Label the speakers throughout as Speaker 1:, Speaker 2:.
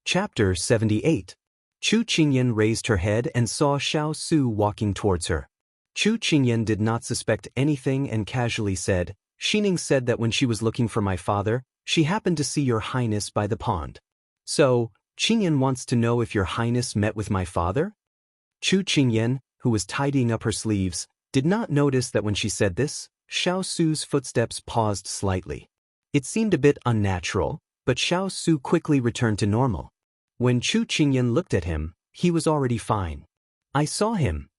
Speaker 1: Chapter 78. Chu Qingyan raised her head and saw Xiao Su walking towards her. Chu Qingyan did not suspect anything and casually said, "Xining said that when she was looking for my father, she happened to see your highness by the pond. So, Qingyan wants to know if your highness met with my father?" Chu Qingyan, who was tidying up her sleeves, did not notice that when she said this, Xiao Su's footsteps paused slightly. It seemed a bit unnatural, but Xiao Su quickly returned to normal. When Chu Qingyan looked at him, he was already fine. "I saw him."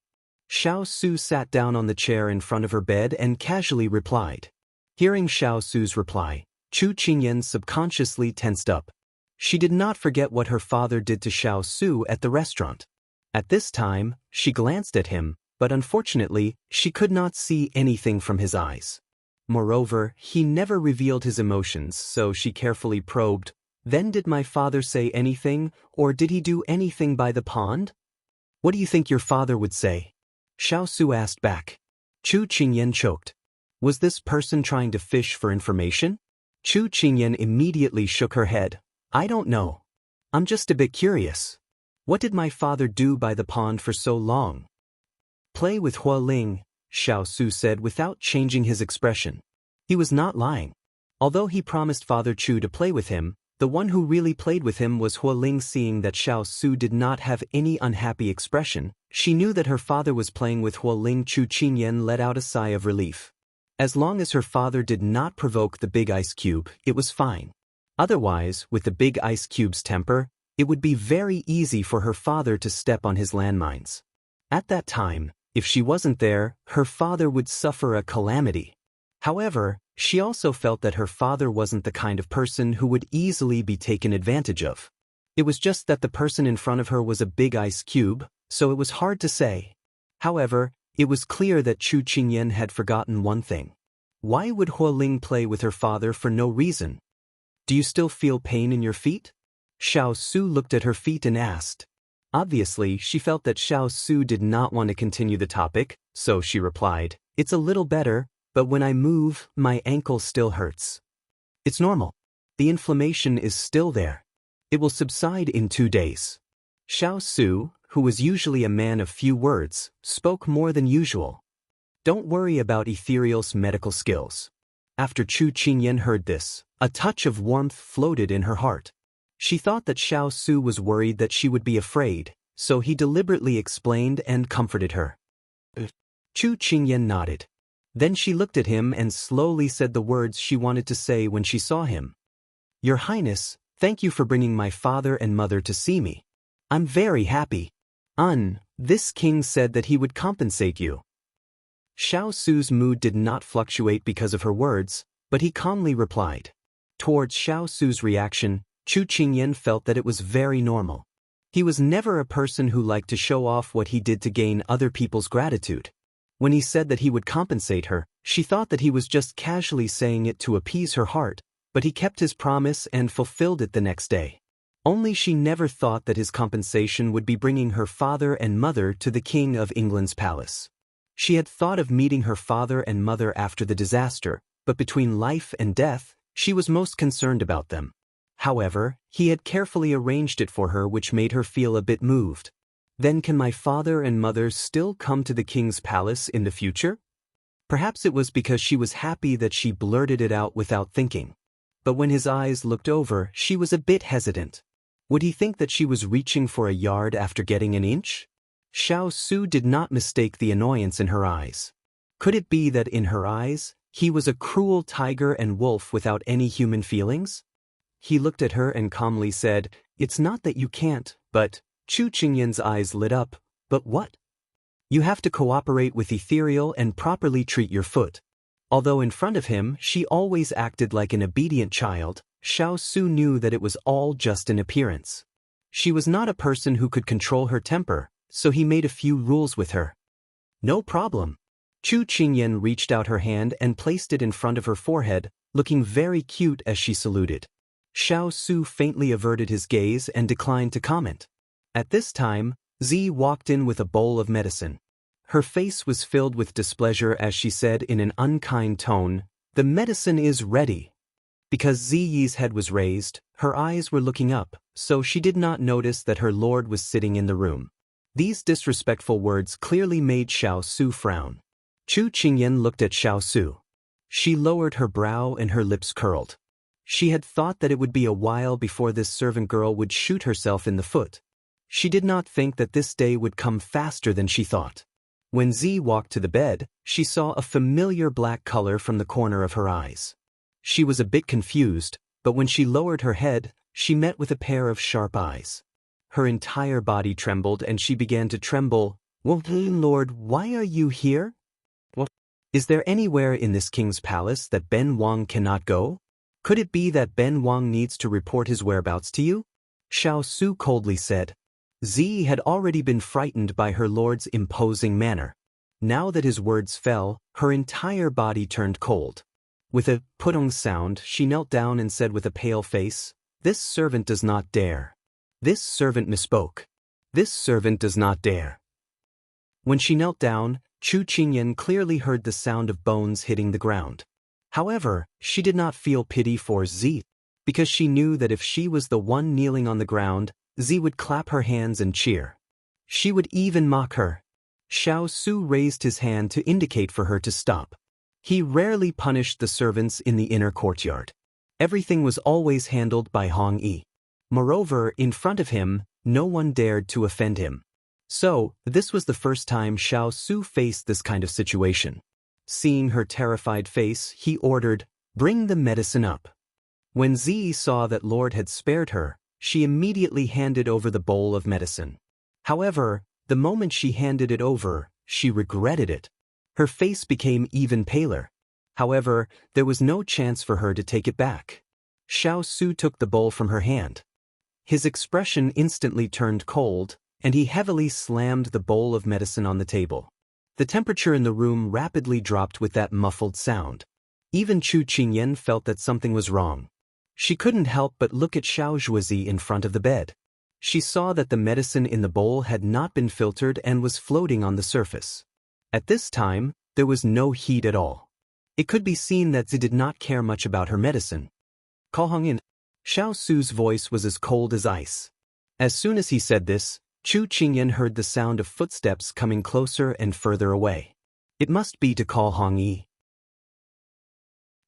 Speaker 1: Xiao Su sat down on the chair in front of her bed and casually replied. Hearing Xiao Su's reply, Chu Qingyan subconsciously tensed up. She did not forget what her father did to Xiao Su at the restaurant. At this time, she glanced at him, but unfortunately, she could not see anything from his eyes. Moreover, he never revealed his emotions, so she carefully probed, "Then did my father say anything, or did he do anything by the pond?" "What do you think your father would say?" Xiao Su asked back. Chu Qingyan choked. Was this person trying to fish for information? Chu Qingyan immediately shook her head. "I don't know. I'm just a bit curious. What did my father do by the pond for so long?" "Play with Hua Ling," Xiao Su said without changing his expression. He was not lying. Although he promised Father Chu to play with him, the one who really played with him was Hua Ling. Seeing that Xiao Su did not have any unhappy expression, she knew that her father was playing with Hua Ling. Chu Qingyan let out a sigh of relief. As long as her father did not provoke the big ice cube, it was fine. Otherwise, with the big ice cube's temper, it would be very easy for her father to step on his landmines. At that time, if she wasn't there, her father would suffer a calamity. However, she also felt that her father wasn't the kind of person who would easily be taken advantage of. It was just that the person in front of her was a big ice cube, so it was hard to say. However, it was clear that Chu Qingyan had forgotten one thing. Why would Hua Ling play with her father for no reason? "Do you still feel pain in your feet?" Xiao Su looked at her feet and asked. Obviously, she felt that Xiao Su did not want to continue the topic, so she replied, "It's a little better, but when I move, my ankle still hurts." "It's normal. The inflammation is still there. It will subside in 2 days." Xiao Su, who was usually a man of few words, spoke more than usual. "Don't worry about Ethereal's medical skills." After Chu Qingyan heard this, a touch of warmth floated in her heart. She thought that Xiao Su was worried that she would be afraid, so he deliberately explained and comforted her. Chu Qingyan nodded. Then she looked at him and slowly said the words she wanted to say when she saw him. "Your Highness, thank you for bringing my father and mother to see me. I'm very happy. This king said that he would compensate you." Xiao Su's mood did not fluctuate because of her words, but he calmly replied. Towards Xiao Su's reaction, Chu Qingyan felt that it was very normal. He was never a person who liked to show off what he did to gain other people's gratitude. When he said that he would compensate her, she thought that he was just casually saying it to appease her heart, but he kept his promise and fulfilled it the next day. Only she never thought that his compensation would be bringing her father and mother to the King of England's palace. She had thought of meeting her father and mother after the disaster, but between life and death, she was most concerned about them. However, he had carefully arranged it for her, which made her feel a bit moved. Then can my father and mother still come to the king's palace in the future? Perhaps it was because she was happy that she blurted it out without thinking. But when his eyes looked over, she was a bit hesitant. Would he think that she was reaching for a yard after getting an inch? Xiao Su did not mistake the annoyance in her eyes. Could it be that in her eyes, he was a cruel tiger and wolf without any human feelings? He looked at her and calmly said, "It's not that you can't, but..." Chu Qingyan's eyes lit up. "But what?" "You have to cooperate with Ethereal and properly treat your foot." Although in front of him she always acted like an obedient child, Xiao Su knew that it was all just an appearance. She was not a person who could control her temper, so he made a few rules with her. "No problem." Chu Qingyan reached out her hand and placed it in front of her forehead, looking very cute as she saluted. Xiao Su faintly averted his gaze and declined to comment. At this time, Zi walked in with a bowl of medicine. Her face was filled with displeasure as she said in an unkind tone, "The medicine is ready." Because Ziyi's head was raised, her eyes were looking up, so she did not notice that her lord was sitting in the room. These disrespectful words clearly made Xiao Su frown. Chu Qingyan looked at Xiao Su. She lowered her brow and her lips curled. She had thought that it would be a while before this servant girl would shoot herself in the foot. She did not think that this day would come faster than she thought. When Zi walked to the bed, she saw a familiar black color from the corner of her eyes. She was a bit confused, but when she lowered her head, she met with a pair of sharp eyes. Her entire body trembled and she began to tremble. "Well, Lord, why are you here? What? Is there anywhere in this king's palace that Ben Wang cannot go? Could it be that Ben Wang needs to report his whereabouts to you?" Xiao Su coldly said. Zi had already been frightened by her lord's imposing manner. Now that his words fell, her entire body turned cold. With a putong sound, she knelt down and said with a pale face, "This servant does not dare. This servant misspoke. This servant does not dare." When she knelt down, Chu Qingyan clearly heard the sound of bones hitting the ground. However, she did not feel pity for Zi, because she knew that if she was the one kneeling on the ground, Zi would clap her hands and cheer. She would even mock her. Xiao Su raised his hand to indicate for her to stop. He rarely punished the servants in the inner courtyard. Everything was always handled by Hong Yi. Moreover, in front of him, no one dared to offend him. So, this was the first time Xiao Su faced this kind of situation. Seeing her terrified face, he ordered, "Bring the medicine up." When Zi saw that Lord had spared her, she immediately handed over the bowl of medicine. However, the moment she handed it over, she regretted it. Her face became even paler. However, there was no chance for her to take it back. Xiao Su took the bowl from her hand. His expression instantly turned cold, and he heavily slammed the bowl of medicine on the table. The temperature in the room rapidly dropped with that muffled sound. Even Chu Qingyan felt that something was wrong. She couldn't help but look at Xiao Zhuozi in front of the bed. She saw that the medicine in the bowl had not been filtered and was floating on the surface. At this time, there was no heat at all. It could be seen that Zi did not care much about her medicine. "Call Hong in." Xiao Su's voice was as cold as ice. As soon as he said this, Chu Qingyan heard the sound of footsteps coming closer and further away. It must be to call Hong Yi.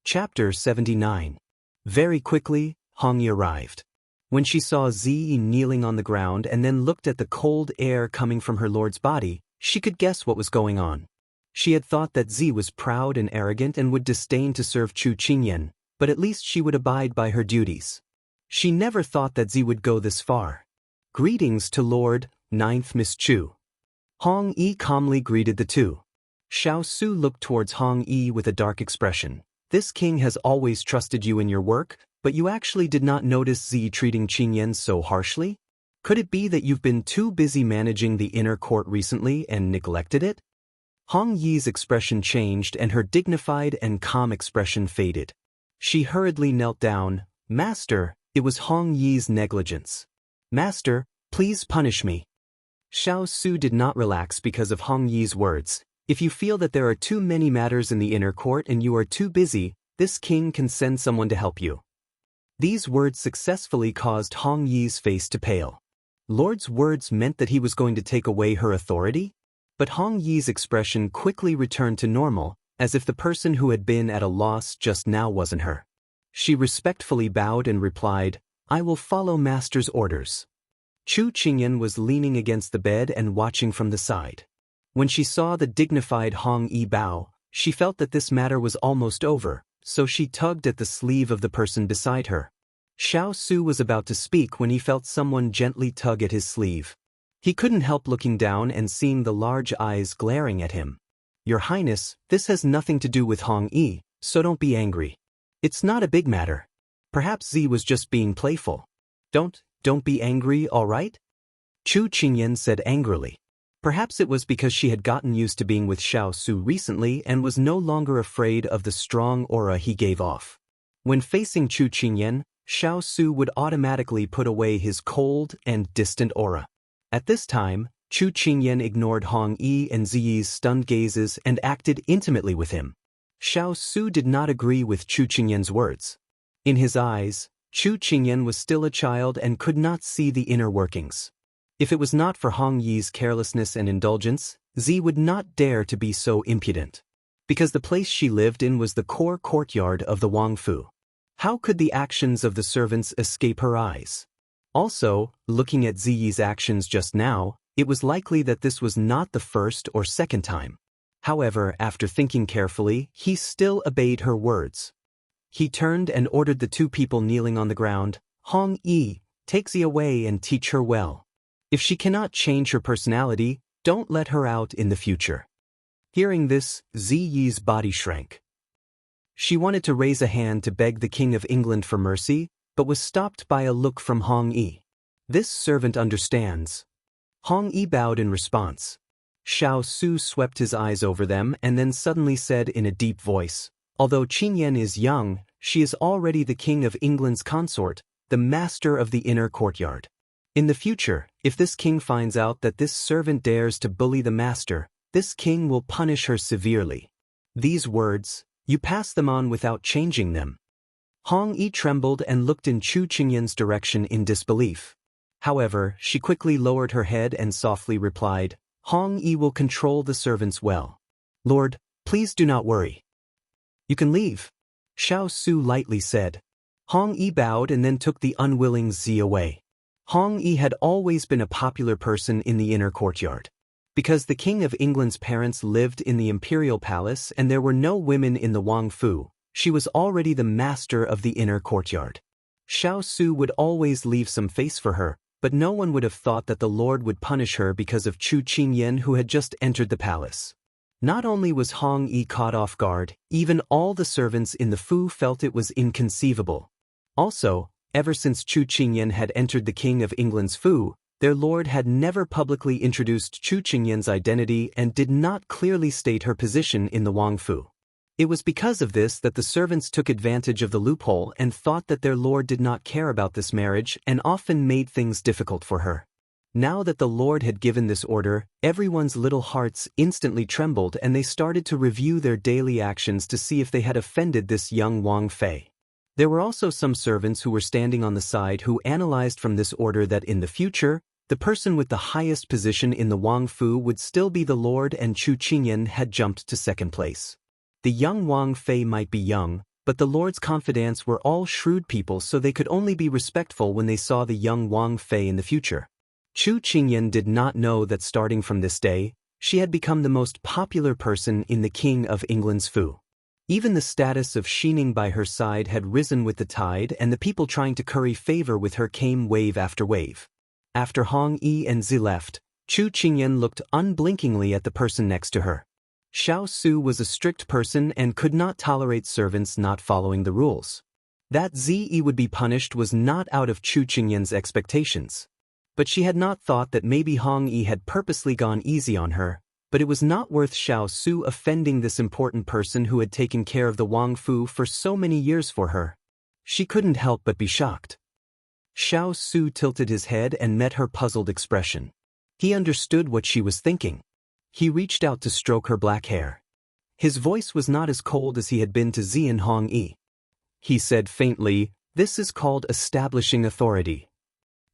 Speaker 1: Chapter 79. Very quickly, Hong Yi arrived. When she saw Zi kneeling on the ground and then looked at the cold air coming from her lord's body, she could guess what was going on. She had thought that Zi was proud and arrogant and would disdain to serve Chu Qingyan, but at least she would abide by her duties. She never thought that Zi would go this far. "Greetings to Lord, 9th Miss Chu." Hong Yi calmly greeted the two. Xiao Su looked towards Hong Yi with a dark expression. "This king has always trusted you in your work, but you actually did not notice Zi treating Qingyan so harshly? Could it be that you've been too busy managing the inner court recently and neglected it?" Hong Yi's expression changed and her dignified and calm expression faded. She hurriedly knelt down. "Master, it was Hong Yi's negligence. Master, please punish me." Xiao Su did not relax because of Hong Yi's words. "If you feel that there are too many matters in the inner court and you are too busy, this king can send someone to help you." These words successfully caused Hong Yi's face to pale. Lord's words meant that he was going to take away her authority? But Hong Yi's expression quickly returned to normal, as if the person who had been at a loss just now wasn't her. She respectfully bowed and replied, "I will follow master's orders." Chu Qingyan was leaning against the bed and watching from the side. When she saw the dignified Hong Yi bow, she felt that this matter was almost over, so she tugged at the sleeve of the person beside her. Xiao Su was about to speak when he felt someone gently tug at his sleeve. He couldn't help looking down and seeing the large eyes glaring at him. "Your Highness, this has nothing to do with Hong Yi, so don't be angry. It's not a big matter. Perhaps Zi was just being playful. Don't be angry, all right?" Chu Qingyan said angrily. Perhaps it was because she had gotten used to being with Xiao Su recently and was no longer afraid of the strong aura he gave off. When facing Chu Qingyan, Xiao Su would automatically put away his cold and distant aura. At this time, Chu Qingyan ignored Hong Yi and Ziyi's stunned gazes and acted intimately with him. Xiao Su did not agree with Chu Qingyan's words. In his eyes, Chu Qingyan was still a child and could not see the inner workings. If it was not for Hong Yi's carelessness and indulgence, Zi would not dare to be so impudent. Because the place she lived in was the core courtyard of the Wangfu. How could the actions of the servants escape her eyes? Also, looking at Ziyi's actions just now, it was likely that this was not the first or second time. However, after thinking carefully, he still obeyed her words. He turned and ordered the two people kneeling on the ground, "Hong Yi, take Zi away and teach her well. If she cannot change her personality, don't let her out in the future." Hearing this, Ziyi's body shrank. She wanted to raise a hand to beg the King of England for mercy, but was stopped by a look from Hong Yi. "This servant understands." Hong Yi bowed in response. Xiao Su swept his eyes over them and then suddenly said in a deep voice, "Although Qingyan is young, she is already the King of England's consort, the master of the inner courtyard. In the future, if this king finds out that this servant dares to bully the master, this king will punish her severely." These words, you pass them on without changing them. Hong Yi trembled and looked in Chu Qingyan's direction in disbelief. However, she quickly lowered her head and softly replied, "Hong Yi will control the servants well. Lord, please do not worry. You can leave," Xiao Su lightly said. Hong Yi bowed and then took the unwilling Zi away. Hong Yi had always been a popular person in the inner courtyard. Because the King of England's parents lived in the imperial palace and there were no women in the Wangfu, she was already the master of the inner courtyard. Xiao Su would always leave some face for her, but no one would have thought that the Lord would punish her because of Chu Qingyan who had just entered the palace. Not only was Hong Yi caught off guard, even all the servants in the Fu felt it was inconceivable. Also, ever since Chu Qingyan had entered the King of England's Fu, their lord had never publicly introduced Chu Qingyan's identity and did not clearly state her position in the Wangfu. It was because of this that the servants took advantage of the loophole and thought that their lord did not care about this marriage and often made things difficult for her. Now that the lord had given this order, everyone's little hearts instantly trembled and they started to review their daily actions to see if they had offended this young Wang Fei. There were also some servants who were standing on the side who analyzed from this order that in the future, the person with the highest position in the Wangfu would still be the lord and Chu Qingyan had jumped to second place. The young Wang Fei might be young, but the lord's confidants were all shrewd people so they could only be respectful when they saw the young Wang Fei in the future. Chu Qingyan did not know that starting from this day, she had become the most popular person in the King of England's Fu. Even the status of Xining by her side had risen with the tide and the people trying to curry favor with her came wave after wave. After Hong Yi and Zi left, Chu Qingyan looked unblinkingly at the person next to her. Xiao Su was a strict person and could not tolerate servants not following the rules. That Zi would be punished was not out of Chu Qingyan's expectations. But she had not thought that maybe Hong Yi had purposely gone easy on her, but it was not worth Xiao Su offending this important person who had taken care of the Wangfu for so many years for her. She couldn't help but be shocked. Xiao Su tilted his head and met her puzzled expression. He understood what she was thinking. He reached out to stroke her black hair. His voice was not as cold as he had been to Zi and Hong Yi. He said faintly, "This is called establishing authority."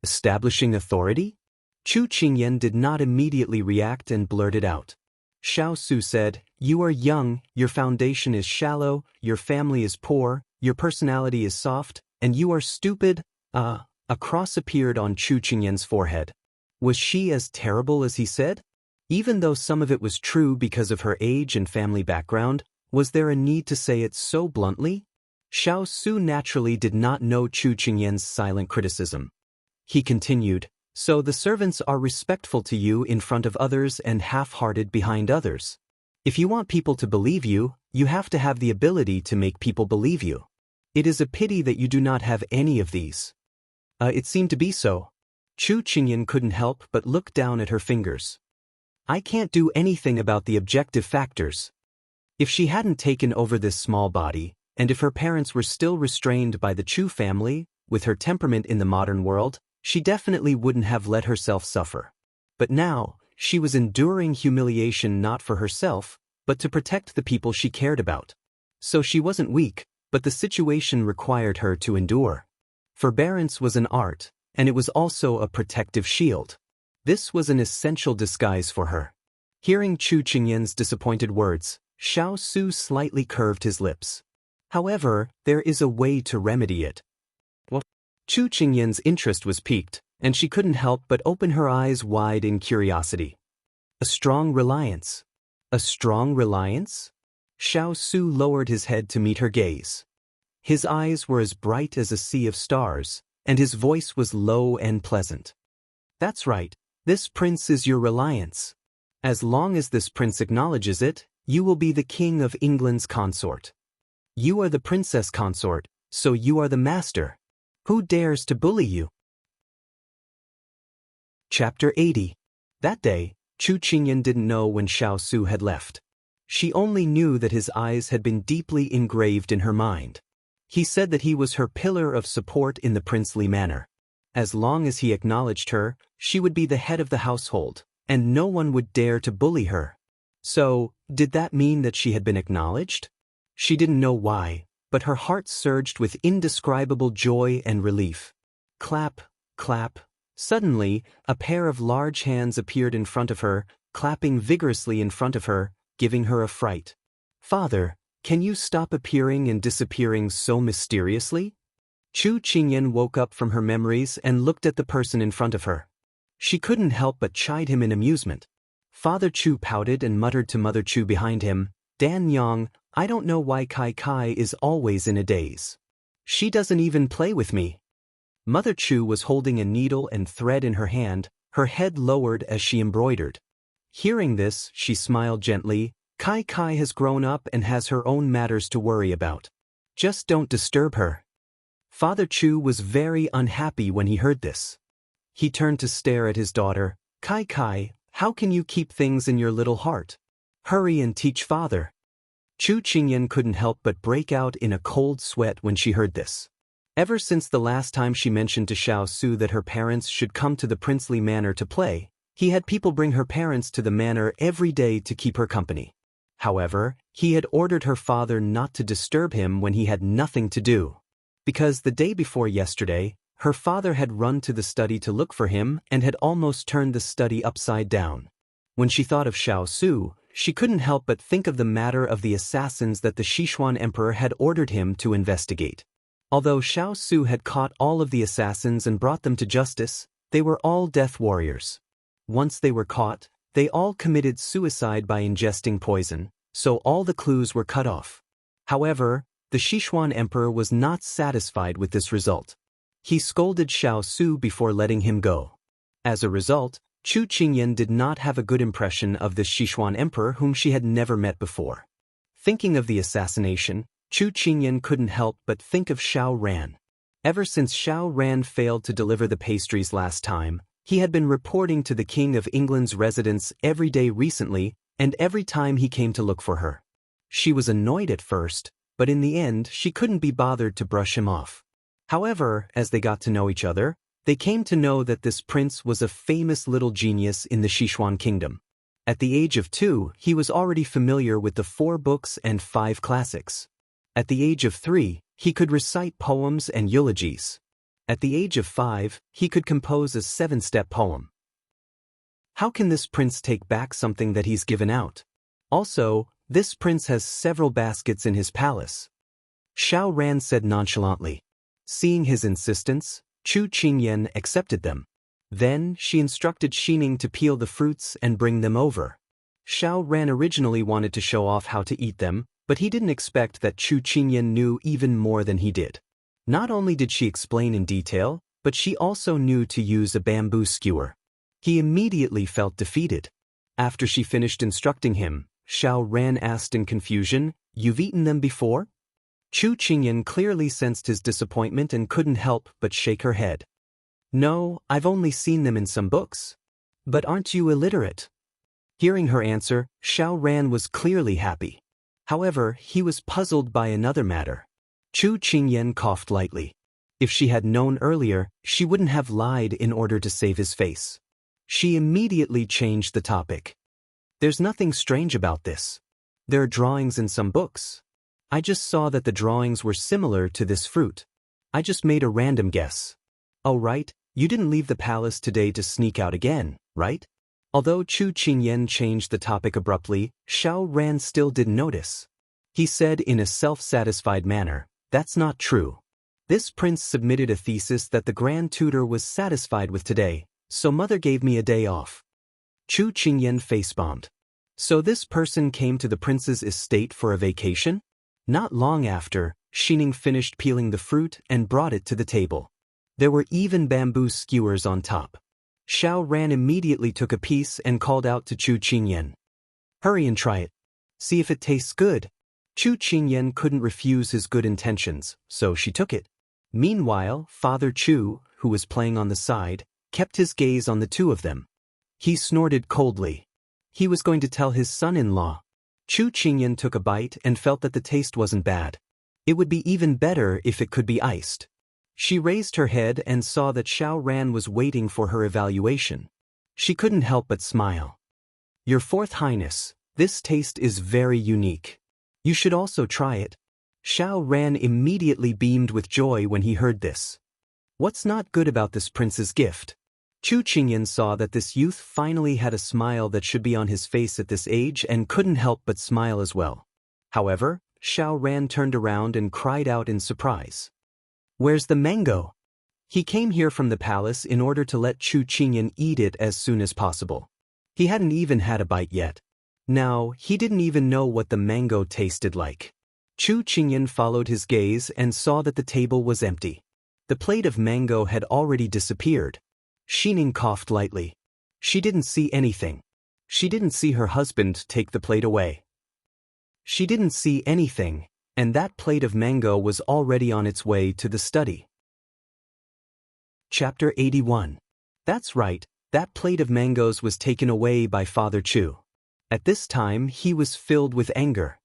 Speaker 1: Establishing authority? Chu Qingyan did not immediately react and blurted out. Xiao Su said, "You are young, your foundation is shallow, your family is poor, your personality is soft, and you are stupid." A cross appeared on Chu Qingyan's forehead. Was she as terrible as he said? Even though some of it was true because of her age and family background, was there a need to say it so bluntly? Xiao Su naturally did not know Chu Qingyan's silent criticism. He continued, "So the servants are respectful to you in front of others and half-hearted behind others. If you want people to believe you, you have to have the ability to make people believe you. It is a pity that you do not have any of these." It seemed to be so. Chu Qingyan couldn't help but look down at her fingers. "I can't do anything about the objective factors." If she hadn't taken over this small body, and if her parents were still restrained by the Chu family, with her temperament in the modern world, she definitely wouldn't have let herself suffer. But now, she was enduring humiliation not for herself, but to protect the people she cared about. So she wasn't weak, but the situation required her to endure. Forbearance was an art, and it was also a protective shield. This was an essential disguise for her. Hearing Chu Qingyan's disappointed words, Xiao Su slightly curved his lips. However, there is a way to remedy it. What? Chu Qingyan's interest was piqued, and she couldn't help but open her eyes wide in curiosity. A strong reliance. A strong reliance? Xiao Su lowered his head to meet her gaze. His eyes were as bright as a sea of stars, and his voice was low and pleasant. That's right, this prince is your reliance. As long as this prince acknowledges it, you will be the king of England's consort. You are the princess consort, so you are the master. Who dares to bully you? Chapter 80. That day, Chu Qingyan didn't know when Xiao Su had left. She only knew that his eyes had been deeply engraved in her mind. He said that he was her pillar of support in the princely manner. As long as he acknowledged her, she would be the head of the household, and no one would dare to bully her. So, did that mean that she had been acknowledged? She didn't know why, but her heart surged with indescribable joy and relief. Clap, clap. Suddenly, a pair of large hands appeared in front of her, clapping vigorously in front of her, giving her a fright. Father, can you stop appearing and disappearing so mysteriously? Chu Qingyan woke up from her memories and looked at the person in front of her. She couldn't help but chide him in amusement. Father Chu pouted and muttered to Mother Chu behind him, Dan Yang, I don't know why Kai Kai is always in a daze. She doesn't even play with me. Mother Chu was holding a needle and thread in her hand, her head lowered as she embroidered. Hearing this, she smiled gently. Kai Kai has grown up and has her own matters to worry about. Just don't disturb her. Father Chu was very unhappy when he heard this. He turned to stare at his daughter. Kai Kai, how can you keep things in your little heart? Hurry and teach father. Chu Qingyan couldn't help but break out in a cold sweat when she heard this. Ever since the last time she mentioned to Xiao Su that her parents should come to the princely manor to play, he had people bring her parents to the manor every day to keep her company. However, he had ordered her father not to disturb him when he had nothing to do. Because the day before yesterday, her father had run to the study to look for him and had almost turned the study upside down. When she thought of Xiao Su, she couldn't help but think of the matter of the assassins that the Sichuan emperor had ordered him to investigate. Although Xiao Su had caught all of the assassins and brought them to justice, they were all death warriors. Once they were caught, they all committed suicide by ingesting poison, so all the clues were cut off. However, the Sichuan emperor was not satisfied with this result. He scolded Xiao Su before letting him go. As a result, Chu Qingyan did not have a good impression of this Sichuan emperor whom she had never met before. Thinking of the assassination, Chu Qingyan couldn't help but think of Xiao Ran. Ever since Xiao Ran failed to deliver the pastries last time, he had been reporting to the King of England's residence every day recently, and every time he came to look for her. She was annoyed at first, but in the end she couldn't be bothered to brush him off. However, as they got to know each other, they came to know that this prince was a famous little genius in the Sichuan kingdom. At the age of 2, he was already familiar with the 4 books and 5 classics. At the age of 3, he could recite poems and eulogies. At the age of 5, he could compose a 7-step poem. How can this prince take back something that he's given out? Also, this prince has several baskets in his palace. Xiao Ran said nonchalantly. Seeing his insistence, Chu Qingyan accepted them. Then, she instructed Xining to peel the fruits and bring them over. Xiao Ran originally wanted to show off how to eat them, but he didn't expect that Chu Qingyan knew even more than he did. Not only did she explain in detail, but she also knew to use a bamboo skewer. He immediately felt defeated. After she finished instructing him, Xiao Ran asked in confusion, You've eaten them before? Chu Qingyan clearly sensed his disappointment and couldn't help but shake her head. No, I've only seen them in some books. But aren't you illiterate? Hearing her answer, Xiao Ran was clearly happy. However, he was puzzled by another matter. Chu Qingyan coughed lightly. If she had known earlier, she wouldn't have lied in order to save his face. She immediately changed the topic. There's nothing strange about this. There are drawings in some books. I just saw that the drawings were similar to this fruit. I just made a random guess. Oh right, you didn't leave the palace today to sneak out again, right? Although Chu Qingyan changed the topic abruptly, Xiao Ran still didn't notice. He said in a self-satisfied manner, "That's not true. This prince submitted a thesis that the grand tutor was satisfied with today, so mother gave me a day off." Chu Qingyan face-bombed. So this person came to the prince's estate for a vacation? Not long after, Xining finished peeling the fruit and brought it to the table. There were even bamboo skewers on top. Xiao Ran immediately took a piece and called out to Chu Qingyan. "Hurry and try it. See if it tastes good." Chu Qingyan couldn't refuse his good intentions, so she took it. Meanwhile, Father Chu, who was playing on the side, kept his gaze on the two of them. He snorted coldly. He was going to tell his son-in-law. Chu Qingyan took a bite and felt that the taste wasn't bad. It would be even better if it could be iced. She raised her head and saw that Xiao Ran was waiting for her evaluation. She couldn't help but smile. "Your Fourth Highness, this taste is very unique. You should also try it." Xiao Ran immediately beamed with joy when he heard this. What's not good about this prince's gift? Chu Qingyan saw that this youth finally had a smile that should be on his face at this age and couldn't help but smile as well. However, Xiao Ran turned around and cried out in surprise. "Where's the mango?" He came here from the palace in order to let Chu Qingyan eat it as soon as possible. He hadn't even had a bite yet. Now, he didn't even know what the mango tasted like. Chu Qingyan followed his gaze and saw that the table was empty. The plate of mango had already disappeared. Xining coughed lightly. She didn't see anything. She didn't see her husband take the plate away. She didn't see anything, and that plate of mango was already on its way to the study. Chapter 81. That's right, that plate of mangoes was taken away by Father Chu. At this time, he was filled with anger.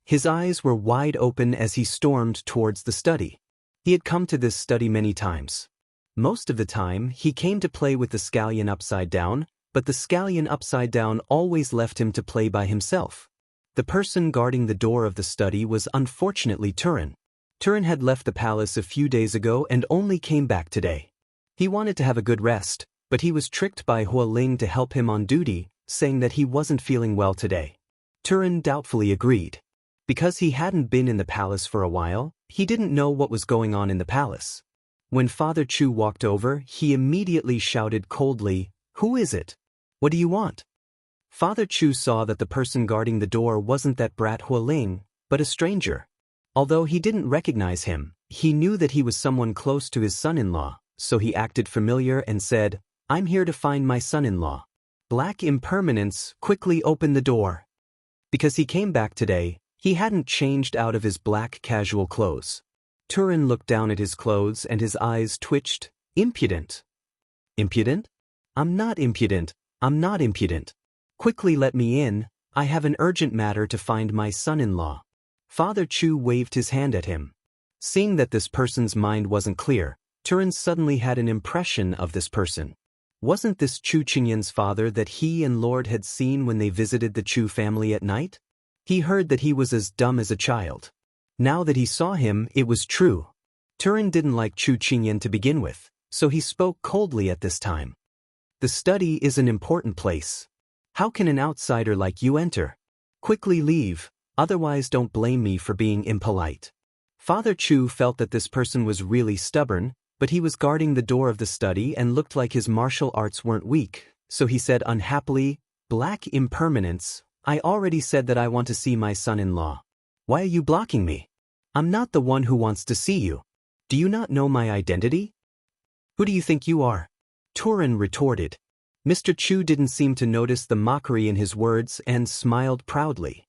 Speaker 1: His eyes were wide open as he stormed towards the study. He had come to this study many times. Most of the time, he came to play with the scallion upside down, but the scallion upside down always left him to play by himself. The person guarding the door of the study was unfortunately Turin. Turin had left the palace a few days ago and only came back today. He wanted to have a good rest, but he was tricked by Hualing to help him on duty, saying that he wasn't feeling well today. Turin doubtfully agreed. Because he hadn't been in the palace for a while, he didn't know what was going on in the palace. When Father Chu walked over, he immediately shouted coldly, "Who is it? What do you want?" Father Chu saw that the person guarding the door wasn't that brat Hualing, but a stranger. Although he didn't recognize him, he knew that he was someone close to his son-in-law, so he acted familiar and said, "I'm here to find my son-in-law." Black Impermanence quickly opened the door. Because he came back today, he hadn't changed out of his black casual clothes. Turin looked down at his clothes and his eyes twitched. "Impudent." "Impudent? I'm not impudent, I'm not impudent. Quickly let me in, I have an urgent matter to find my son-in-law." Father Chu waved his hand at him. Seeing that this person's mind wasn't clear, Turin suddenly had an impression of this person. Wasn't this Chu Qingyan's father that he and Lord had seen when they visited the Chu family at night? He heard that he was as dumb as a child. Now that he saw him, it was true. Turin didn't like Chu Qingyan to begin with, so he spoke coldly at this time. "The study is an important place. How can an outsider like you enter? Quickly leave, otherwise don't blame me for being impolite." Father Chu felt that this person was really stubborn, but he was guarding the door of the study and looked like his martial arts weren't weak, so he said unhappily, "Black Impermanence, I already said that I want to see my son-in-law. Why are you blocking me? I'm not the one who wants to see you. Do you not know my identity? Who do you think you are?" Turin retorted. Mr. Chu didn't seem to notice the mockery in his words and smiled proudly.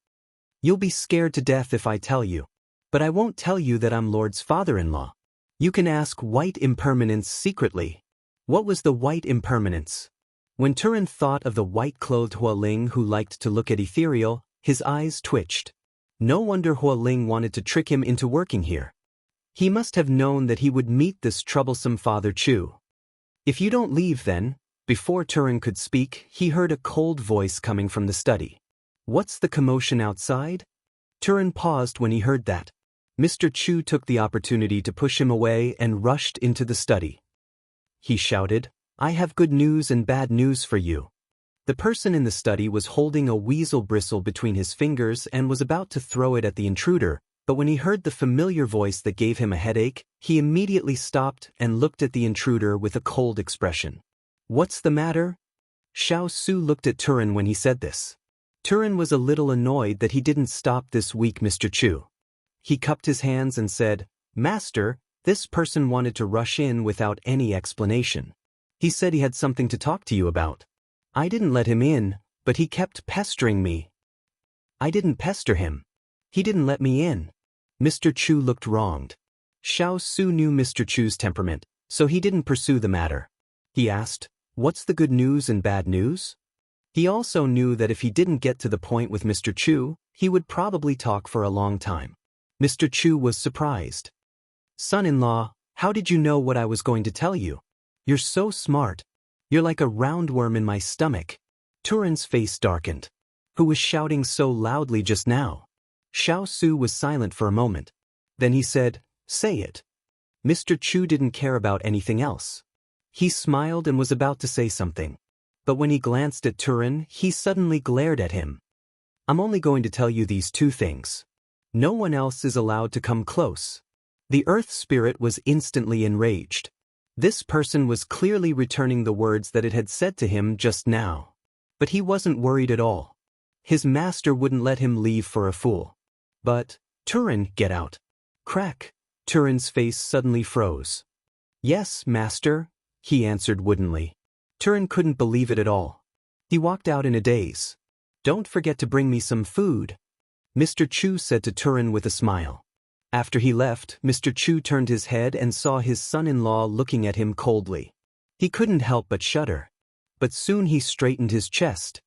Speaker 1: "You'll be scared to death if I tell you. But I won't tell you that I'm Lord's father-in-law. You can ask White Impermanence secretly." What was the White Impermanence? When Turin thought of the white-clothed Hualing who liked to look at ethereal, his eyes twitched. No wonder Hualing wanted to trick him into working here. He must have known that he would meet this troublesome Father Chu. "If you don't leave then," before Turin could speak, he heard a cold voice coming from the study. "What's the commotion outside?" Turin paused when he heard that. Mr. Chu took the opportunity to push him away and rushed into the study. He shouted, "I have good news and bad news for you." The person in the study was holding a weasel bristle between his fingers and was about to throw it at the intruder, but when he heard the familiar voice that gave him a headache, he immediately stopped and looked at the intruder with a cold expression. "What's the matter?" Xiao Su looked at Turin when he said this. Turin was a little annoyed that he didn't stop this weak Mr. Chu. He cupped his hands and said, "Master, this person wanted to rush in without any explanation. He said he had something to talk to you about. I didn't let him in, but he kept pestering me." "I didn't pester him. He didn't let me in." Mr. Chu looked wronged. Xiao Su knew Mr. Chu's temperament, so he didn't pursue the matter. He asked, "What's the good news and bad news?" He also knew that if he didn't get to the point with Mr. Chu, he would probably talk for a long time. Mr. Chu was surprised. "Son-in-law, how did you know what I was going to tell you? You're so smart. You're like a roundworm in my stomach." Turin's face darkened. Who was shouting so loudly just now? Xiao Su was silent for a moment. Then he said, "Say it." Mr. Chu didn't care about anything else. He smiled and was about to say something. But when he glanced at Turin, he suddenly glared at him. "I'm only going to tell you these two things. No one else is allowed to come close." The earth spirit was instantly enraged. This person was clearly returning the words that it had said to him just now. But he wasn't worried at all. His master wouldn't let him leave for a fool. "But, Turin, get out." Crack! Turin's face suddenly froze. "Yes, master," he answered woodenly. Turin couldn't believe it at all. He walked out in a daze. "Don't forget to bring me some food," Mr. Chu said to Turin with a smile. After he left, Mr. Chu turned his head and saw his son-in-law looking at him coldly. He couldn't help but shudder. But soon he straightened his chest.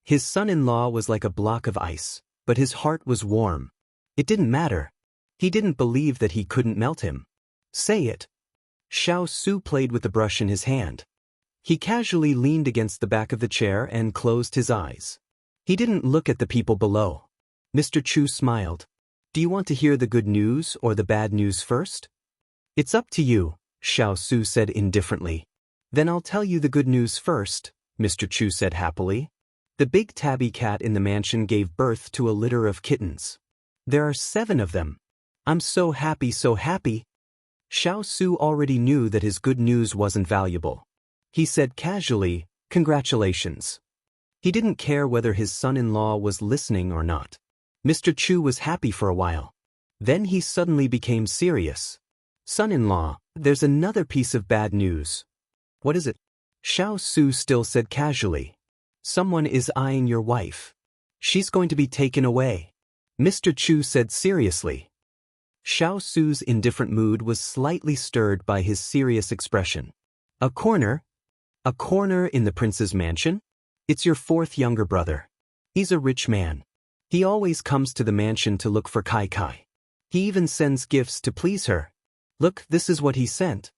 Speaker 1: His son-in-law was like a block of ice, but his heart was warm. It didn't matter. He didn't believe that he couldn't melt him. "Say it." Xiao Su played with the brush in his hand. He casually leaned against the back of the chair and closed his eyes. He didn't look at the people below. Mr. Chu smiled. "Do you want to hear the good news or the bad news first?" "It's up to you," Xiao Su said indifferently. "Then I'll tell you the good news first," Mr. Chu said happily. The big tabby cat in the mansion gave birth to a litter of kittens. There are 7 of them. "I'm so happy, so happy." Xiao Su already knew that his good news wasn't valuable. He said casually, "Congratulations." He didn't care whether his son-in-law was listening or not. Mr. Chu was happy for a while. Then he suddenly became serious. "Son-in-law, there's another piece of bad news." "What is it?" Xiao Su still said casually. "Someone is eyeing your wife. She's going to be taken away," Mr. Chu said seriously. Xiao Su's indifferent mood was slightly stirred by his serious expression. "A corner? A corner in the prince's mansion? It's your 4th younger brother. He's a rich man. He always comes to the mansion to look for Kai Kai. He even sends gifts to please her. Look, this is what he sent."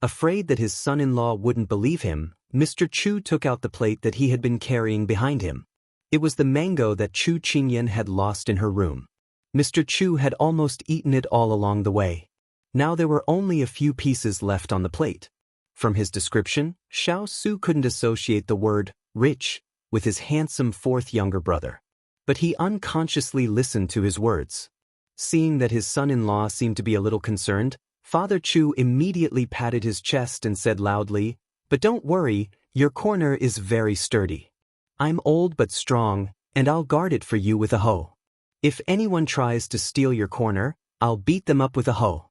Speaker 1: Afraid that his son-in-law wouldn't believe him, Mr. Chu took out the plate that he had been carrying behind him. It was the mango that Chu Qingyan had lost in her room. Mr. Chu had almost eaten it all along the way. Now there were only a few pieces left on the plate. From his description, Xiao Su couldn't associate the word rich with his handsome 4th younger brother. But he unconsciously listened to his words. Seeing that his son-in-law seemed to be a little concerned, Father Chu immediately patted his chest and said loudly, "But don't worry, your corner is very sturdy. I'm old but strong, and I'll guard it for you with a hoe. If anyone tries to steal your corner, I'll beat them up with a hoe."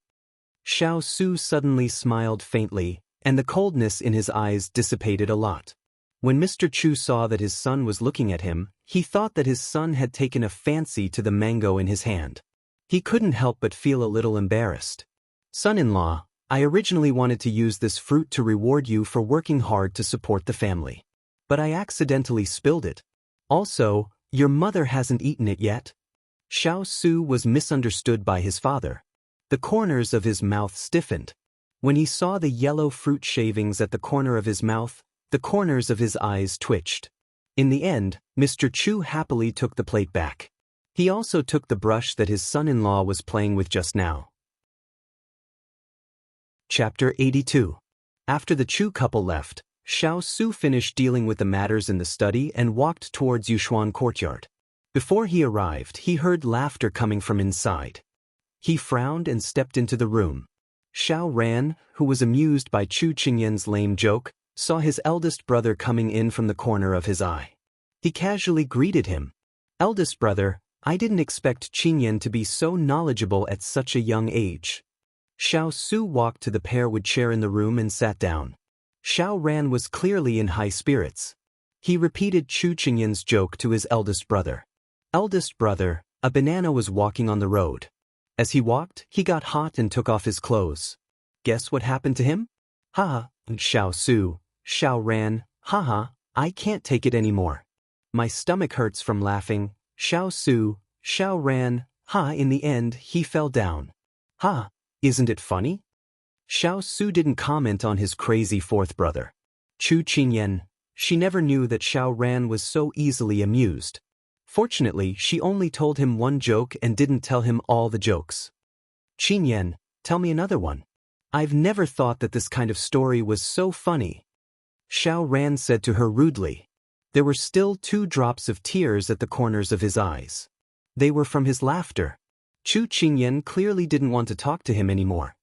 Speaker 1: Xiao Su suddenly smiled faintly, and the coldness in his eyes dissipated a lot. When Mr. Chu saw that his son was looking at him, he thought that his son had taken a fancy to the mango in his hand. He couldn't help but feel a little embarrassed. "Son-in-law, I originally wanted to use this fruit to reward you for working hard to support the family. But I accidentally spilled it. Also, your mother hasn't eaten it yet." Xiao Su was misunderstood by his father. The corners of his mouth stiffened. When he saw the yellow fruit shavings at the corner of his mouth, the corners of his eyes twitched. In the end, Mr. Chu happily took the plate back. He also took the brush that his son-in-law was playing with just now. Chapter 82. After the Chu couple left, Xiao Su finished dealing with the matters in the study and walked towards Yushuan courtyard. Before he arrived, he heard laughter coming from inside. He frowned and stepped into the room. Xiao Ran, who was amused by Chu Qingyan's lame joke, saw his eldest brother coming in from the corner of his eye. He casually greeted him. "Eldest brother, I didn't expect Qingyan to be so knowledgeable at such a young age." Xiao Su walked to the pearwood chair in the room and sat down. Xiao Ran was clearly in high spirits. He repeated Chu Qingyan's joke to his eldest brother. "Eldest brother, a banana was walking on the road. As he walked, he got hot and took off his clothes. Guess what happened to him?" "Ha!" Xiao Su, Xiao Ran, "Haha, I can't take it anymore. My stomach hurts from laughing." Xiao Su, Xiao Ran, "Ha!" In the end, he fell down. "Ha! Isn't it funny?" Xiao Su didn't comment on his crazy fourth brother. Chu Qingyan, she never knew that Xiao Ran was so easily amused. Fortunately, she only told him one joke and didn't tell him all the jokes. "Qingyan, tell me another one. I've never thought that this kind of story was so funny." Xiao Ran said to her rudely. There were still 2 drops of tears at the corners of his eyes. They were from his laughter. Chu Qingyan clearly didn't want to talk to him anymore.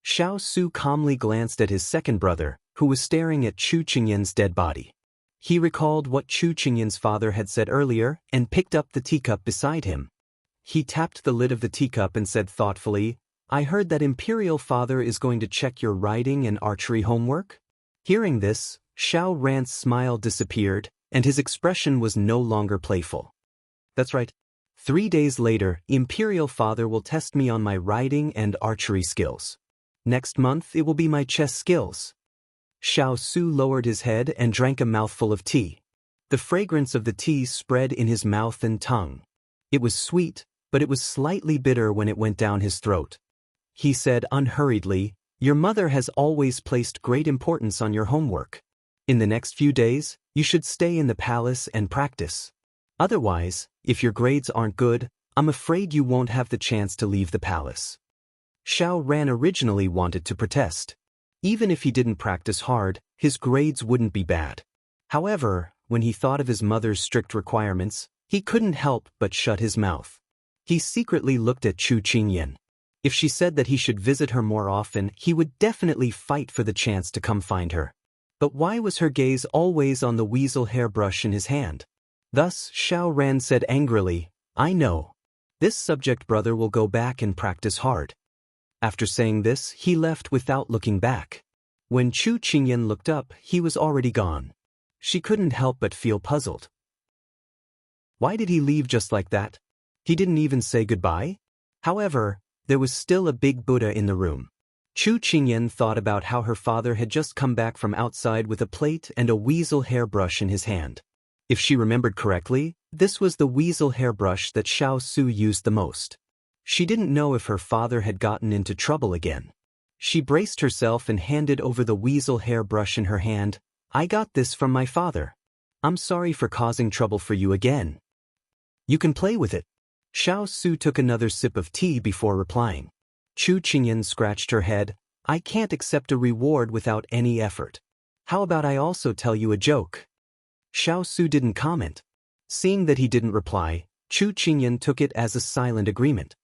Speaker 1: Xiao Su calmly glanced at his second brother, who was staring at Chu Qingyan's dead body. He recalled what Chu Qingyan's father had said earlier and picked up the teacup beside him. He tapped the lid of the teacup and said thoughtfully, "I heard that Imperial Father is going to check your writing and archery homework?" Hearing this, Xiao Ran's smile disappeared, and his expression was no longer playful. "That's right. 3 days later, Imperial Father will test me on my writing and archery skills. Next month it will be my chess skills." Xiao Su lowered his head and drank a mouthful of tea. The fragrance of the tea spread in his mouth and tongue. It was sweet, but it was slightly bitter when it went down his throat. He said unhurriedly, "Your mother has always placed great importance on your homework. In the next few days, you should stay in the palace and practice. Otherwise, if your grades aren't good, I'm afraid you won't have the chance to leave the palace." Xiao Ran originally wanted to protest. Even if he didn't practice hard, his grades wouldn't be bad. However, when he thought of his mother's strict requirements, he couldn't help but shut his mouth. He secretly looked at Chu Qingyan. If she said that he should visit her more often, he would definitely fight for the chance to come find her. But why was her gaze always on the weasel hairbrush in his hand? Thus, Xiao Ran said angrily, "I know. This subject brother will go back and practice hard." After saying this, he left without looking back. When Chu Qingyan looked up, he was already gone. She couldn't help but feel puzzled. Why did he leave just like that? He didn't even say goodbye? However, there was still a big Buddha in the room. Chu Qingyan thought about how her father had just come back from outside with a plate and a weasel hairbrush in his hand. If she remembered correctly, this was the weasel hairbrush that Xiao Su used the most. She didn't know if her father had gotten into trouble again. She braced herself and handed over the weasel hairbrush in her hand. "I got this from my father. I'm sorry for causing trouble for you again. You can play with it." Xiao Su took another sip of tea before replying. Chu Qingyan scratched her head. "I can't accept a reward without any effort. How about I also tell you a joke?" Xiao Su didn't comment. Seeing that he didn't reply, Chu Qingyan took it as a silent agreement.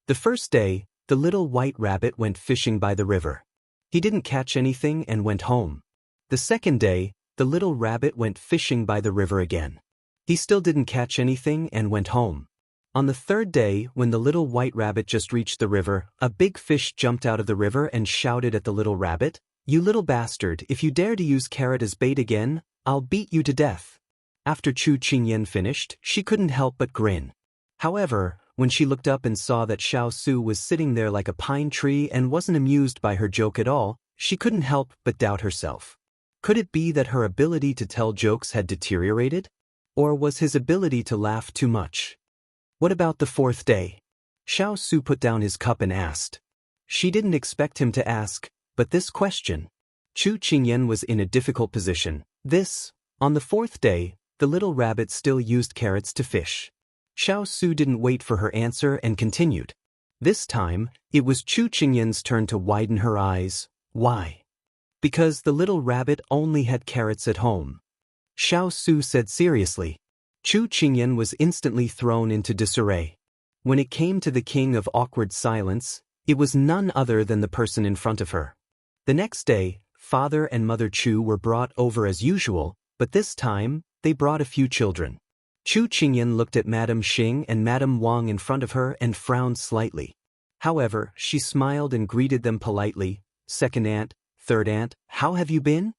Speaker 1: The first day, the little white rabbit went fishing by the river. He didn't catch anything and went home. The second day, the little rabbit went fishing by the river again. He still didn't catch anything and went home. On the third day, when the little white rabbit just reached the river, a big fish jumped out of the river and shouted at the little rabbit, "You little bastard, if you dare to use carrot as bait again, I'll beat you to death." After Chu Qingyan finished, she couldn't help but grin. However, when she looked up and saw that Xiao Su was sitting there like a pine tree and wasn't amused by her joke at all, she couldn't help but doubt herself. Could it be that her ability to tell jokes had deteriorated? Or was his ability to laugh too much? What about the fourth day? Xiao Su put down his cup and asked. She didn't expect him to ask, but this question. Chu Qingyan was in a difficult position. On the fourth day, the little rabbit still used carrots to fish. Xiao Su didn't wait for her answer and continued. This time, it was Chu Qingyan's turn to widen her eyes. Why? Because the little rabbit only had carrots at home. Xiao Su said seriously. Chu Qingyan was instantly thrown into disarray. When it came to the king of awkward silence, it was none other than the person in front of her. The next day, Father and Mother Chu were brought over as usual, but this time, they brought a few children. Chu Qingyan looked at Madame Xing and Madame Wang in front of her and frowned slightly. However, she smiled and greeted them politely. Second aunt, third aunt, how have you been?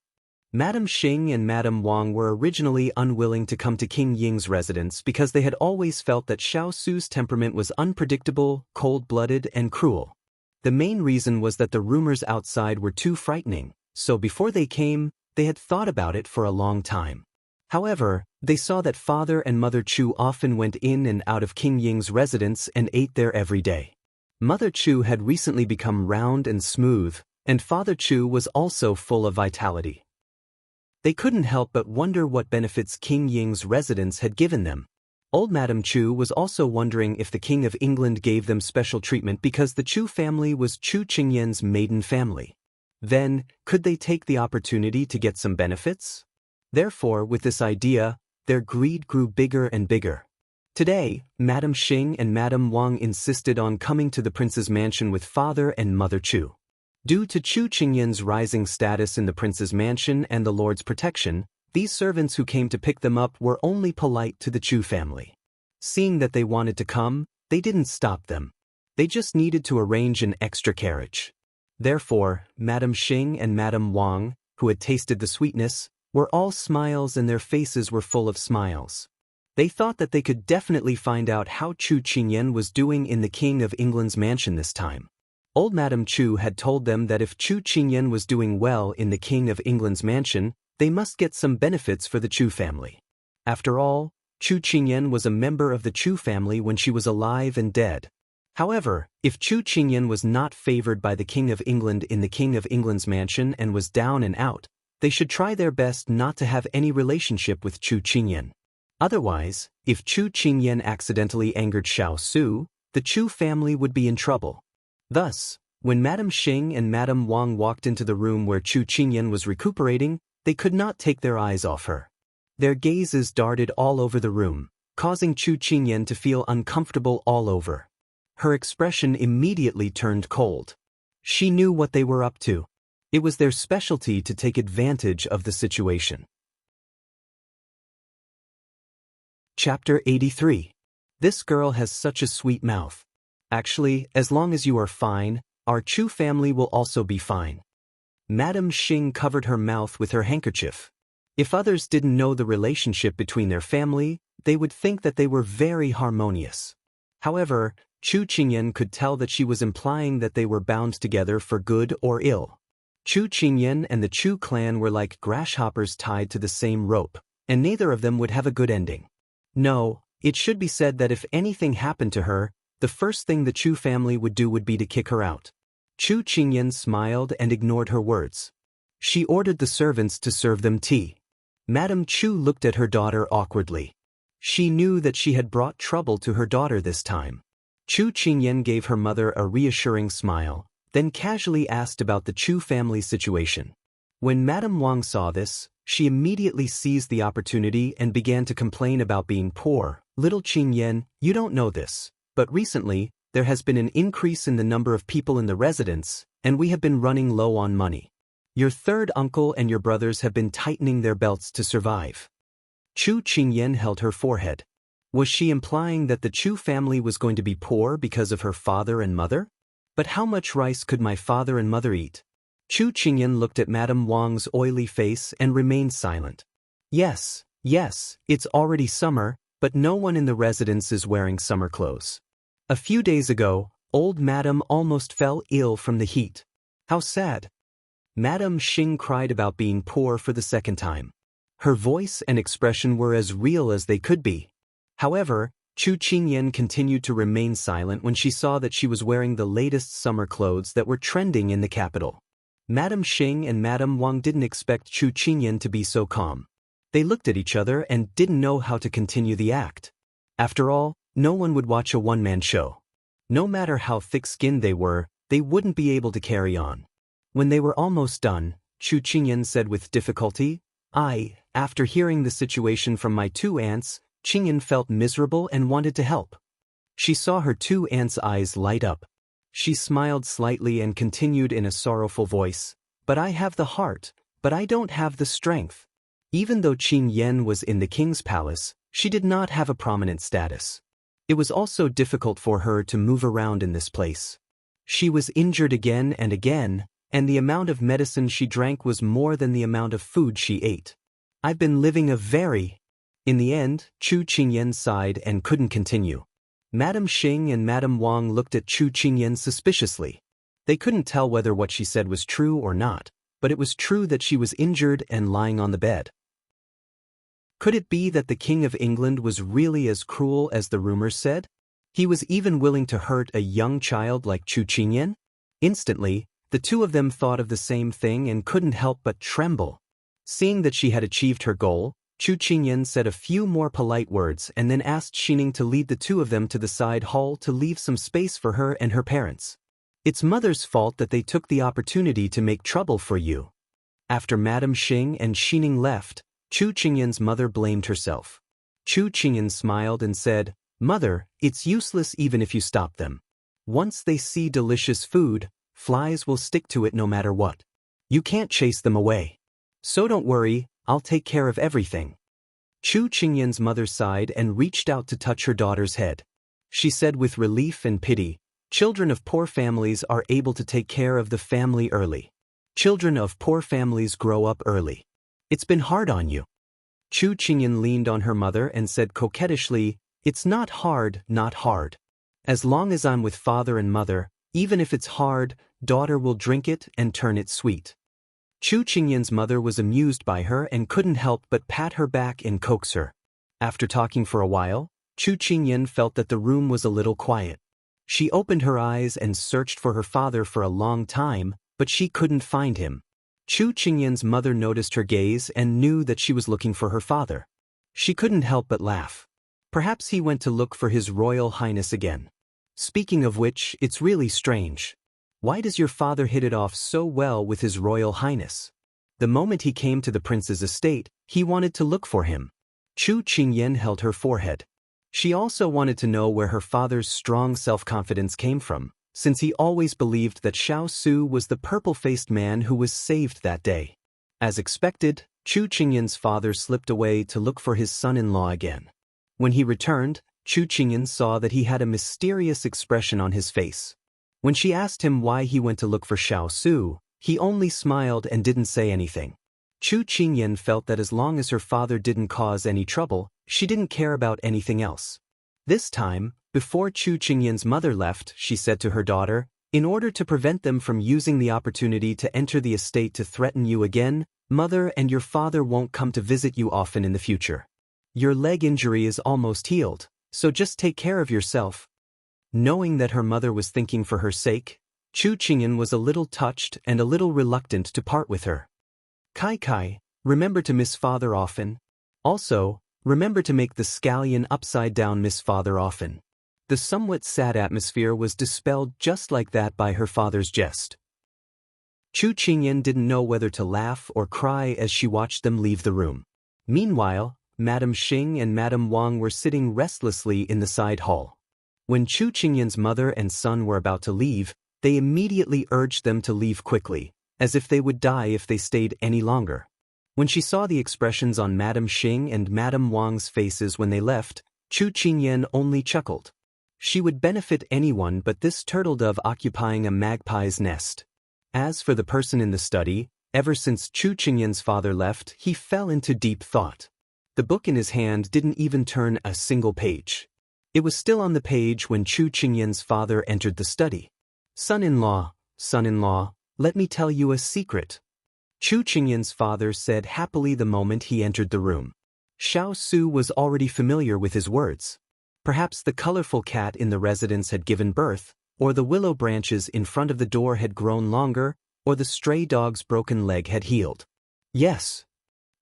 Speaker 1: Madame Xing and Madame Wang were originally unwilling to come to King Ying's residence because they had always felt that Xiao Su's temperament was unpredictable, cold-blooded, and cruel. The main reason was that the rumors outside were too frightening, so before they came, they had thought about it for a long time. However, they saw that Father and Mother Chu often went in and out of King Ying's residence and ate there every day. Mother Chu had recently become round and smooth, and Father Chu was also full of vitality. They couldn't help but wonder what benefits King Ying's residence had given them. Old Madame Chu was also wondering if the King of England gave them special treatment because the Chu family was Chu Qingyan's maiden family. Then, could they take the opportunity to get some benefits? Therefore, with this idea, their greed grew bigger and bigger. Today, Madame Xing and Madame Wang insisted on coming to the prince's mansion with Father and Mother Chu. Due to Chu Qingyan's rising status in the prince's mansion and the lord's protection, these servants who came to pick them up were only polite to the Chu family. Seeing that they wanted to come, they didn't stop them. They just needed to arrange an extra carriage. Therefore, Madame Xing and Madame Wang, who had tasted the sweetness, were all smiles and their faces were full of smiles. They thought that they could definitely find out how Chu Qingyan was doing in the King of England's mansion this time. Old Madame Chu had told them that if Chu Qingyan was doing well in the King of England's mansion, they must get some benefits for the Chu family. After all, Chu Qingyan was a member of the Chu family when she was alive and dead. However, if Chu Qingyan was not favored by the King of England in the King of England's mansion and was down and out, they should try their best not to have any relationship with Chu Qingyan. Otherwise, if Chu Qingyan accidentally angered Xiao Su, the Chu family would be in trouble. Thus, when Madame Xing and Madame Wang walked into the room where Chu Qingyan was recuperating, they could not take their eyes off her. Their gazes darted all over the room, causing Chu Qingyan to feel uncomfortable all over. Her expression immediately turned cold. She knew what they were up to. It was their specialty to take advantage of the situation. Chapter 83. This girl has such a sweet mouth. Actually, as long as you are fine, our Chu family will also be fine. Madame Xing covered her mouth with her handkerchief. If others didn't know the relationship between their family, they would think that they were very harmonious. However, Chu Qingyan could tell that she was implying that they were bound together for good or ill. Chu Qingyan and the Chu clan were like grasshoppers tied to the same rope, and neither of them would have a good ending. No, it should be said that if anything happened to her, the first thing the Chu family would do would be to kick her out. Chu Qingyan smiled and ignored her words. She ordered the servants to serve them tea. Madame Chu looked at her daughter awkwardly. She knew that she had brought trouble to her daughter this time. Chu Qingyan gave her mother a reassuring smile, then casually asked about the Chu family situation. When Madame Wang saw this, she immediately seized the opportunity and began to complain about being poor. Little Qingyan, you don't know this, but recently, there has been an increase in the number of people in the residence, and we have been running low on money. Your third uncle and your brothers have been tightening their belts to survive. Chu Qingyan held her forehead. Was she implying that the Chu family was going to be poor because of her father and mother? But how much rice could my father and mother eat? Chu Qingyan looked at Madame Wang's oily face and remained silent. Yes, it's already summer, but no one in the residence is wearing summer clothes. A few days ago, old Madame almost fell ill from the heat. How sad. Madame Xing cried about being poor for the second time. Her voice and expression were as real as they could be. However, Chu Qingyan continued to remain silent when she saw that she was wearing the latest summer clothes that were trending in the capital. Madame Xing and Madame Wang didn't expect Chu Qingyan to be so calm. They looked at each other and didn't know how to continue the act. After all, No one would watch a one-man show. No matter how thick-skinned they were, they wouldn't be able to carry on. When they were almost done, Chu Qingyan said with difficulty, After hearing the situation from my two aunts, Qingyan felt miserable and wanted to help. She saw her two aunts' eyes light up. She smiled slightly and continued in a sorrowful voice, But I have the heart, but I don't have the strength. Even though Qingyan was in the king's palace, she did not have a prominent status. It was also difficult for her to move around in this place. She was injured again and again, and the amount of medicine she drank was more than the amount of food she ate. I've been living a very... In the end, Chu Qingyan sighed and couldn't continue. Madame Xing and Madame Wang looked at Chu Qingyan suspiciously. They couldn't tell whether what she said was true or not, but it was true that she was injured and lying on the bed. Could it be that the King of England was really as cruel as the rumors said? He was even willing to hurt a young child like Chu Qingyan? Instantly, the two of them thought of the same thing and couldn't help but tremble. Seeing that she had achieved her goal, Chu Qingyan said a few more polite words and then asked Xining to lead the two of them to the side hall to leave some space for her and her parents. It's mother's fault that they took the opportunity to make trouble for you. After Madame Xing and Xining left, Chu Qingyan's mother blamed herself. Chu Qingyan smiled and said, Mother, it's useless even if you stop them. Once they see delicious food, flies will stick to it no matter what. You can't chase them away. So don't worry, I'll take care of everything. Chu Qingyan's mother sighed and reached out to touch her daughter's head. She said with relief and pity, Children of poor families are able to take care of the family early. Children of poor families grow up early. It's been hard on you. Chu Qingyan leaned on her mother and said coquettishly, It's not hard, not hard. As long as I'm with father and mother, even if it's hard, daughter will drink it and turn it sweet. Chu Qingyan's mother was amused by her and couldn't help but pat her back and coax her. After talking for a while, Chu Qingyan felt that the room was a little quiet. She opened her eyes and searched for her father for a long time, but she couldn't find him. Chu Qingyan's mother noticed her gaze and knew that she was looking for her father. She couldn't help but laugh. Perhaps he went to look for His Royal Highness again. Speaking of which, it's really strange. Why does your father hit it off so well with His Royal Highness? The moment he came to the prince's estate, he wanted to look for him. Chu Qingyan held her forehead. She also wanted to know where her father's strong self-confidence came from, since he always believed that Xiao Su was the purple-faced man who was saved that day. As expected, Chu Qingyan's father slipped away to look for his son-in-law again. When he returned, Chu Qingyan saw that he had a mysterious expression on his face. When she asked him why he went to look for Xiao Su, he only smiled and didn't say anything. Chu Qingyan felt that as long as her father didn't cause any trouble, she didn't care about anything else. This time, before Chu Qingyan's mother left, she said to her daughter, In order to prevent them from using the opportunity to enter the estate to threaten you again, mother and your father won't come to visit you often in the future. Your leg injury is almost healed, so just take care of yourself. Knowing that her mother was thinking for her sake, Chu Qingyan was a little touched and a little reluctant to part with her. Kai, remember to miss father often. Also, remember to make the scallion upside down miss father often. The somewhat sad atmosphere was dispelled just like that by her father's jest. Chu Qingyan didn't know whether to laugh or cry as she watched them leave the room. Meanwhile, Madame Xing and Madame Wang were sitting restlessly in the side hall. When Chu Qingyan's mother and son were about to leave, they immediately urged them to leave quickly, as if they would die if they stayed any longer. When she saw the expressions on Madame Xing and Madame Wang's faces when they left, Chu Qingyan only chuckled. She would benefit anyone but this turtle dove occupying a magpie's nest. As for the person in the study, ever since Chu Qingyan's father left, he fell into deep thought. The book in his hand didn't even turn a single page. It was still on the page when Chu Qingyan's father entered the study. Son-in-law, let me tell you a secret. Chu Qingyan's father said happily the moment he entered the room. Xiao Su was already familiar with his words. Perhaps the colorful cat in the residence had given birth, or the willow branches in front of the door had grown longer, or the stray dog's broken leg had healed. Yes.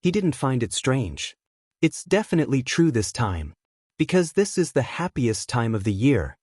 Speaker 1: He didn't find it strange. It's definitely true this time. Because this is the happiest time of the year.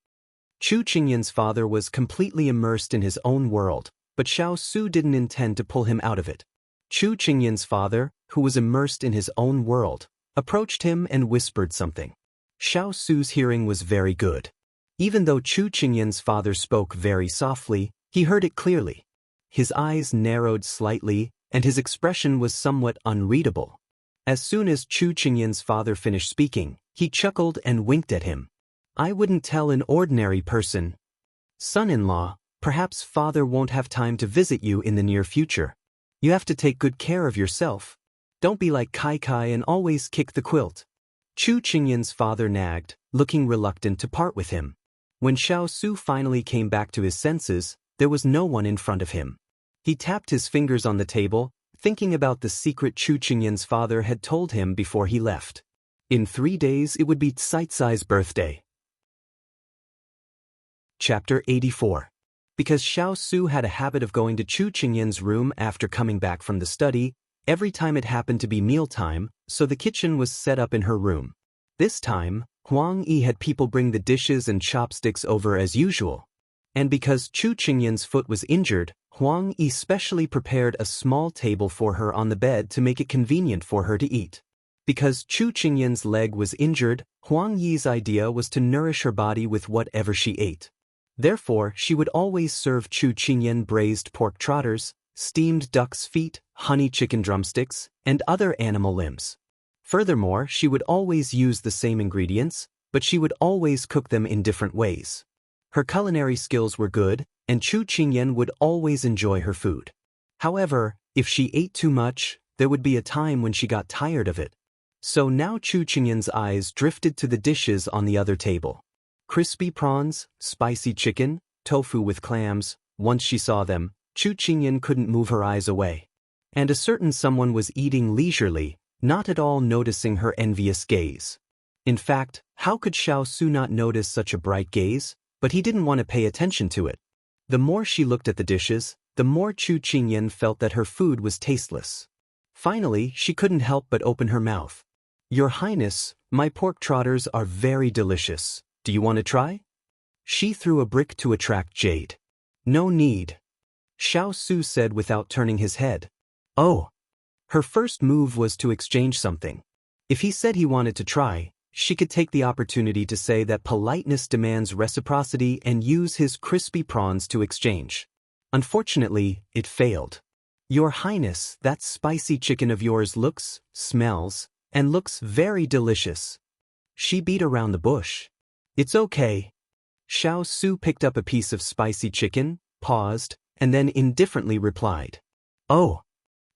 Speaker 1: Chu Qingyan's father was completely immersed in his own world, but Xiao Su didn't intend to pull him out of it. Chu Qingyan's father, who was immersed in his own world, approached him and whispered something. Xiao Su's hearing was very good. Even though Chu Qingyan's father spoke very softly, he heard it clearly. His eyes narrowed slightly, and his expression was somewhat unreadable. As soon as Chu Qingyan's father finished speaking, he chuckled and winked at him. I wouldn't tell an ordinary person. Son-in-law, perhaps father won't have time to visit you in the near future. You have to take good care of yourself. Don't be like Kai Kai and always kick the quilt. Chu Qingyan's father nagged, looking reluctant to part with him. When Xiao Su finally came back to his senses, there was no one in front of him. He tapped his fingers on the table, thinking about the secret Chu Qingyan's father had told him before he left. In 3 days it would be Tsaitsai's birthday. Chapter 84. Because Xiao Su had a habit of going to Chu Qingyan's room after coming back from the study, every time it happened to be mealtime, so the kitchen was set up in her room. This time, Huang Yi had people bring the dishes and chopsticks over as usual. And because Chu Qingyan's foot was injured, Huang Yi specially prepared a small table for her on the bed to make it convenient for her to eat. Because Chu Qingyan's leg was injured, Huang Yi's idea was to nourish her body with whatever she ate. Therefore, she would always serve Chu Qingyan braised pork trotters, steamed duck's feet, honey chicken drumsticks, and other animal limbs. Furthermore, she would always use the same ingredients, but she would always cook them in different ways. Her culinary skills were good, and Chu Qingyan would always enjoy her food. However, if she ate too much, there would be a time when she got tired of it. So now Chu Qingyan's eyes drifted to the dishes on the other table. Crispy prawns, spicy chicken, tofu with clams. Once she saw them, Chu Qingyan couldn't move her eyes away. And a certain someone was eating leisurely, not at all noticing her envious gaze. In fact, how could Xiao Su not notice such a bright gaze? But he didn't want to pay attention to it. The more she looked at the dishes, the more Chu Qingyan felt that her food was tasteless. Finally, she couldn't help but open her mouth. Your Highness, my pork trotters are very delicious. Do you want to try? She threw a brick to attract Jade. No need. Xiao Su said without turning his head. Oh. Her first move was to exchange something. If he said he wanted to try, she could take the opportunity to say that politeness demands reciprocity and use his crispy prawns to exchange. Unfortunately, it failed. Your Highness, that spicy chicken of yours looks, smells, and looks very delicious. She beat around the bush. It's okay. Xiao Su picked up a piece of spicy chicken, paused, and then indifferently replied. Oh.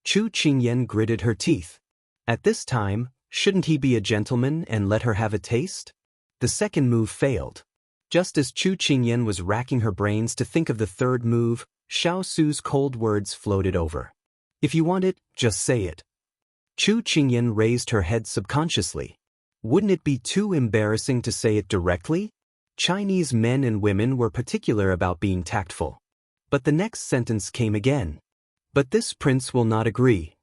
Speaker 1: Chu Qingyan gritted her teeth. At this time, shouldn't he be a gentleman and let her have a taste? The second move failed. Just as Chu Qingyan was racking her brains to think of the third move, Xiao Su's cold words floated over. If you want it, just say it. Chu Qingyan raised her head subconsciously. Wouldn't it be too embarrassing to say it directly? Chinese men and women were particular about being tactful. But the next sentence came again. But this prince will not agree.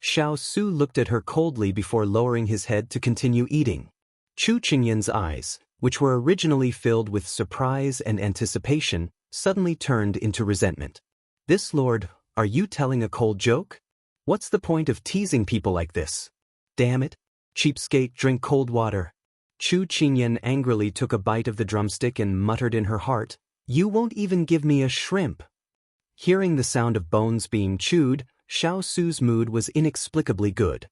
Speaker 1: Xiao Su looked at her coldly before lowering his head to continue eating. Chu Qingyan's eyes, which were originally filled with surprise and anticipation, suddenly turned into resentment. This lord, are you telling a cold joke? What's the point of teasing people like this? Damn it. Cheapskate, drink cold water. Chu Qingyan angrily took a bite of the drumstick and muttered in her heart, You won't even give me a shrimp. Hearing the sound of bones being chewed, Xiao Su's mood was inexplicably good.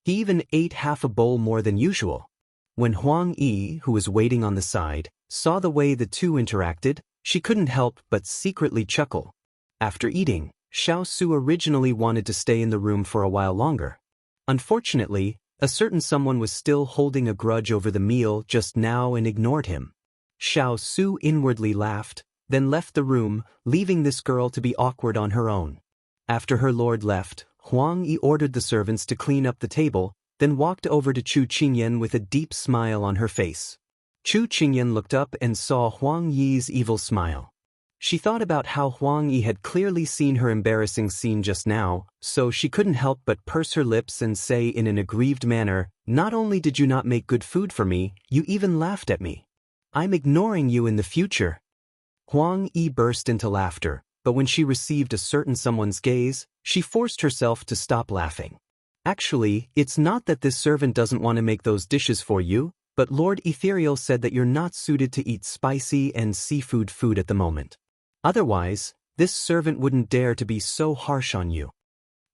Speaker 1: He even ate half a bowl more than usual. When Huang Yi, who was waiting on the side, saw the way the two interacted, she couldn't help but secretly chuckle. After eating, Xiao Su originally wanted to stay in the room for a while longer. Unfortunately, a certain someone was still holding a grudge over the meal just now and ignored him. Xiao Su inwardly laughed, then left the room, leaving this girl to be awkward on her own. After her lord left, Huang Yi ordered the servants to clean up the table, then walked over to Chu Qingyan with a deep smile on her face. Chu Qingyan looked up and saw Huang Yi's evil smile. She thought about how Huang Yi had clearly seen her embarrassing scene just now, so she couldn't help but purse her lips and say in an aggrieved manner, "Not only did you not make good food for me, you even laughed at me. I'm ignoring you in the future." Huang Yi burst into laughter, but when she received a certain someone's gaze, she forced herself to stop laughing. "Actually, it's not that this servant doesn't want to make those dishes for you, but Lord Ethereal said that you're not suited to eat spicy and seafood food at the moment. Otherwise, this servant wouldn't dare to be so harsh on you."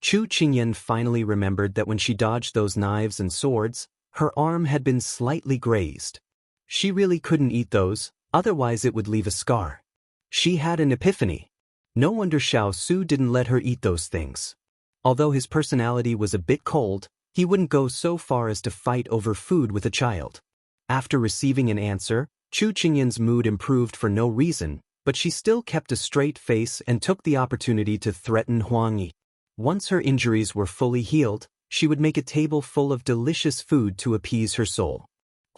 Speaker 1: Chu Qingyan finally remembered that when she dodged those knives and swords, her arm had been slightly grazed. She really couldn't eat those, otherwise it would leave a scar. She had an epiphany. No wonder Xiao Su didn't let her eat those things. Although his personality was a bit cold, he wouldn't go so far as to fight over food with a child. After receiving an answer, Chu Qingyan's mood improved for no reason, but she still kept a straight face and took the opportunity to threaten Huang Yi. Once her injuries were fully healed, she would make a table full of delicious food to appease her soul.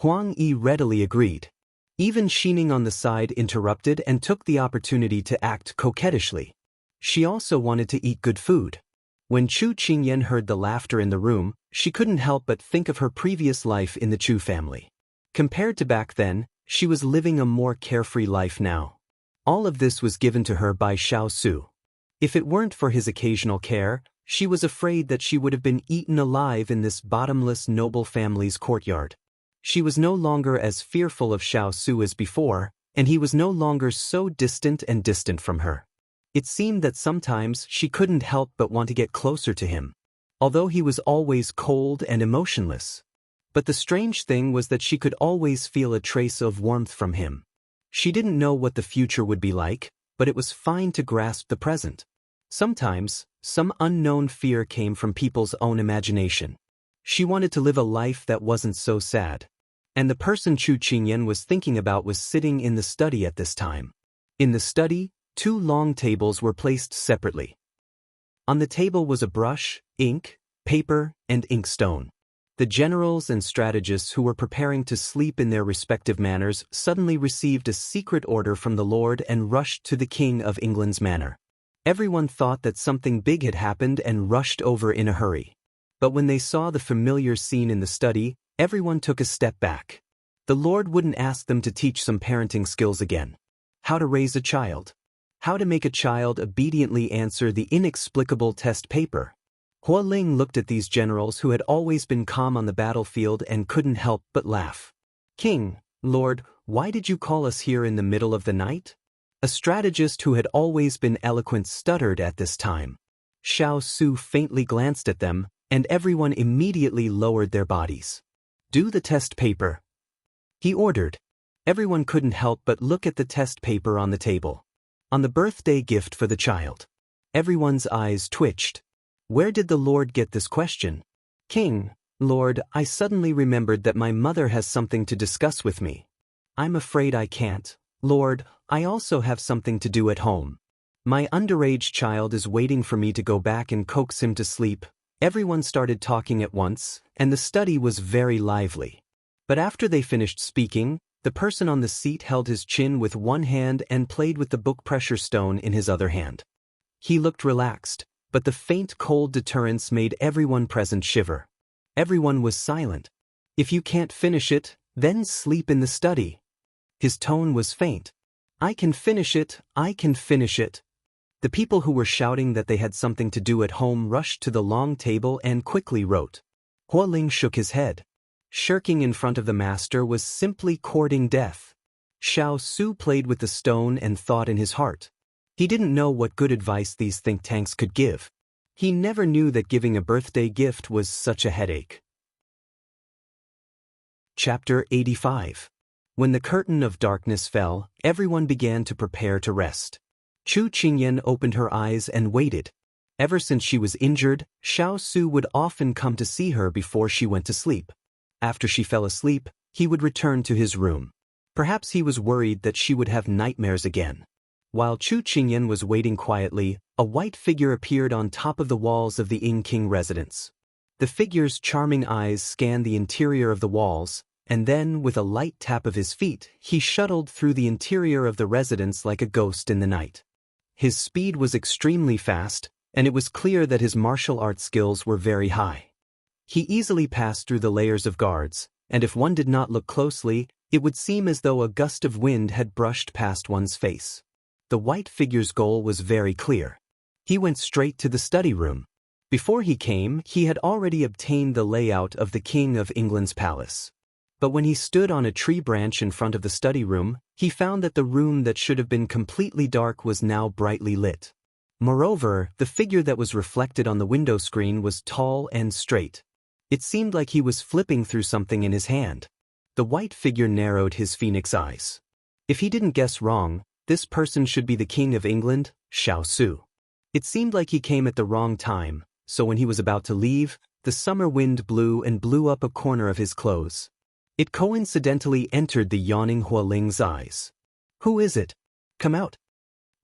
Speaker 1: Huang Yi readily agreed. Even Xining on the side interrupted and took the opportunity to act coquettishly. She also wanted to eat good food. When Chu Qingyan heard the laughter in the room, she couldn't help but think of her previous life in the Chu family. Compared to back then, she was living a more carefree life now. All of this was given to her by Xiao Su. If it weren't for his occasional care, she was afraid that she would have been eaten alive in this bottomless noble family's courtyard. She was no longer as fearful of Xiao Su as before, and he was no longer so distant from her. It seemed that sometimes she couldn't help but want to get closer to him, although he was always cold and emotionless. But the strange thing was that she could always feel a trace of warmth from him. She didn't know what the future would be like, but it was fine to grasp the present. Sometimes, some unknown fear came from people's own imagination. She wanted to live a life that wasn't so sad. And the person Chu Qingyan was thinking about was sitting in the study at this time. In the study, 2 long tables were placed separately. On the table was a brush, ink, paper, and inkstone. The generals and strategists who were preparing to sleep in their respective manors suddenly received a secret order from the Lord and rushed to the King of England's manor. Everyone thought that something big had happened and rushed over in a hurry. But when they saw the familiar scene in the study, everyone took a step back. The Lord wouldn't ask them to teach some parenting skills again. How to raise a child. How to make a child obediently answer the inexplicable test paper. Hua Ling looked at these generals who had always been calm on the battlefield and couldn't help but laugh. "King, Lord, why did you call us here in the middle of the night?" A strategist who had always been eloquent stuttered at this time. Xiao Su faintly glanced at them, and everyone immediately lowered their bodies. "Do the test paper," he ordered. Everyone couldn't help but look at the test paper on the table. On the birthday gift for the child. Everyone's eyes twitched. Where did the Lord get this question? "King, Lord, I suddenly remembered that my mother has something to discuss with me. I'm afraid I can't. Lord, I also have something to do at home. My underage child is waiting for me to go back and coax him to sleep." Everyone started talking at once, and the study was very lively. But after they finished speaking, the person on the seat held his chin with one hand and played with the book pressure stone in his other hand. He looked relaxed, but the faint cold deterrence made everyone present shiver. Everyone was silent. "If you can't finish it, then sleep in the study." His tone was faint. "I can finish it, I can finish it." The people who were shouting that they had something to do at home rushed to the long table and quickly wrote. Hua Ling shook his head. Shirking in front of the master was simply courting death. Xiao Su played with the stone and thought in his heart. He didn't know what good advice these think tanks could give. He never knew that giving a birthday gift was such a headache. Chapter 85. When the curtain of darkness fell, everyone began to prepare to rest. Chu Qingyan opened her eyes and waited. Ever since she was injured, Xiao Su would often come to see her before she went to sleep. After she fell asleep, he would return to his room. Perhaps he was worried that she would have nightmares again. While Chu Qingyan was waiting quietly, a white figure appeared on top of the walls of the Ing King residence. The figure's charming eyes scanned the interior of the walls, and then, with a light tap of his feet, he shuttled through the interior of the residence like a ghost in the night. His speed was extremely fast, and it was clear that his martial arts skills were very high. He easily passed through the layers of guards, and if one did not look closely, it would seem as though a gust of wind had brushed past one's face. The white figure's goal was very clear. He went straight to the study room. Before he came, he had already obtained the layout of the King of England's palace. But when he stood on a tree branch in front of the study room, he found that the room that should have been completely dark was now brightly lit. Moreover, the figure that was reflected on the window screen was tall and straight. It seemed like he was flipping through something in his hand. The white figure narrowed his phoenix eyes. If he didn't guess wrong, this person should be the King of England, Xiao. It seemed like he came at the wrong time, so when he was about to leave, the summer wind blew up a corner of his clothes. It coincidentally entered the yawning Hualing's eyes. "Who is it? Come out!"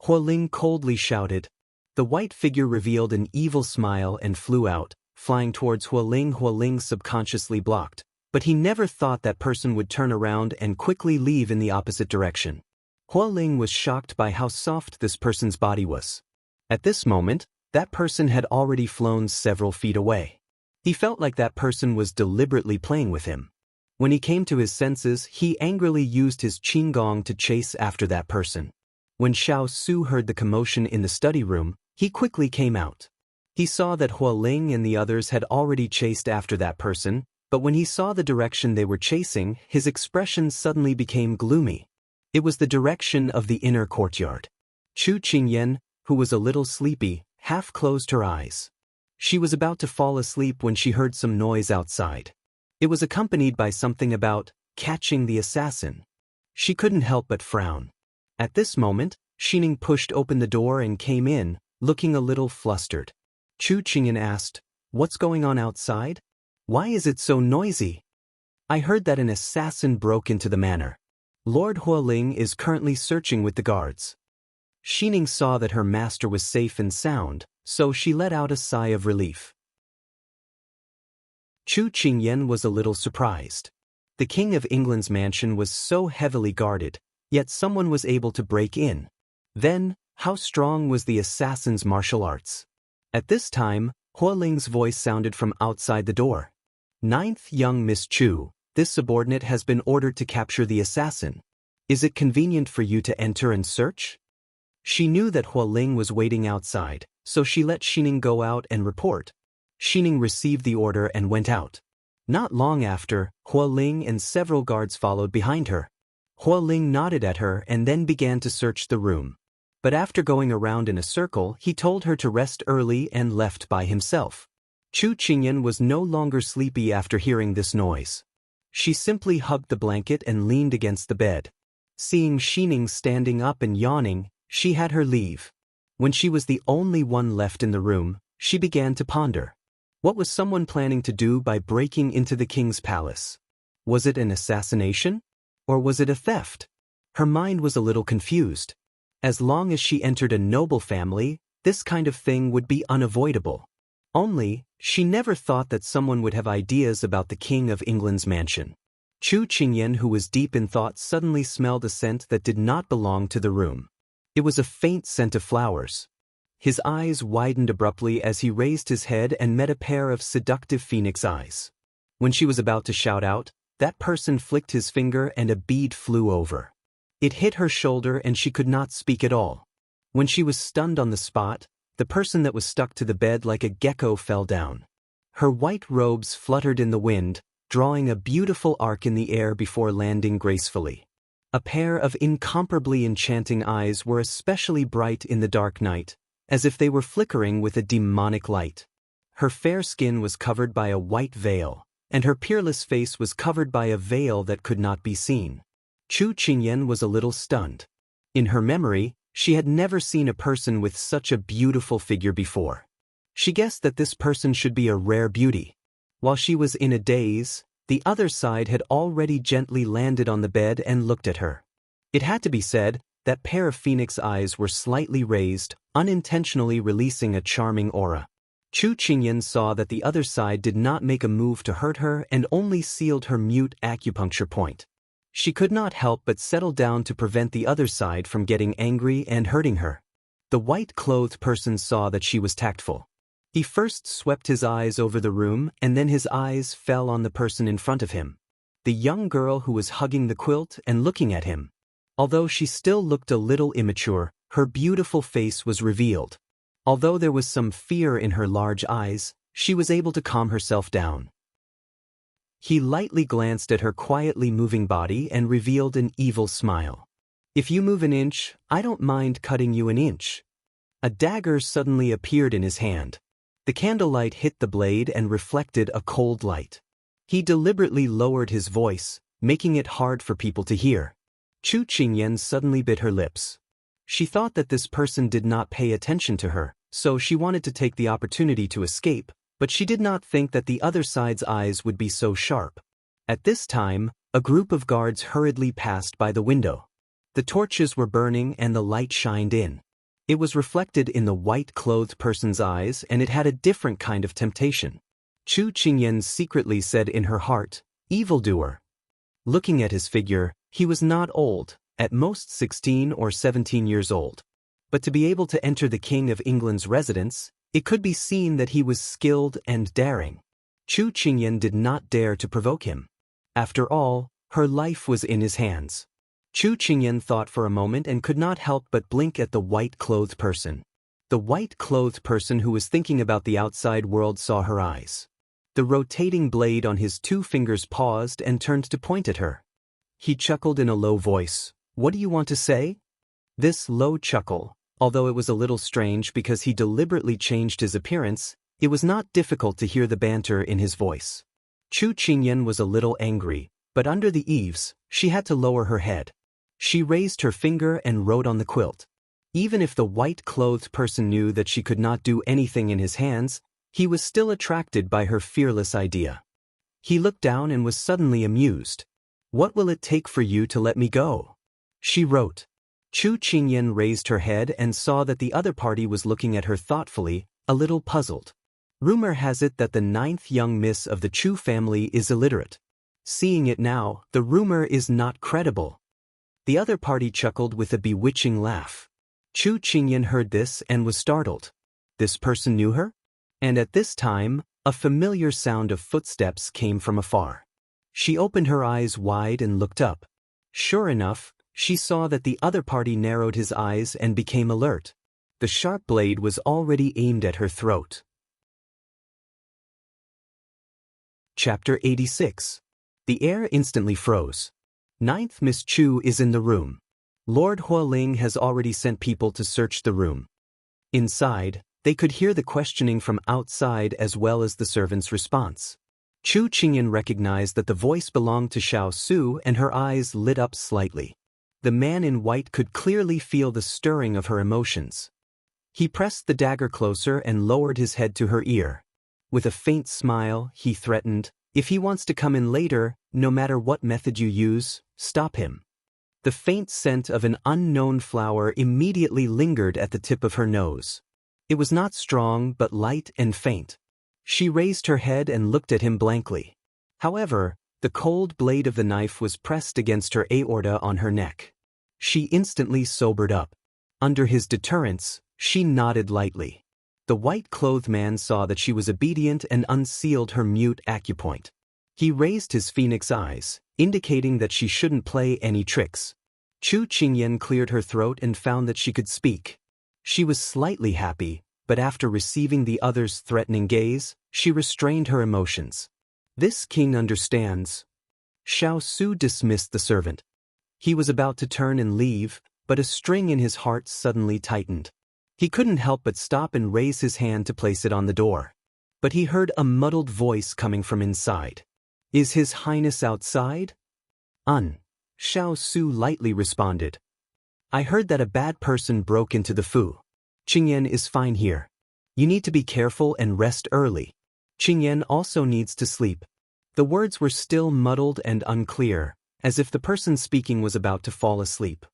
Speaker 1: Hualing coldly shouted. The white figure revealed an evil smile and flew out, flying towards Hualing. Hualing subconsciously blocked, but he never thought that person would turn around and quickly leave in the opposite direction. Hualing was shocked by how soft this person's body was. At this moment, that person had already flown several feet away. He felt like that person was deliberately playing with him. When he came to his senses, he angrily used his qinggong to chase after that person. When Xiao heard the commotion in the study room, he quickly came out. He saw that Hualing and the others had already chased after that person, but when he saw the direction they were chasing, his expression suddenly became gloomy. It was the direction of the inner courtyard. Chu Qingyan, who was a little sleepy, half closed her eyes. She was about to fall asleep when she heard some noise outside. It was accompanied by something about catching the assassin. She couldn't help but frown. At this moment, Xining pushed open the door and came in, looking a little flustered. Chu Qingyan asked, "What's going on outside? Why is it so noisy?" "I heard that an assassin broke into the manor. Lord Hualing is currently searching with the guards." Xining saw that her master was safe and sound, so she let out a sigh of relief. Chu Qingyan was a little surprised. The King of England's mansion was so heavily guarded, yet someone was able to break in. Then, how strong was the assassin's martial arts? At this time, Hualing's voice sounded from outside the door. "Ninth young Miss Chu, this subordinate has been ordered to capture the assassin. Is it convenient for you to enter and search?" She knew that Hualing was waiting outside, so she let Xining go out and report. Xining received the order and went out. Not long after, Hualing and several guards followed behind her. Hualing nodded at her and then began to search the room. But after going around in a circle, he told her to rest early and left by himself. Chu Qingyan was no longer sleepy after hearing this noise. She simply hugged the blanket and leaned against the bed. Seeing Xining standing up and yawning, she had her leave. When she was the only one left in the room, she began to ponder. What was someone planning to do by breaking into the king's palace? Was it an assassination? Or was it a theft? Her mind was a little confused. As long as she entered a noble family, this kind of thing would be unavoidable. Only, she never thought that someone would have ideas about the King of England's mansion. Chu Qingyan, who was deep in thought, suddenly smelled a scent that did not belong to the room. It was a faint scent of flowers. His eyes widened abruptly as he raised his head and met a pair of seductive phoenix eyes. When she was about to shout out, that person flicked his finger and a bead flew over. It hit her shoulder and she could not speak at all. When she was stunned on the spot, the person that was stuck to the bed like a gecko fell down. Her white robes fluttered in the wind, drawing a beautiful arc in the air before landing gracefully. A pair of incomparably enchanting eyes were especially bright in the dark night, as if they were flickering with a demonic light. Her fair skin was covered by a white veil, and her peerless face was covered by a veil that could not be seen. Chu Qingyan was a little stunned. In her memory, she had never seen a person with such a beautiful figure before. She guessed that this person should be a rare beauty. While she was in a daze, the other side had already gently landed on the bed and looked at her. It had to be said, that pair of phoenix eyes were slightly raised, unintentionally releasing a charming aura. Chu Qingyan saw that the other side did not make a move to hurt her and only sealed her mute acupuncture point. She could not help but settle down to prevent the other side from getting angry and hurting her. The white-clothed person saw that she was tactful. He first swept his eyes over the room and then his eyes fell on the person in front of him. The young girl who was hugging the quilt and looking at him. Although she still looked a little immature, her beautiful face was revealed. Although there was some fear in her large eyes, she was able to calm herself down. He lightly glanced at her quietly moving body and revealed an evil smile. "If you move an inch, I don't mind cutting you an inch." A dagger suddenly appeared in his hand. The candlelight hit the blade and reflected a cold light. He deliberately lowered his voice, making it hard for people to hear. Chu Qingyan suddenly bit her lips. She thought that this person did not pay attention to her, so she wanted to take the opportunity to escape, but she did not think that the other side's eyes would be so sharp. At this time, a group of guards hurriedly passed by the window. The torches were burning and the light shined in. It was reflected in the white-clothed person's eyes and it had a different kind of temptation. Chu Qingyan secretly said in her heart, "Evildoer." Looking at his figure, he was not old, at most 16 or 17 years old. But to be able to enter the King of England's residence, it could be seen that he was skilled and daring. Chu Qingyan did not dare to provoke him. After all, her life was in his hands. Chu Qingyan thought for a moment and could not help but blink at the white-clothed person. The white-clothed person who was thinking about the outside world saw her eyes. The rotating blade on his 2 fingers paused and turned to point at her. He chuckled in a low voice. "What do you want to say?" This low chuckle, although it was a little strange because he deliberately changed his appearance, it was not difficult to hear the banter in his voice. Chu Qingyan was a little angry, but under the eaves, she had to lower her head. She raised her finger and wrote on the quilt. Even if the white-clothed person knew that she could not do anything in his hands, he was still attracted by her fearless idea. He looked down and was suddenly amused. "What will it take for you to let me go?" she wrote. Chu Qingyan raised her head and saw that the other party was looking at her thoughtfully, a little puzzled. Rumor has it that the 9th young miss of the Chu family is illiterate. Seeing it now, the rumor is not credible. The other party chuckled with a bewitching laugh. Chu Qingyan heard this and was startled. This person knew her? And at this time, a familiar sound of footsteps came from afar. She opened her eyes wide and looked up. Sure enough, she saw that the other party narrowed his eyes and became alert. The sharp blade was already aimed at her throat. Chapter 86. The air instantly froze. 9th Miss Chu is in the room. Lord Hualing has already sent people to search the room. Inside, they could hear the questioning from outside as well as the servant's response. Chu Qingyan recognized that the voice belonged to Xiao Su and her eyes lit up slightly. The man in white could clearly feel the stirring of her emotions. He pressed the dagger closer and lowered his head to her ear. With a faint smile, he threatened, "If he wants to come in later, no matter what method you use, stop him." The faint scent of an unknown flower immediately lingered at the tip of her nose. It was not strong but light and faint. She raised her head and looked at him blankly. However, the cold blade of the knife was pressed against her aorta on her neck. She instantly sobered up. Under his deterrence, she nodded lightly. The white-clothed man saw that she was obedient and unsealed her mute acupoint. He raised his phoenix eyes, indicating that she shouldn't play any tricks. Chu Qingyan cleared her throat and found that she could speak. She was slightly happy, but after receiving the other's threatening gaze, she restrained her emotions. "This king understands." Xiao Su dismissed the servant. He was about to turn and leave, but a string in his heart suddenly tightened. He couldn't help but stop and raise his hand to place it on the door. But he heard a muddled voice coming from inside. "Is His Highness outside?" Xiao Su lightly responded. "I heard that a bad person broke into the Fu. Qingyan is fine here. You need to be careful and rest early. Qingyan also needs to sleep." The words were still muddled and unclear, as if the person speaking was about to fall asleep.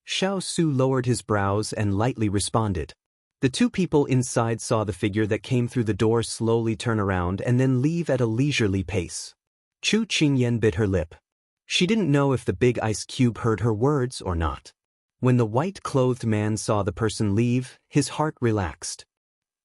Speaker 1: Xiao Su lowered his brows and lightly responded. The two people inside saw the figure that came through the door slowly turn around and then leave at a leisurely pace. Chu Qingyan bit her lip. She didn't know if the big ice cube heard her words or not. When the white-clothed man saw the person leave, his heart relaxed.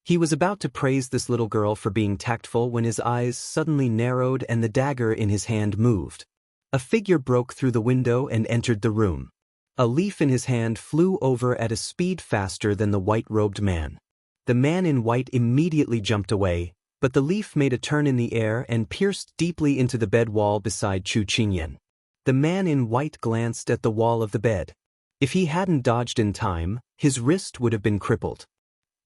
Speaker 1: He was about to praise this little girl for being tactful when his eyes suddenly narrowed and the dagger in his hand moved. A figure broke through the window and entered the room. A leaf in his hand flew over at a speed faster than the white-robed man. The man in white immediately jumped away, but the leaf made a turn in the air and pierced deeply into the bed wall beside Chu Qingyan. The man in white glanced at the wall of the bed. If he hadn't dodged in time, his wrist would have been crippled.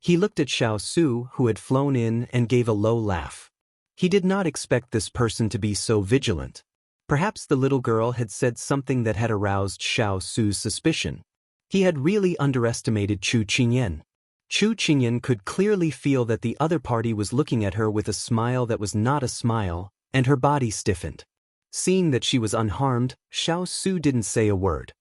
Speaker 1: He looked at Xiao Su, who had flown in, and gave a low laugh. He did not expect this person to be so vigilant. Perhaps the little girl had said something that had aroused Xiao Su's suspicion. He had really underestimated Chu Qingyan. Chu Qingyan could clearly feel that the other party was looking at her with a smile that was not a smile, and her body stiffened. Seeing that she was unharmed, Xiao Su didn't say a word.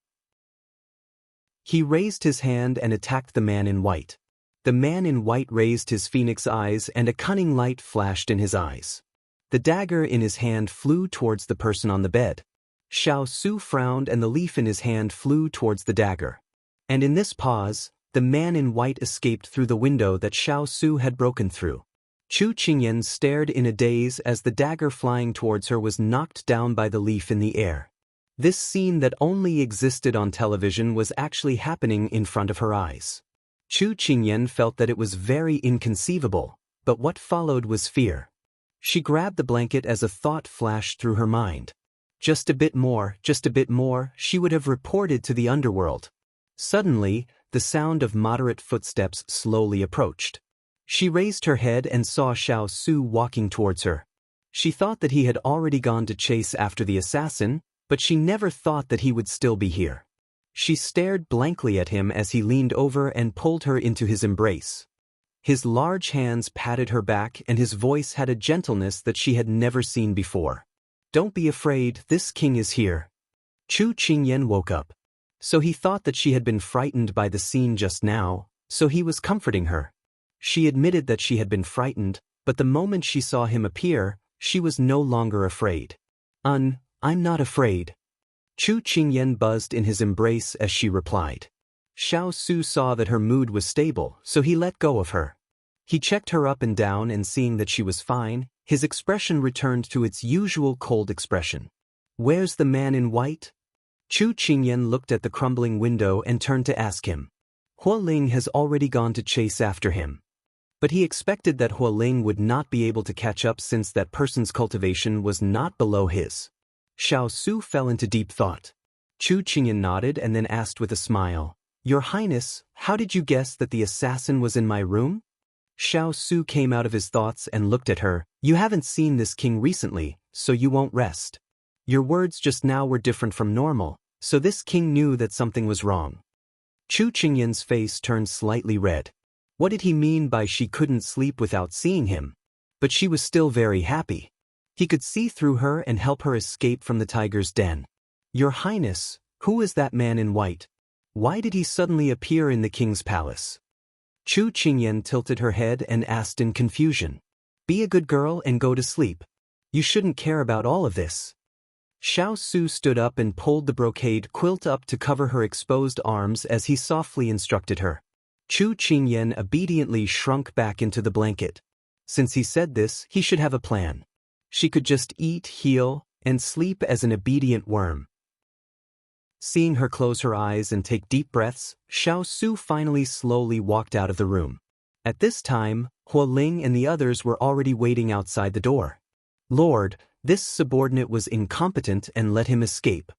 Speaker 1: He raised his hand and attacked the man in white. The man in white raised his phoenix eyes and a cunning light flashed in his eyes. The dagger in his hand flew towards the person on the bed. Xiao Su frowned and the leaf in his hand flew towards the dagger. And in this pause, the man in white escaped through the window that Xiao Su had broken through. Chu Qingyan stared in a daze as the dagger flying towards her was knocked down by the leaf in the air. This scene that only existed on television was actually happening in front of her eyes. Chu Qingyan felt that it was very inconceivable, but what followed was fear. She grabbed the blanket as a thought flashed through her mind. Just a bit more, she would have reported to the underworld. Suddenly, the sound of moderate footsteps slowly approached. She raised her head and saw Xiao Su walking towards her. She thought that he had already gone to chase after the assassin, but she never thought that he would still be here. She stared blankly at him as he leaned over and pulled her into his embrace. His large hands patted her back and his voice had a gentleness that she had never seen before. "Don't be afraid, this king is here." Chu Qingyan woke up. So he thought that she had been frightened by the scene just now, so he was comforting her. She admitted that she had been frightened, but the moment she saw him appear, she was no longer afraid. I'm not afraid." Chu Qingyan buzzed in his embrace as she replied. Xiao Su saw that her mood was stable, so he let go of her. He checked her up and down and seeing that she was fine, his expression returned to its usual cold expression. "Where's the man in white?" Chu Qingyan looked at the crumbling window and turned to ask him. Hua Ling has already gone to chase after him. But he expected that Hua Ling would not be able to catch up since that person's cultivation was not below his. Xiao Su fell into deep thought. Chu Qingyan nodded and then asked with a smile, "Your Highness, how did you guess that the assassin was in my room?" Xiao Su came out of his thoughts and looked at her. "You haven't seen this king recently, so you won't rest. Your words just now were different from normal, so this king knew that something was wrong." Chu Qingyan's face turned slightly red. What did he mean by she couldn't sleep without seeing him? But she was still very happy. He could see through her and help her escape from the tiger's den. "Your Highness, who is that man in white? Why did he suddenly appear in the king's palace?" Chu Qingyan tilted her head and asked in confusion. "Be a good girl and go to sleep. You shouldn't care about all of this." Xiao Su stood up and pulled the brocade quilt up to cover her exposed arms as he softly instructed her. Chu Qingyan obediently shrunk back into the blanket. Since he said this, he should have a plan. She could just eat, heal, and sleep as an obedient worm. Seeing her close her eyes and take deep breaths, Xiao Su finally slowly walked out of the room. At this time, Hua Ling and the others were already waiting outside the door. "Lord, this subordinate was incompetent and let him escape."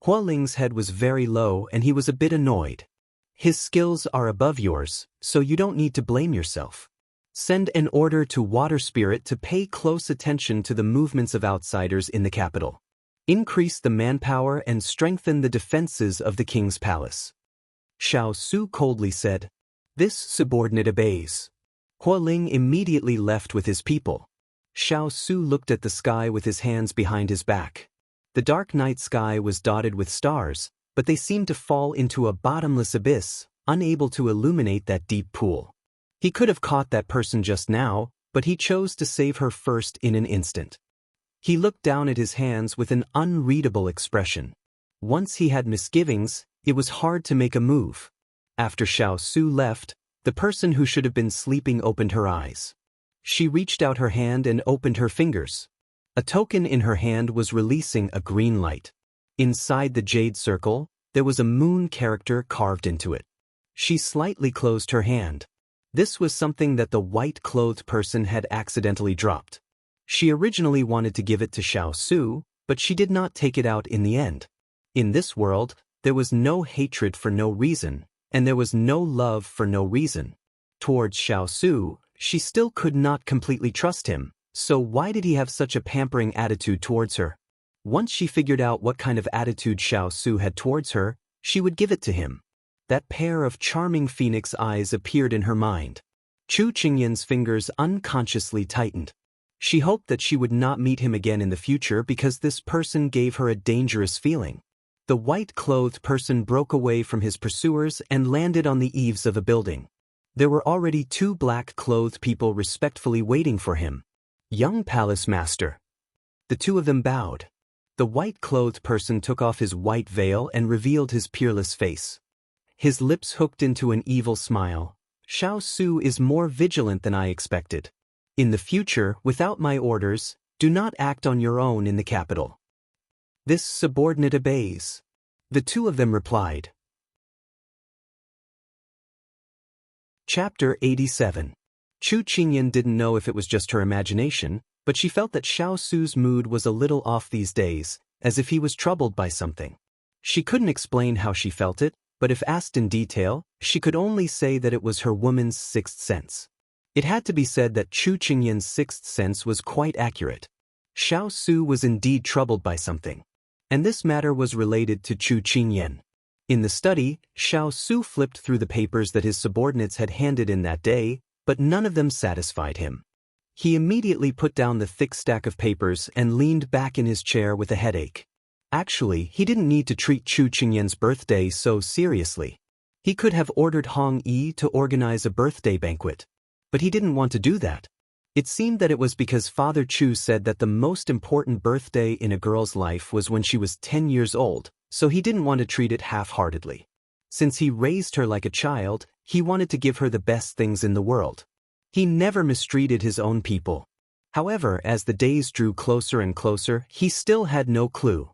Speaker 1: Hua Ling's head was very low and he was a bit annoyed. "His skills are above yours, so you don't need to blame yourself. Send an order to Water Spirit to pay close attention to the movements of outsiders in the capital. Increase the manpower and strengthen the defenses of the king's palace." Xiao Su coldly said. This subordinate obeys. Hua Ling immediately left with his people. Xiao Su looked at the sky with his hands behind his back. The dark night sky was dotted with stars, but they seemed to fall into a bottomless abyss, unable to illuminate that deep pool. He could have caught that person just now, but he chose to save her first in an instant. He looked down at his hands with an unreadable expression. Once he had misgivings, it was hard to make a move. After Xiao Su left, the person who should have been sleeping opened her eyes. She reached out her hand and opened her fingers. A token in her hand was releasing a green light. Inside the jade circle, there was a moon character carved into it. She slightly closed her hand. This was something that the white-clothed person had accidentally dropped. She originally wanted to give it to Xiao Su, but she did not take it out in the end. In this world, there was no hatred for no reason, and there was no love for no reason. Towards Xiao Su, she still could not completely trust him, so why did he have such a pampering attitude towards her? Once she figured out what kind of attitude Xiao Su had towards her, she would give it to him. That pair of charming phoenix eyes appeared in her mind. Chu Qingyan's fingers unconsciously tightened. She hoped that she would not meet him again in the future because this person gave her a dangerous feeling. The white-clothed person broke away from his pursuers and landed on the eaves of a building. There were already 2 black-clothed people respectfully waiting for him. "Young palace master." The 2 of them bowed. The white-clothed person took off his white veil and revealed his peerless face. His lips hooked into an evil smile. "Xiao Su is more vigilant than I expected. In the future, without my orders, do not act on your own in the capital." "This subordinate obeys," the 2 of them replied. Chapter 87. Chu Qingyan didn't know if it was just her imagination, but she felt that Xiao Su's mood was a little off these days, as if he was troubled by something. She couldn't explain how she felt it, but if asked in detail, she could only say that it was her woman's sixth sense. It had to be said that Chu Qingyan's sixth sense was quite accurate. Xiao Su was indeed troubled by something. And this matter was related to Chu Qingyan. In the study, Xiao Su flipped through the papers that his subordinates had handed in that day, but none of them satisfied him. He immediately put down the thick stack of papers and leaned back in his chair with a headache. Actually, he didn't need to treat Chu Qingyan's birthday so seriously. He could have ordered Hong Yi to organize a birthday banquet. But he didn't want to do that. It seemed that it was because Father Chu said that the most important birthday in a girl's life was when she was 10 years old, so he didn't want to treat it half-heartedly. Since he raised her like a child, he wanted to give her the best things in the world. He never mistreated his own people. However, as the days drew closer and closer, he still had no clue.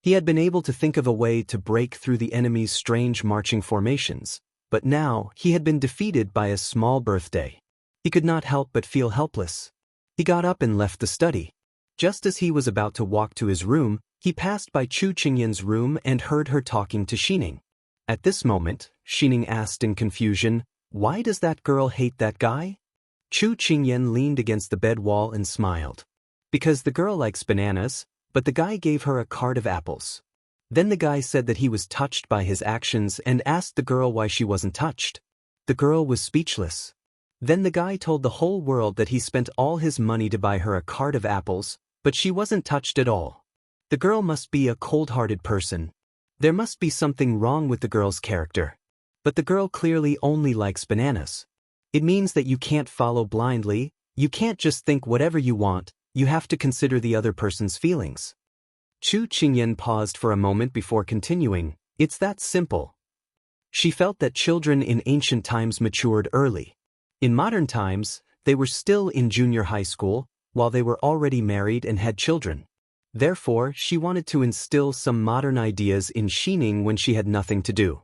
Speaker 1: He had been able to think of a way to break through the enemy's strange marching formations, but now he had been defeated by a small birthday. He could not help but feel helpless. He got up and left the study. Just as he was about to walk to his room, he passed by Chu Qingyan's room and heard her talking to Xining. At this moment, Xining asked in confusion, "Why does that girl hate that guy?" Chu Qingyan leaned against the bed wall and smiled. "Because the girl likes bananas, but the guy gave her a cart of apples." Then the guy said that he was touched by his actions and asked the girl why she wasn't touched. The girl was speechless. Then the guy told the whole world that he spent all his money to buy her a cart of apples, but she wasn't touched at all. The girl must be a cold-hearted person. There must be something wrong with the girl's character. But the girl clearly only likes bananas. It means that you can't follow blindly, you can't just think whatever you want, you have to consider the other person's feelings. Chu Qingyan paused for a moment before continuing, "It's that simple." She felt that children in ancient times matured early. In modern times, they were still in junior high school, while they were already married and had children. Therefore, she wanted to instill some modern ideas in Xining when she had nothing to do.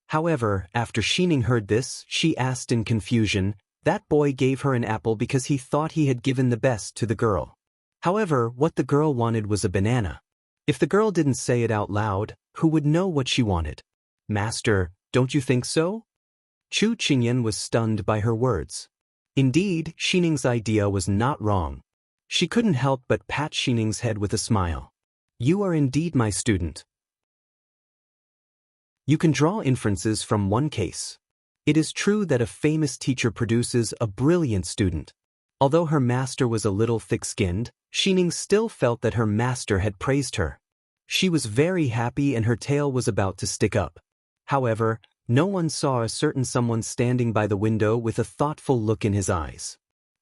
Speaker 1: However, after Xining heard this, she asked in confusion, "That boy gave her an apple because he thought he had given the best to the girl." However, what the girl wanted was a banana. If the girl didn't say it out loud, who would know what she wanted? "Master, don't you think so?" Chu Qingyan was stunned by her words. Indeed, Xining's idea was not wrong. She couldn't help but pat Xining's head with a smile. "You are indeed my student. You can draw inferences from one case. It is true that a famous teacher produces a brilliant student. Although her master was a little thick-skinned, Xining still felt that her master had praised her. She was very happy and her tail was about to stick up. However, No one saw a certain someone standing by the window with a thoughtful look in his eyes.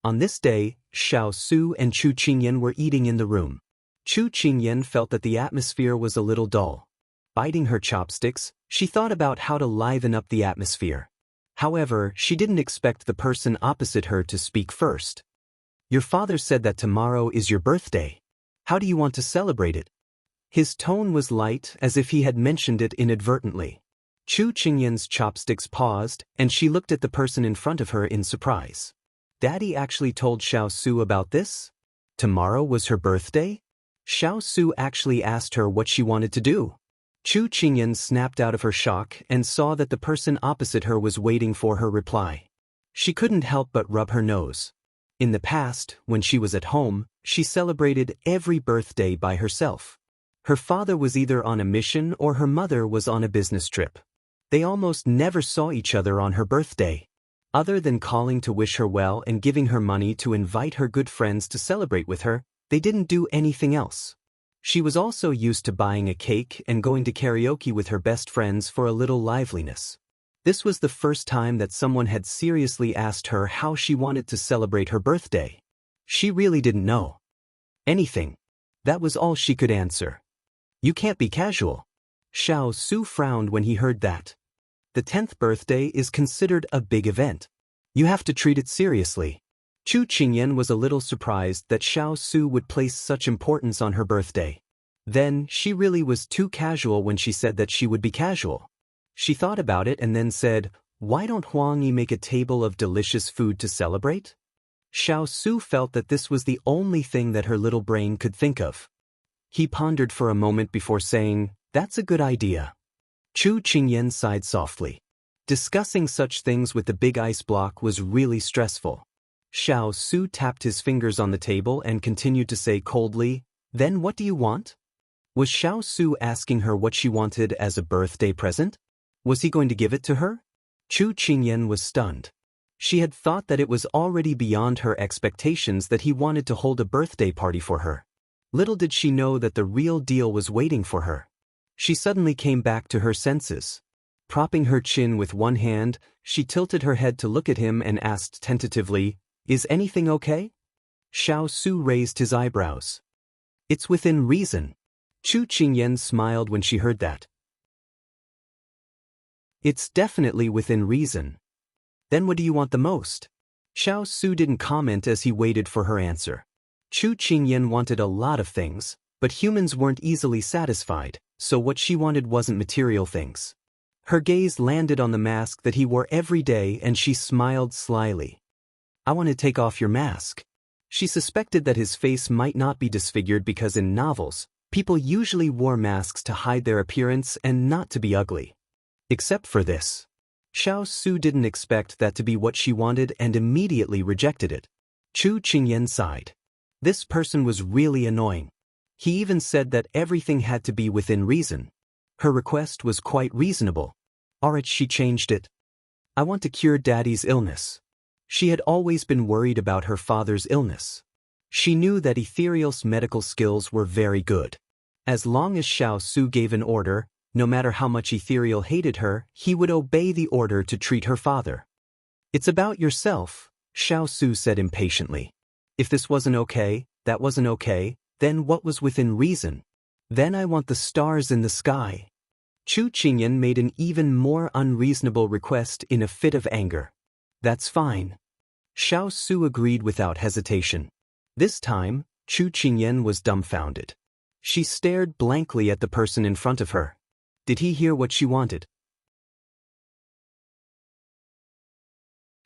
Speaker 1: On this day, Xiao Su and Chu Qingyan were eating in the room. Chu Qingyan felt that the atmosphere was a little dull. Biting her chopsticks, she thought about how to liven up the atmosphere. However, she didn't expect the person opposite her to speak first. Your father said that tomorrow is your birthday. How do you want to celebrate it? His tone was light, as if he had mentioned it inadvertently. Chu Qingyan's chopsticks paused, and she looked at the person in front of her in surprise. Daddy actually told Xiao Su about this? Tomorrow was her birthday? Xiao Su actually asked her what she wanted to do. Chu Qingyan snapped out of her shock and saw that the person opposite her was waiting for her reply. She couldn't help but rub her nose. In the past, when she was at home, she celebrated every birthday by herself. Her father was either on a mission or her mother was on a business trip. They almost never saw each other on her birthday. Other than calling to wish her well and giving her money to invite her good friends to celebrate with her, they didn't do anything else. She was also used to buying a cake and going to karaoke with her best friends for a little liveliness. This was the first time that someone had seriously asked her how she wanted to celebrate her birthday. She really didn't know. Anything. That was all she could answer. You can't be casual. Xiao Su frowned when he heard that. The 10th birthday is considered a big event. You have to treat it seriously. Chu Qingyan was a little surprised that Xiao Su would place such importance on her birthday. Then, she really was too casual when she said that she would be casual. She thought about it and then said, why don't Huang Yi make a table of delicious food to celebrate? Xiao Su felt that this was the only thing that her little brain could think of. He pondered for a moment before saying, that's a good idea. Chu Qingyan sighed softly. Discussing such things with the big ice block was really stressful. Xiao Su tapped his fingers on the table and continued to say coldly, then what do you want? Was Xiao Su asking her what she wanted as a birthday present? Was he going to give it to her? Chu Qingyan was stunned. She had thought that it was already beyond her expectations that he wanted to hold a birthday party for her. Little did she know that the real deal was waiting for her. She suddenly came back to her senses. Propping her chin with one hand, she tilted her head to look at him and asked tentatively, is anything okay? Xiao Su raised his eyebrows. It's within reason. Chu Qingyan smiled when she heard that. It's definitely within reason. Then what do you want the most? Xiao Su didn't comment as he waited for her answer. Chu Qingyan wanted a lot of things, but humans weren't easily satisfied, so what she wanted wasn't material things. Her gaze landed on the mask that he wore every day and she smiled slyly. I want to take off your mask. She suspected that his face might not be disfigured because in novels, people usually wore masks to hide their appearance and not to be ugly. Except for this. Xiao Su didn't expect that to be what she wanted and immediately rejected it. Chu Qingyan sighed. This person was really annoying. He even said that everything had to be within reason. Her request was quite reasonable. Alright, she changed it. I want to cure Daddy's illness. She had always been worried about her father's illness. She knew that Ethereal's medical skills were very good. As long as Xiao Su gave an order, no matter how much Ethereal hated her, he would obey the order to treat her father. It's about yourself, Xiao Su said impatiently. If this wasn't okay, that wasn't okay, then what was within reason? Then I want the stars in the sky. Chu Qingyan made an even more unreasonable request in a fit of anger. That's fine. Xiao Su agreed without hesitation. This time, Chu Qingyan was dumbfounded. She stared blankly at the person in front of her. Did he hear what she wanted?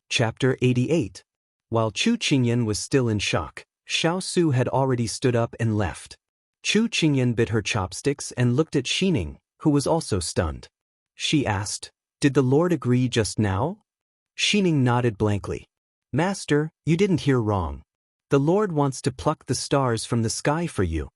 Speaker 1: Chapter 88. While Chu Qingyan was still in shock, Xiao Su had already stood up and left. Chu Qingyan bit her chopsticks and looked at Xining, who was also stunned. She asked, did the Lord agree just now? Xining nodded blankly. Master, you didn't hear wrong. The Lord wants to pluck the stars from the sky for you.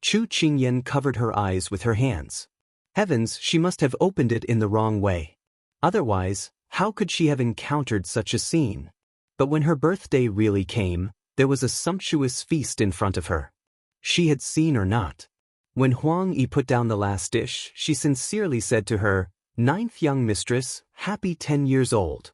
Speaker 1: Chu Qingyan covered her eyes with her hands. Heavens, she must have opened it in the wrong way. Otherwise, how could she have encountered such a scene? But when her birthday really came, there was a sumptuous feast in front of her. She had seen or not. When Huang Yi put down the last dish, she sincerely said to her, Ninth young mistress, happy 10 years old.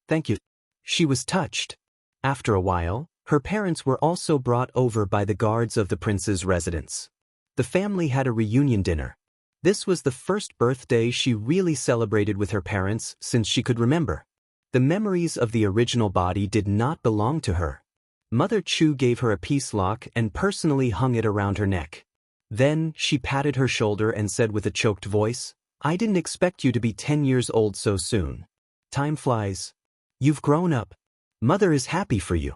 Speaker 1: Thank you. She was touched. After a while, her parents were also brought over by the guards of the prince's residence. The family had a reunion dinner. This was the first birthday she really celebrated with her parents since she could remember. The memories of the original body did not belong to her. Mother Chu gave her a peace lock and personally hung it around her neck. Then, she patted her shoulder and said with a choked voice, "I didn't expect you to be 10 years old so soon. Time flies. You've grown up. Mother is happy for you."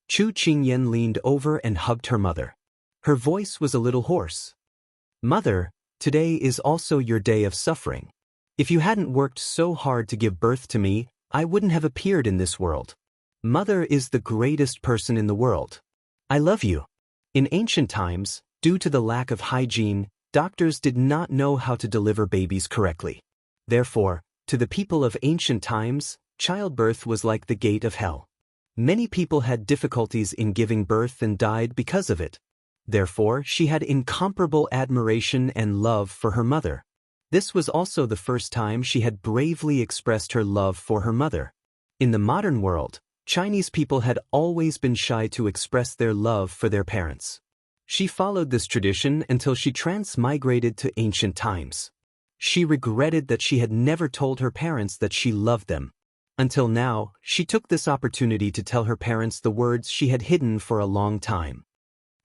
Speaker 1: Chu Qingyan leaned over and hugged her mother. Her voice was a little hoarse. "Mother, today is also your day of suffering. If you hadn't worked so hard to give birth to me, I wouldn't have appeared in this world. Mother is the greatest person in the world. I love you." In ancient times, due to the lack of hygiene, doctors did not know how to deliver babies correctly. Therefore, to the people of ancient times, childbirth was like the gate of hell. Many people had difficulties in giving birth and died because of it. Therefore, she had incomparable admiration and love for her mother. This was also the first time she had bravely expressed her love for her mother. In the modern world, Chinese people had always been shy to express their love for their parents. She followed this tradition until she transmigrated to ancient times. She regretted that she had never told her parents that she loved them. Until now, she took this opportunity to tell her parents the words she had hidden for a long time.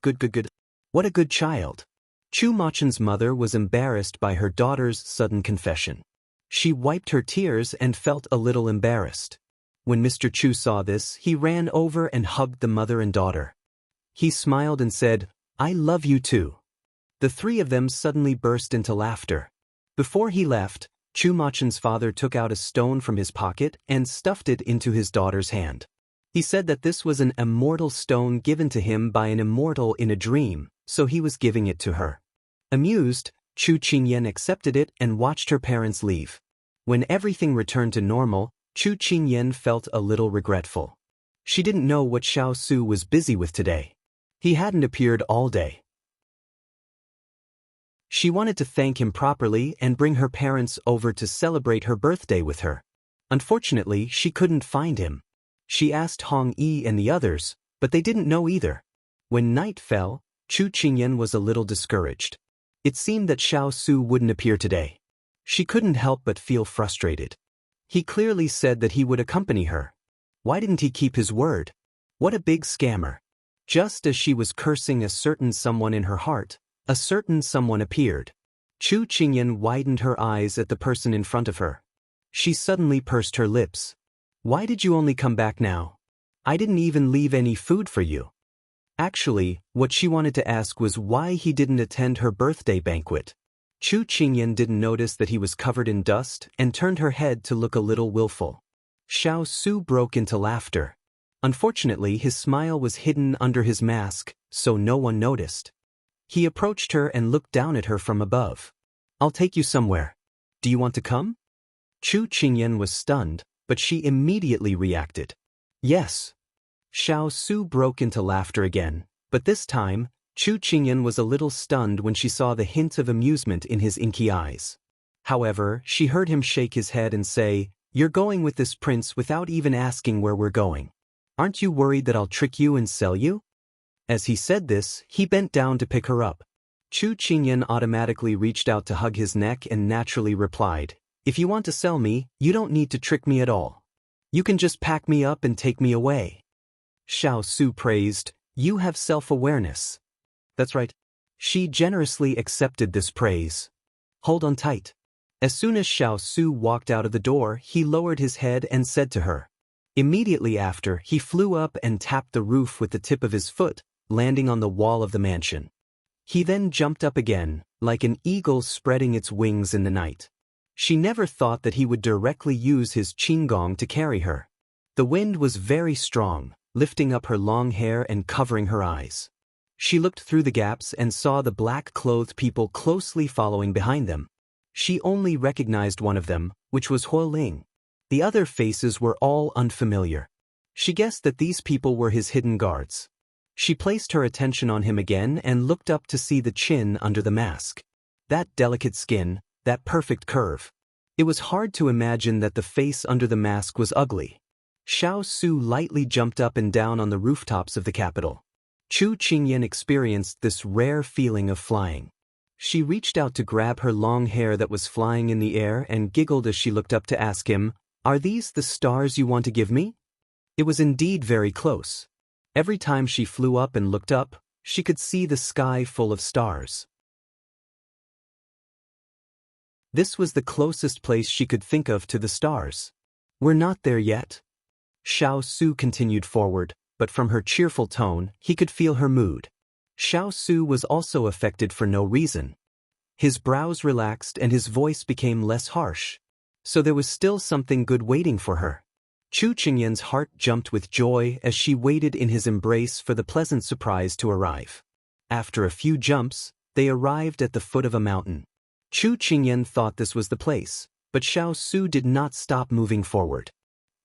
Speaker 1: Good. What a good child. Chu Machen's mother was embarrassed by her daughter's sudden confession. She wiped her tears and felt a little embarrassed. When Mr. Chu saw this, he ran over and hugged the mother and daughter. He smiled and said, "I love you too." The three of them suddenly burst into laughter. Before he left, Chu Machen's father took out a stone from his pocket and stuffed it into his daughter's hand. He said that this was an immortal stone given to him by an immortal in a dream, so he was giving it to her. Amused, Chu Qingyan accepted it and watched her parents leave. When everything returned to normal, Chu Qingyan felt a little regretful. She didn't know what Xiao Su was busy with today. He hadn't appeared all day. She wanted to thank him properly and bring her parents over to celebrate her birthday with her. Unfortunately, she couldn't find him. She asked Hong Yi and the others, but they didn't know either. When night fell, Chu Qingyan was a little discouraged. It seemed that Xiao Su wouldn't appear today. She couldn't help but feel frustrated. He clearly said that he would accompany her. Why didn't he keep his word? What a big scammer. Just as she was cursing a certain someone in her heart, a certain someone appeared. Chu Qingyan widened her eyes at the person in front of her. She suddenly pursed her lips. "Why did you only come back now? I didn't even leave any food for you." Actually, what she wanted to ask was why he didn't attend her birthday banquet. Chu Qingyan didn't notice that he was covered in dust and turned her head to look a little willful. Xiao Su broke into laughter. Unfortunately, his smile was hidden under his mask, so no one noticed. He approached her and looked down at her from above. "I'll take you somewhere. Do you want to come?" Chu Qingyan was stunned, but she immediately reacted. "Yes." Xiao Su broke into laughter again, but this time, Chu Qingyan was a little stunned when she saw the hint of amusement in his inky eyes. However, she heard him shake his head and say, "You're going with this prince without even asking where we're going. Aren't you worried that I'll trick you and sell you?" As he said this, he bent down to pick her up. Chu Qingyan automatically reached out to hug his neck and naturally replied, "If you want to sell me, you don't need to trick me at all. You can just pack me up and take me away." Xiao Su praised, "You have self-awareness." That's right. She generously accepted this praise. "Hold on tight." As soon as Xiao Su walked out of the door, he lowered his head and said to her. Immediately after, he flew up and tapped the roof with the tip of his foot, landing on the wall of the mansion. He then jumped up again, like an eagle spreading its wings in the night. She never thought that he would directly use his qinggong to carry her. The wind was very strong, lifting up her long hair and covering her eyes. She looked through the gaps and saw the black-clothed people closely following behind them. She only recognized one of them, which was Huo Ling. The other faces were all unfamiliar. She guessed that these people were his hidden guards. She placed her attention on him again and looked up to see the chin under the mask. That delicate skin, that perfect curve. It was hard to imagine that the face under the mask was ugly. Xiao Su lightly jumped up and down on the rooftops of the capital. Chu Qingyan experienced this rare feeling of flying. She reached out to grab her long hair that was flying in the air and giggled as she looked up to ask him, "Are these the stars you want to give me?" It was indeed very close. Every time she flew up and looked up, she could see the sky full of stars. This was the closest place she could think of to the stars. "We're not there yet." Xiao Su continued forward, but from her cheerful tone, he could feel her mood. Xiao Su was also affected for no reason. His brows relaxed and his voice became less harsh. So there was still something good waiting for her. Chu Qingyan's heart jumped with joy as she waited in his embrace for the pleasant surprise to arrive. After a few jumps, they arrived at the foot of a mountain. Chu Qingyan thought this was the place, but Xiao Su did not stop moving forward.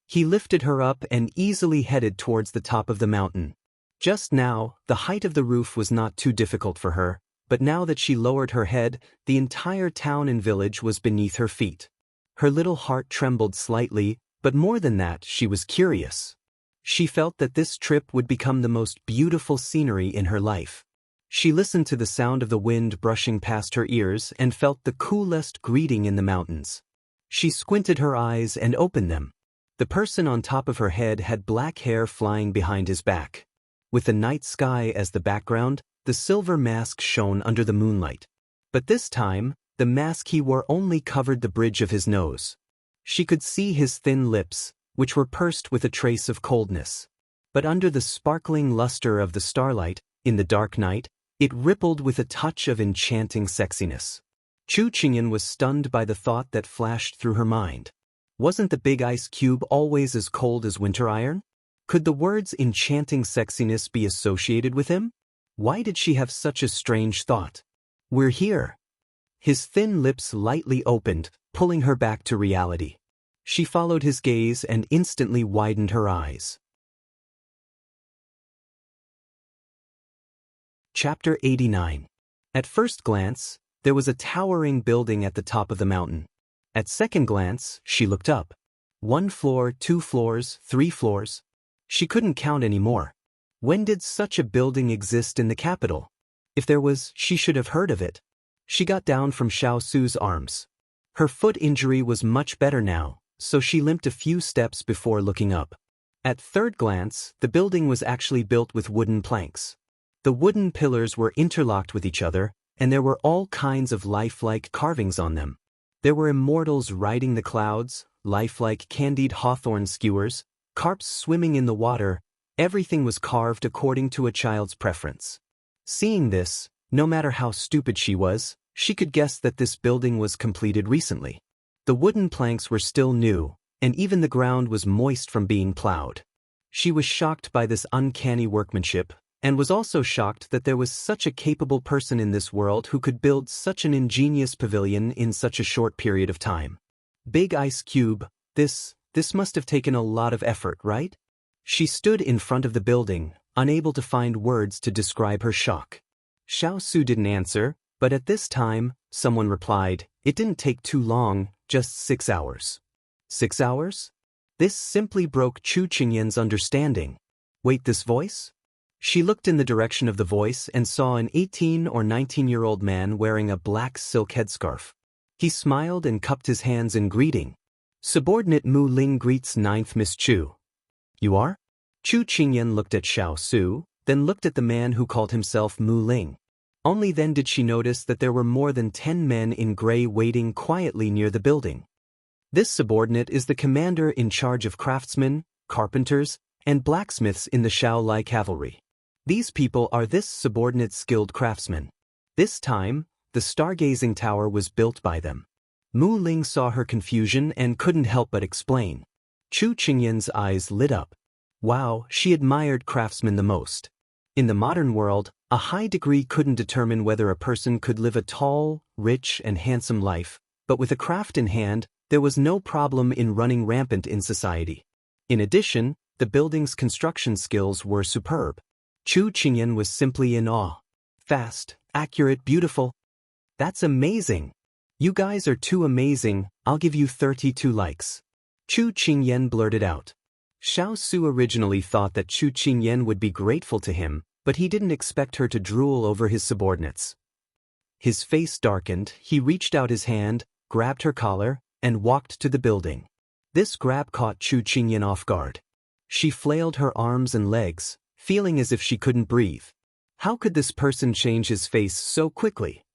Speaker 1: He lifted her up and easily headed towards the top of the mountain. Just now, the height of the roof was not too difficult for her, but now that she lowered her head, the entire town and village was beneath her feet. Her little heart trembled slightly, but more than that, she was curious. She felt that this trip would become the most beautiful scenery in her life. She listened to the sound of the wind brushing past her ears and felt the coolest greeting in the mountains. She squinted her eyes and opened them. The person on top of her head had black hair flying behind his back. With the night sky as the background, the silver mask shone under the moonlight. But this time, the mask he wore only covered the bridge of his nose. She could see his thin lips, which were pursed with a trace of coldness. But under the sparkling luster of the starlight, in the dark night, it rippled with a touch of enchanting sexiness. Chu Qingyan was stunned by the thought that flashed through her mind. Wasn't the big ice cube always as cold as winter iron? Could the words enchanting sexiness be associated with him? Why did she have such a strange thought? "We're here." His thin lips lightly opened, pulling her back to reality. She followed his gaze and instantly widened her eyes. Chapter 89. At first glance, there was a towering building at the top of the mountain. At second glance, she looked up. 1 floor, 2 floors, 3 floors. She couldn't count anymore. When did such a building exist in the capital? If there was, she should have heard of it. She got down from Xiao Su's arms. Her foot injury was much better now, so she limped a few steps before looking up. At third glance, the building was actually built with wooden planks. The wooden pillars were interlocked with each other, and there were all kinds of lifelike carvings on them. There were immortals riding the clouds, lifelike candied hawthorn skewers, carps swimming in the water. Everything was carved according to a child's preference. Seeing this, no matter how stupid she was, she could guess that this building was completed recently. The wooden planks were still new, and even the ground was moist from being plowed. She was shocked by this uncanny workmanship, and was also shocked that there was such a capable person in this world who could build such an ingenious pavilion in such a short period of time. Big ice cube, this must have taken a lot of effort, right? She stood in front of the building, unable to find words to describe her shock. Xiao Su didn't answer, but at this time, someone replied, "It didn't take too long, just 6 hours." 6 hours? This simply broke Chu Qingyan's understanding. Wait, this voice? She looked in the direction of the voice and saw an 18 or 19-year-old man wearing a black silk headscarf. He smiled and cupped his hands in greeting. "Subordinate Mu Ling greets 9th Miss Chu." "You are?" Chu Qingyan looked at Xiao Su, then looked at the man who called himself Mu Ling. Only then did she notice that there were more than 10 men in gray waiting quietly near the building. This subordinate is the commander in charge of craftsmen, carpenters, and blacksmiths in the Xiao cavalry. These people are this subordinate's skilled craftsmen. This time, the stargazing tower was built by them. Mu Ling saw her confusion and couldn't help but explain. Chu Qingyan's eyes lit up. Wow, she admired craftsmen the most. In the modern world, a high degree couldn't determine whether a person could live a tall, rich, and handsome life, but with a craft in hand, there was no problem in running rampant in society. In addition, the building's construction skills were superb. Chu Qingyan was simply in awe. Fast, accurate, beautiful. That's amazing. You guys are too amazing, I'll give you 32 likes. Chu Qingyan blurted out. Xiao Su originally thought that Chu Qingyan would be grateful to him, but he didn't expect her to drool over his subordinates. His face darkened, he reached out his hand, grabbed her collar, and walked to the building. This grab caught Chu Qingyan off guard. She flailed her arms and legs, feeling as if she couldn't breathe. How could this person change his face so quickly?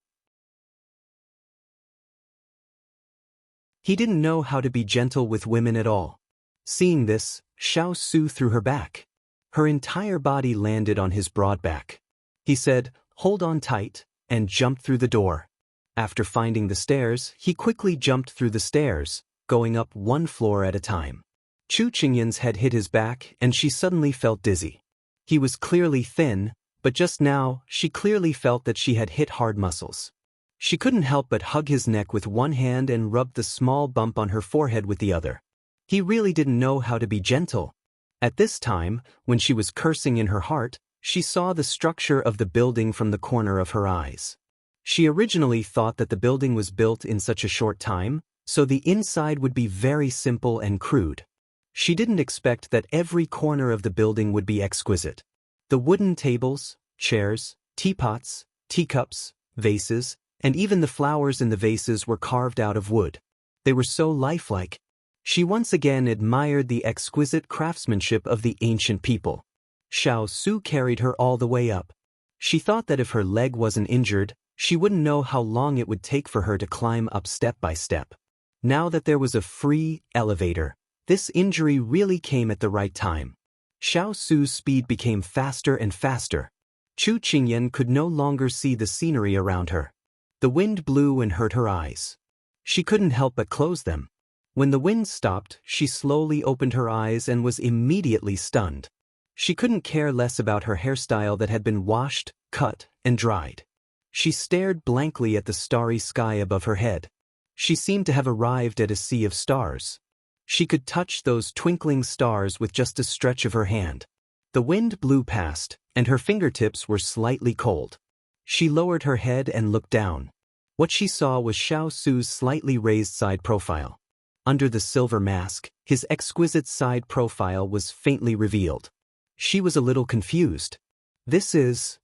Speaker 1: He didn't know how to be gentle with women at all. Seeing this, Xiao Su threw her back. Her entire body landed on his broad back. He said, "Hold on tight," and jumped through the door. After finding the stairs, he quickly jumped through the stairs, going up one floor at a time. Chu Qingyan's head hit his back and she suddenly felt dizzy. He was clearly thin, but just now, she clearly felt that she had hit hard muscles. She couldn't help but hug his neck with one hand and rub the small bump on her forehead with the other. He really didn't know how to be gentle. At this time, when she was cursing in her heart, she saw the structure of the building from the corner of her eyes. She originally thought that the building was built in such a short time, so the inside would be very simple and crude. She didn't expect that every corner of the building would be exquisite. The wooden tables, chairs, teapots, teacups, vases, and even the flowers in the vases were carved out of wood. They were so lifelike. She once again admired the exquisite craftsmanship of the ancient people. Xiao Su carried her all the way up. She thought that if her leg wasn't injured, she wouldn't know how long it would take for her to climb up step by step. Now that there was a free elevator, this injury really came at the right time. Xiao Su's speed became faster and faster. Chu Qingyan could no longer see the scenery around her. The wind blew and hurt her eyes. She couldn't help but close them. When the wind stopped, she slowly opened her eyes and was immediately stunned. She couldn't care less about her hairstyle that had been washed, cut, and dried. She stared blankly at the starry sky above her head. She seemed to have arrived at a sea of stars. She could touch those twinkling stars with just a stretch of her hand. The wind blew past, and her fingertips were slightly cold. She lowered her head and looked down. What she saw was Xiao Su's slightly raised side profile. Under the silver mask, his exquisite side profile was faintly revealed. She was a little confused. "This is..."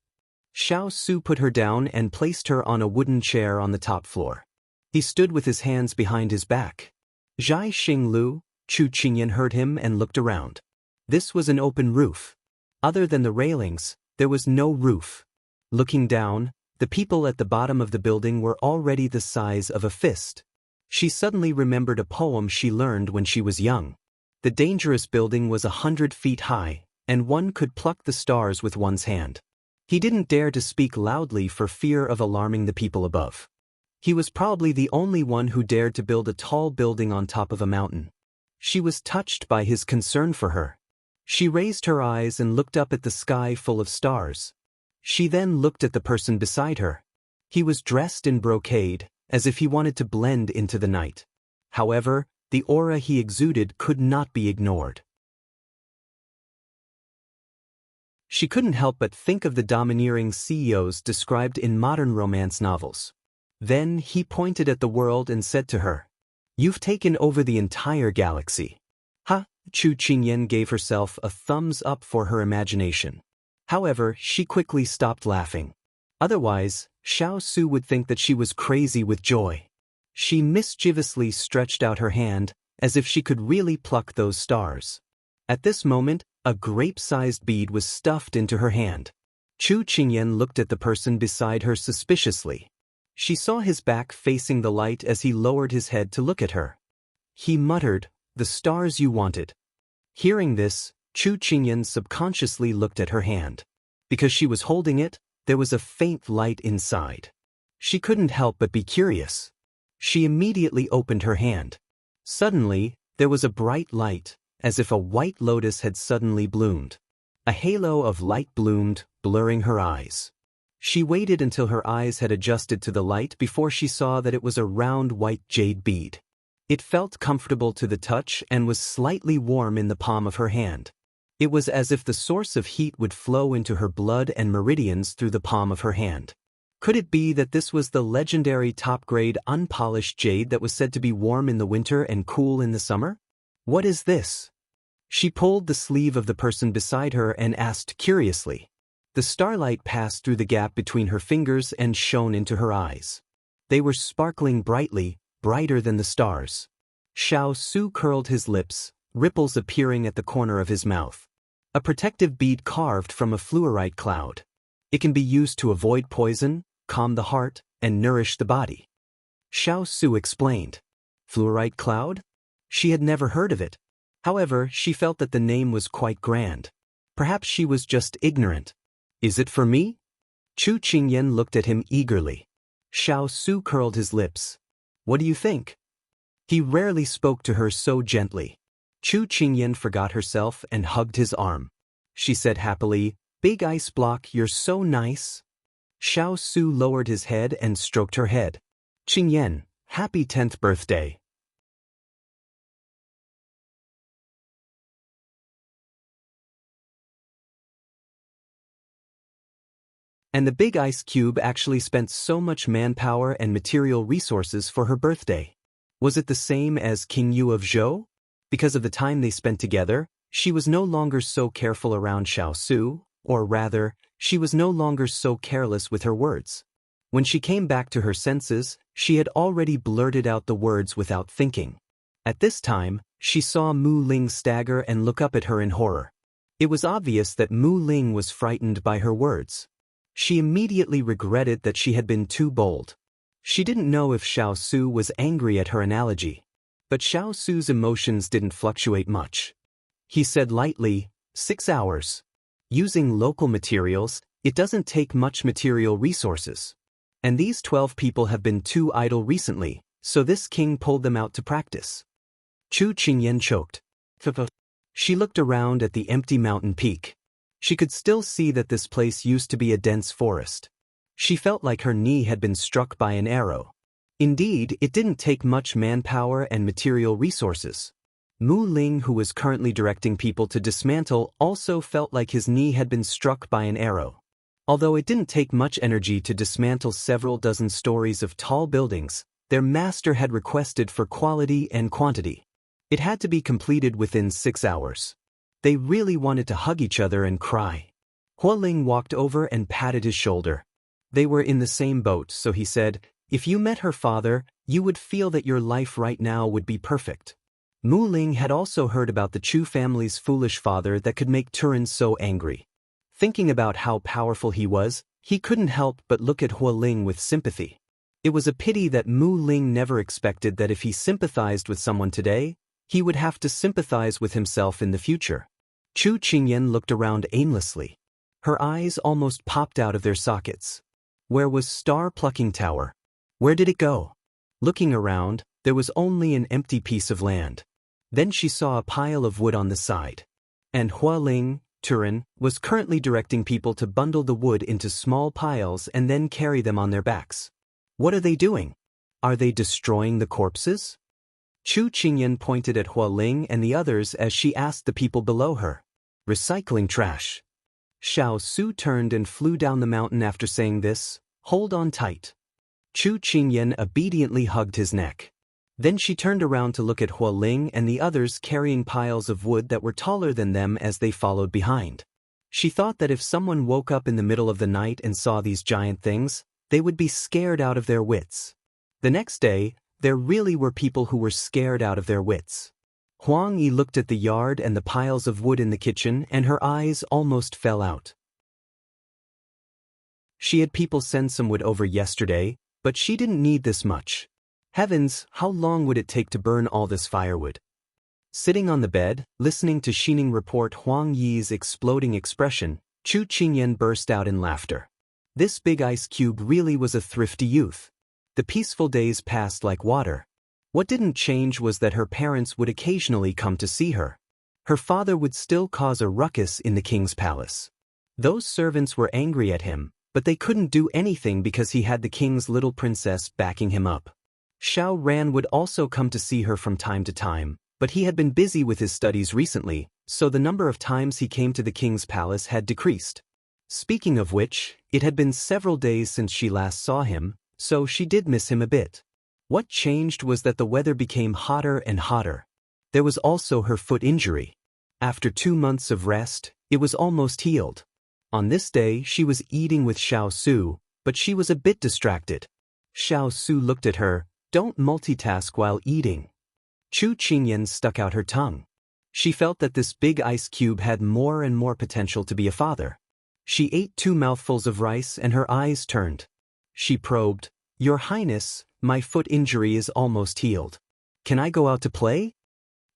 Speaker 1: Xiao Su put her down and placed her on a wooden chair on the top floor. He stood with his hands behind his back. Zhai Xinglu, Chu Qingyan heard him and looked around. This was an open roof. Other than the railings, there was no roof. Looking down, the people at the bottom of the building were already the size of a fist. She suddenly remembered a poem she learned when she was young. The dangerous building was 100 feet high, and one could pluck the stars with one's hand. He didn't dare to speak loudly for fear of alarming the people above. He was probably the only one who dared to build a tall building on top of a mountain. She was touched by his concern for her. She raised her eyes and looked up at the sky full of stars. She then looked at the person beside her. He was dressed in brocade, as if he wanted to blend into the night. However, the aura he exuded could not be ignored. She couldn't help but think of the domineering CEOs described in modern romance novels. Then he pointed at the world and said to her, "You've taken over the entire galaxy." Ha! Chu Qingyan gave herself a thumbs up for her imagination. However, she quickly stopped laughing. Otherwise, Xiao Su would think that she was crazy with joy. She mischievously stretched out her hand, as if she could really pluck those stars. At this moment, a grape-sized bead was stuffed into her hand. Chu Qingyan looked at the person beside her suspiciously. She saw his back facing the light as he lowered his head to look at her. He muttered, "The stars you wanted." Hearing this, Chu Qingyan subconsciously looked at her hand. Because she was holding it, there was a faint light inside. She couldn't help but be curious. She immediately opened her hand. Suddenly, there was a bright light, as if a white lotus had suddenly bloomed. A halo of light bloomed, blurring her eyes. She waited until her eyes had adjusted to the light before she saw that it was a round white jade bead. It felt comfortable to the touch and was slightly warm in the palm of her hand. It was as if the source of heat would flow into her blood and meridians through the palm of her hand. Could it be that this was the legendary top-grade unpolished jade that was said to be warm in the winter and cool in the summer? What is this? She pulled the sleeve of the person beside her and asked curiously. The starlight passed through the gap between her fingers and shone into her eyes. They were sparkling brightly, brighter than the stars. Xiao Su curled his lips, ripples appearing at the corner of his mouth. A protective bead carved from a fluorite cloud. It can be used to avoid poison, calm the heart, and nourish the body. Xiao Su explained. Fluorite cloud? She had never heard of it. However, she felt that the name was quite grand. Perhaps she was just ignorant. Is it for me? Chu Qingyan looked at him eagerly. Xiao Su curled his lips. What do you think? He rarely spoke to her so gently. Chu Qingyan forgot herself and hugged his arm. She said happily, Big ice block, you're so nice. Xiao Su lowered his head and stroked her head. Qingyan, happy 10th birthday. And the big ice cube actually spent so much manpower and material resources for her birthday. Was it the same as King Yu of Zhou? Because of the time they spent together, she was no longer so careful around Xiao Su, or rather, she was no longer so careless with her words. When she came back to her senses, she had already blurted out the words without thinking. At this time, she saw Mu Ling stagger and look up at her in horror. It was obvious that Mu Ling was frightened by her words. She immediately regretted that she had been too bold. She didn't know if Xiao Su was angry at her analogy. But Xiao Su's emotions didn't fluctuate much. He said lightly, 6 hours. Using local materials, it doesn't take much material resources. And these 12 people have been too idle recently, so this king pulled them out to practice. Chu Qingyan choked. She looked around at the empty mountain peak. She could still see that this place used to be a dense forest. She felt like her knee had been struck by an arrow. Indeed, it didn't take much manpower and material resources. Mu Ling, who was currently directing people to dismantle, also felt like his knee had been struck by an arrow. Although it didn't take much energy to dismantle several dozen stories of tall buildings, their master had requested for quality and quantity. It had to be completed within 6 hours. They really wanted to hug each other and cry. Hua Ling walked over and patted his shoulder. They were in the same boat, so he said, if you met her father, you would feel that your life right now would be perfect. Mu Ling had also heard about the Chu family's foolish father that could make Turin so angry. Thinking about how powerful he was, he couldn't help but look at Hua Ling with sympathy. It was a pity that Mu Ling never expected that if he sympathized with someone today, he would have to sympathize with himself in the future. Chu Qingyan looked around aimlessly. Her eyes almost popped out of their sockets. Where was Star Plucking Tower? Where did it go? Looking around, there was only an empty piece of land. Then she saw a pile of wood on the side. And Hua Ling, Turin, was currently directing people to bundle the wood into small piles and then carry them on their backs. What are they doing? Are they destroying the corpses? Chu Qingyan pointed at Hua Ling and the others as she asked the people below her. Recycling trash. Xiao Su turned and flew down the mountain after saying this, hold on tight. Chu Qingyan obediently hugged his neck. Then she turned around to look at Hua Ling and the others carrying piles of wood that were taller than them as they followed behind. She thought that if someone woke up in the middle of the night and saw these giant things, they would be scared out of their wits. The next day, there really were people who were scared out of their wits. Huang Yi looked at the yard and the piles of wood in the kitchen and her eyes almost fell out. She had people send some wood over yesterday, but she didn't need this much. Heavens, how long would it take to burn all this firewood? Sitting on the bed, listening to Xining report Huang Yi's exploding expression, Chu Qingyan burst out in laughter. This big ice cube really was a thrifty youth. The peaceful days passed like water. What didn't change was that her parents would occasionally come to see her. Her father would still cause a ruckus in the king's palace. Those servants were angry at him, but they couldn't do anything because he had the king's little princess backing him up. Xiao Ran would also come to see her from time to time, but he had been busy with his studies recently, so the number of times he came to the king's palace had decreased. Speaking of which, it had been several days since she last saw him, so she did miss him a bit. What changed was that the weather became hotter and hotter. There was also her foot injury. After 2 months of rest, it was almost healed. On this day she was eating with Xiao Su, but she was a bit distracted. Xiao Su looked at her. Don't multitask while eating. Chu Qingyan stuck out her tongue. She felt that this big ice cube had more and more potential to be a father. She ate 2 mouthfuls of rice and her eyes turned. She probed, Your Highness, my foot injury is almost healed. Can I go out to play?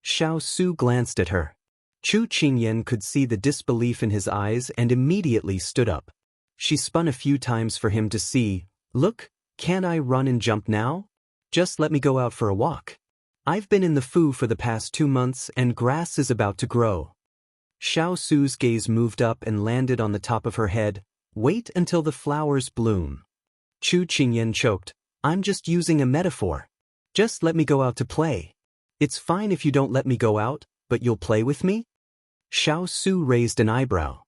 Speaker 1: Xiao Su glanced at her. Chu Qingyan could see the disbelief in his eyes and immediately stood up. She spun a few times for him to see. Look, can't I run and jump now? Just let me go out for a walk. I've been in the Fu for the past 2 months and grass is about to grow. Xiao Su's gaze moved up and landed on the top of her head. Wait until the flowers bloom. Chu Qingyan choked. I'm just using a metaphor. Just let me go out to play. It's fine if you don't let me go out, but you'll play with me? Xiao Su raised an eyebrow.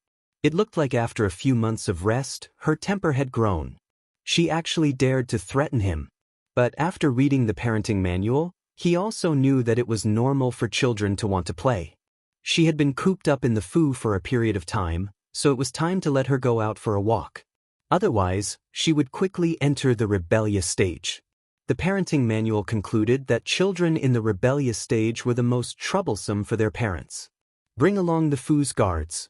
Speaker 1: It looked like after a few months of rest, her temper had grown. She actually dared to threaten him. But after reading the parenting manual, he also knew that it was normal for children to want to play. She had been cooped up in the Fu for a period of time, so it was time to let her go out for a walk. Otherwise, she would quickly enter the rebellious stage. The parenting manual concluded that children in the rebellious stage were the most troublesome for their parents. Bring along the Fu's guards.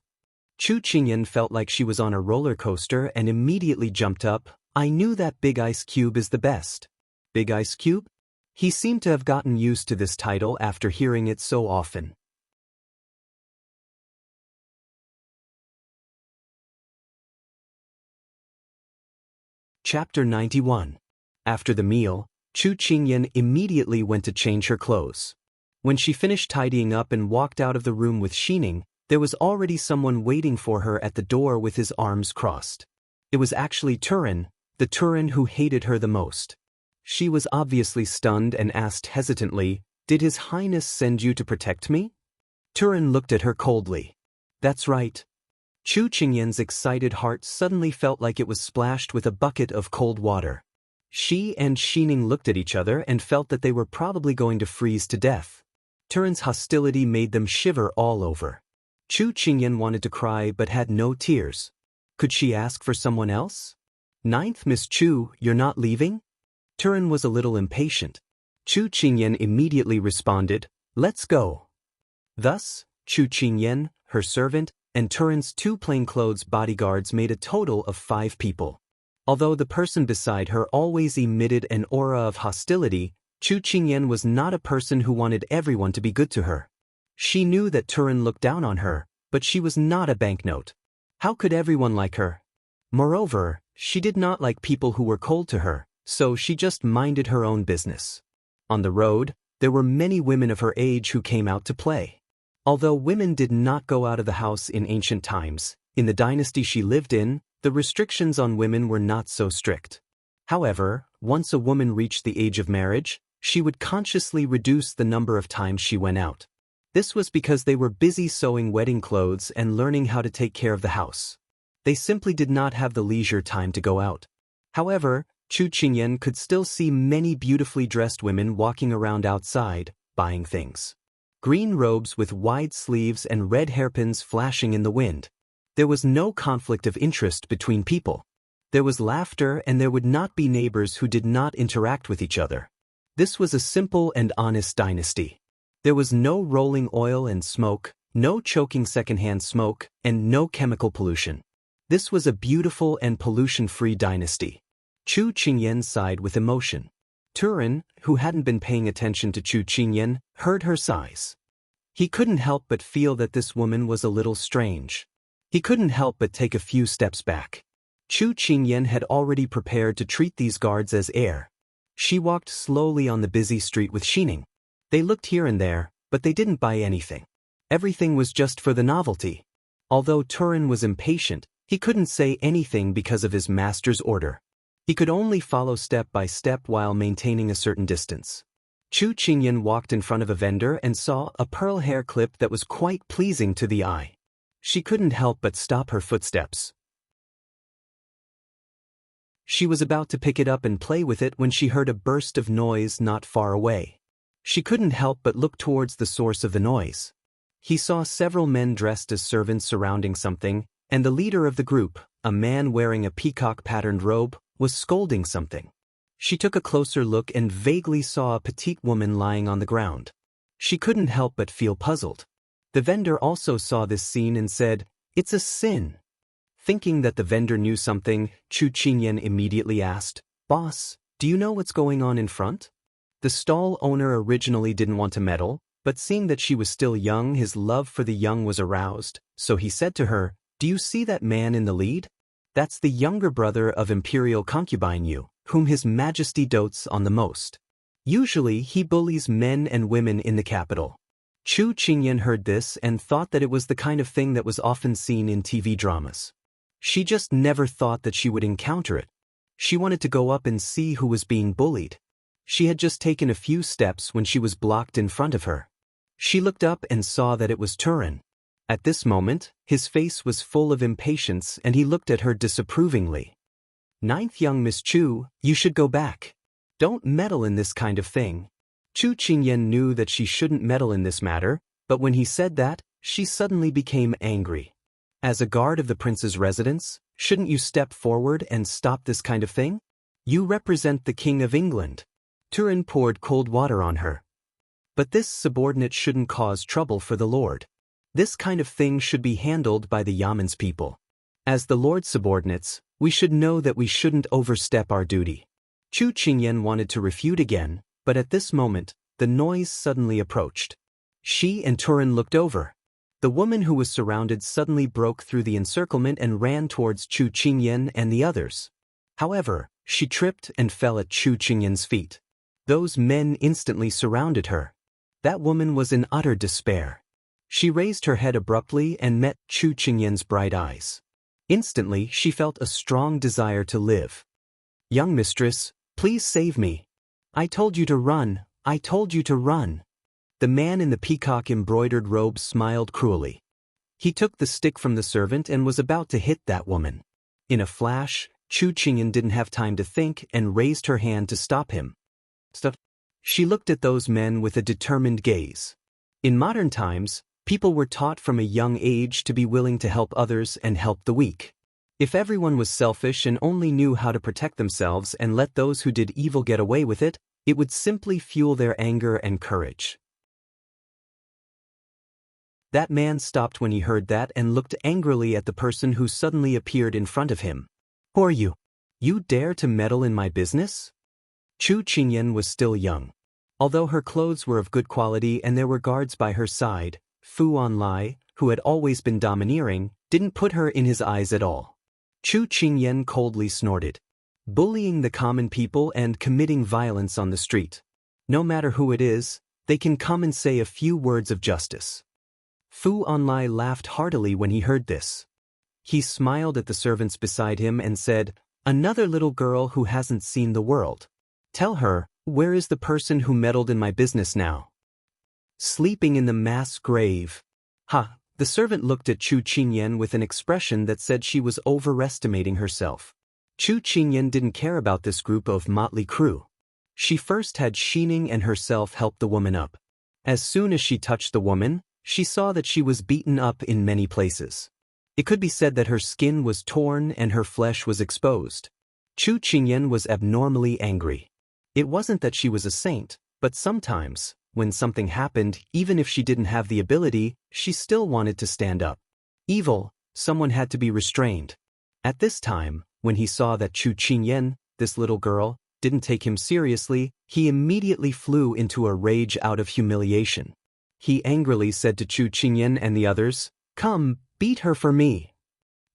Speaker 1: Chu Qingyan felt like she was on a roller coaster and immediately jumped up. I knew that big ice cube is the best. Big ice cube? He seemed to have gotten used to this title after hearing it so often. Chapter 91. After the meal, Chu Qingyan immediately went to change her clothes. When she finished tidying up and walked out of the room with Xining, there was already someone waiting for her at the door with his arms crossed. It was actually Turin, the Turin who hated her the most. She was obviously stunned and asked hesitantly, Did His Highness send you to protect me? Turin looked at her coldly. That's right. Chu Qingyan's excited heart suddenly felt like it was splashed with a bucket of cold water. She and Xining looked at each other and felt that they were probably going to freeze to death. Turin's hostility made them shiver all over. Chu Qingyan wanted to cry but had no tears. Could she ask for someone else? Ninth Miss Chu, you're not leaving? Turin was a little impatient. Chu Qingyan immediately responded, Let's go. Thus, Chu Qingyan, her servant, and Turin's 2 plainclothes bodyguards made a total of 5 people. Although the person beside her always emitted an aura of hostility, Chu Qingyan was not a person who wanted everyone to be good to her. She knew that Turin looked down on her, but she was not a banknote. How could everyone like her? Moreover, she did not like people who were cold to her, so she just minded her own business. On the road, there were many women of her age who came out to play. Although women did not go out of the house in ancient times, in the dynasty she lived in, the restrictions on women were not so strict. However, once a woman reached the age of marriage, she would consciously reduce the number of times she went out. This was because they were busy sewing wedding clothes and learning how to take care of the house. They simply did not have the leisure time to go out. However, Chu Qingyan could still see many beautifully dressed women walking around outside, buying things. Green robes with wide sleeves and red hairpins flashing in the wind. There was no conflict of interest between people. There was laughter and there would not be neighbors who did not interact with each other. This was a simple and honest dynasty. There was no rolling oil and smoke, no choking secondhand smoke, and no chemical pollution. This was a beautiful and pollution-free dynasty. Chu Qingyan sighed with emotion. Turin, who hadn't been paying attention to Chu Qingyan, heard her sighs. He couldn't help but feel that this woman was a little strange. He couldn't help but take a few steps back. Chu Qingyan had already prepared to treat these guards as heir. She walked slowly on the busy street with Xining. They looked here and there, but they didn't buy anything. Everything was just for the novelty. Although Turin was impatient, he couldn't say anything because of his master's order. He could only follow step by step while maintaining a certain distance. Chu Qingyan walked in front of a vendor and saw a pearl hair clip that was quite pleasing to the eye. She couldn't help but stop her footsteps. She was about to pick it up and play with it when she heard a burst of noise not far away. She couldn't help but look towards the source of the noise. He saw several men dressed as servants surrounding something, and the leader of the group, a man wearing a peacock-patterned robe, was scolding something. She took a closer look and vaguely saw a petite woman lying on the ground. She couldn't help but feel puzzled. The vendor also saw this scene and said, "It's a sin." Thinking that the vendor knew something, Chu Qingyan immediately asked, "Boss, do you know what's going on in front?" The stall owner originally didn't want to meddle, but seeing that she was still young, his love for the young was aroused, so he said to her, "Do you see that man in the lead? That's the younger brother of Imperial Concubine Yu, whom His Majesty dotes on the most. Usually he bullies men and women in the capital." Chu Qingyan heard this and thought that it was the kind of thing that was often seen in TV dramas. She just never thought that she would encounter it. She wanted to go up and see who was being bullied. She had just taken a few steps when she was blocked in front of her. She looked up and saw that it was Turin. At this moment, his face was full of impatience and he looked at her disapprovingly. "Ninth young Miss Chu, you should go back. Don't meddle in this kind of thing." Chu Qingyan knew that she shouldn't meddle in this matter, but when he said that, she suddenly became angry. "As a guard of the prince's residence, shouldn't you step forward and stop this kind of thing? You represent the King of England." Turin poured cold water on her. "But this subordinate shouldn't cause trouble for the Lord. This kind of thing should be handled by the Yaman's people. As the Lord's subordinates, we should know that we shouldn't overstep our duty." Chu Qingyan wanted to refute again, but at this moment, the noise suddenly approached. She and Turin looked over. The woman who was surrounded suddenly broke through the encirclement and ran towards Chu Qingyan and the others. However, she tripped and fell at Chu Qingyan's feet. Those men instantly surrounded her. That woman was in utter despair. She raised her head abruptly and met Chu Qingyan's bright eyes. Instantly, she felt a strong desire to live. "Young mistress, please save me. I told you to run, I told you to run." The man in the peacock-embroidered robe smiled cruelly. He took the stick from the servant and was about to hit that woman. In a flash, Chu Qingyan didn't have time to think and raised her hand to stop him. "Stop." She looked at those men with a determined gaze. In modern times, people were taught from a young age to be willing to help others and help the weak. If everyone was selfish and only knew how to protect themselves and let those who did evil get away with it, it would simply fuel their anger and courage. That man stopped when he heard that and looked angrily at the person who suddenly appeared in front of him. "Who are you? You dare to meddle in my business?" Chu Qingyan was still young. Although her clothes were of good quality and there were guards by her side, Fu Anlai, who had always been domineering, didn't put her in his eyes at all. Chu Qingyan coldly snorted. "Bullying the common people and committing violence on the street. No matter who it is, they can come and say a few words of justice." Fu Anlai laughed heartily when he heard this. He smiled at the servants beside him and said, "Another little girl who hasn't seen the world. Tell her, where is the person who meddled in my business now?" "Sleeping in the mass grave." "Ha!" The servant looked at Chu Qingyan with an expression that said she was overestimating herself. Chu Qingyan didn't care about this group of motley crew. She first had Xining and herself help the woman up. As soon as she touched the woman, she saw that she was beaten up in many places. It could be said that her skin was torn and her flesh was exposed. Chu Qingyan was abnormally angry. It wasn't that she was a saint, but sometimes, when something happened, even if she didn't have the ability, she still wanted to stand up. Evil, someone had to be restrained. At this time, when he saw that Chu Qingyan, this little girl, didn't take him seriously, he immediately flew into a rage out of humiliation. He angrily said to Chu Qingyan and the others, "Come, beat her for me.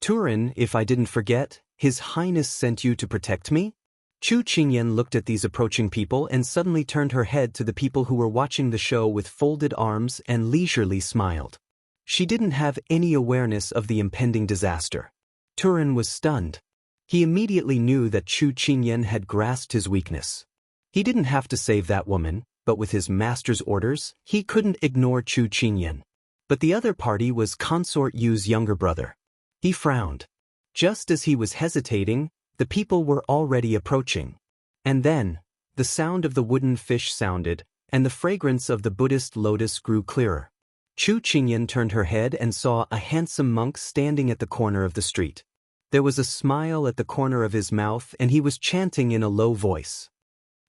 Speaker 1: Turin, if I didn't forget, His Highness sent you to protect me?" Chu Qingyan looked at these approaching people and suddenly turned her head to the people who were watching the show with folded arms and leisurely smiled. She didn't have any awareness of the impending disaster. Turin was stunned. He immediately knew that Chu Qingyan had grasped his weakness. He didn't have to save that woman, but with his master's orders, he couldn't ignore Chu Qingyan. But the other party was Consort Yu's younger brother. He frowned. Just as he was hesitating, The people were already approaching. And then, the sound of the wooden fish sounded, and the fragrance of the Buddhist lotus grew clearer. Chu Qingyan turned her head and saw a handsome monk standing at the corner of the street. There was a smile at the corner of his mouth and he was chanting in a low voice.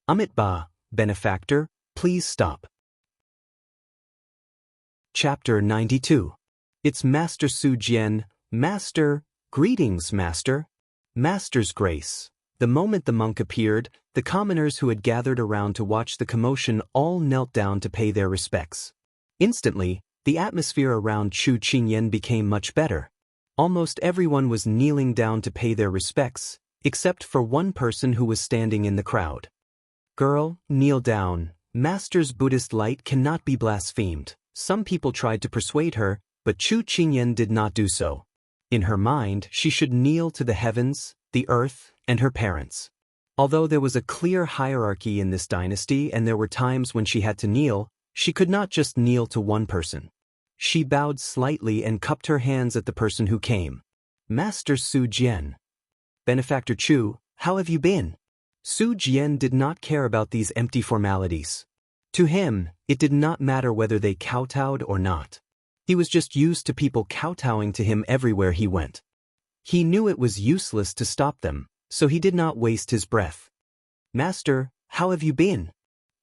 Speaker 1: Amitabha, benefactor, please stop. Chapter 92. It's Master Su Jian. Master, greetings, Master. Master's grace. The moment the monk appeared, the commoners who had gathered around to watch the commotion all knelt down to pay their respects. Instantly, the atmosphere around Chu Qingyan became much better. Almost everyone was kneeling down to pay their respects, except for one person who was standing in the crowd. Girl, kneel down. Master's Buddhist light cannot be blasphemed. Some people tried to persuade her, but Chu Qingyan did not do so. In her mind, she should kneel to the heavens, the earth, and her parents. Although there was a clear hierarchy in this dynasty and there were times when she had to kneel, she could not just kneel to one person. She bowed slightly and cupped her hands at the person who came. Master Su Jian. Benefactor Chu, how have you been? Su Jian did not care about these empty formalities. To him, it did not matter whether they kowtowed or not. He was just used to people kowtowing to him everywhere he went. He knew it was useless to stop them, so he did not waste his breath. Master, how have you been?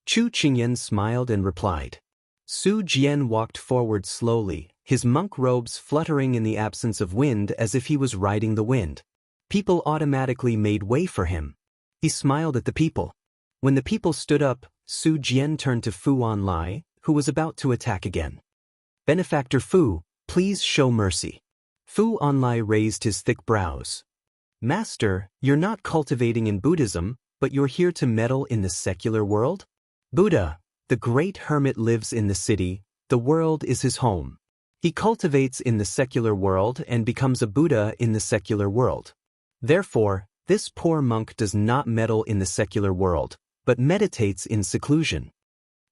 Speaker 1: Chu Qingyan smiled and replied. Su Jian walked forward slowly, his monk robes fluttering in the absence of wind as if he was riding the wind. People automatically made way for him. He smiled at the people. When the people stood up, Su Jian turned to Fu Anlai, who was about to attack again. Benefactor Fu, please show mercy. Fu Anlai raised his thick brows. Master, you're not cultivating in Buddhism, but you're here to meddle in the secular world? Buddha, the great hermit lives in the city, the world is his home. He cultivates in the secular world and becomes a Buddha in the secular world. Therefore, this poor monk does not meddle in the secular world, but meditates in seclusion.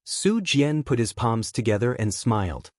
Speaker 1: Su Jian put his palms together and smiled.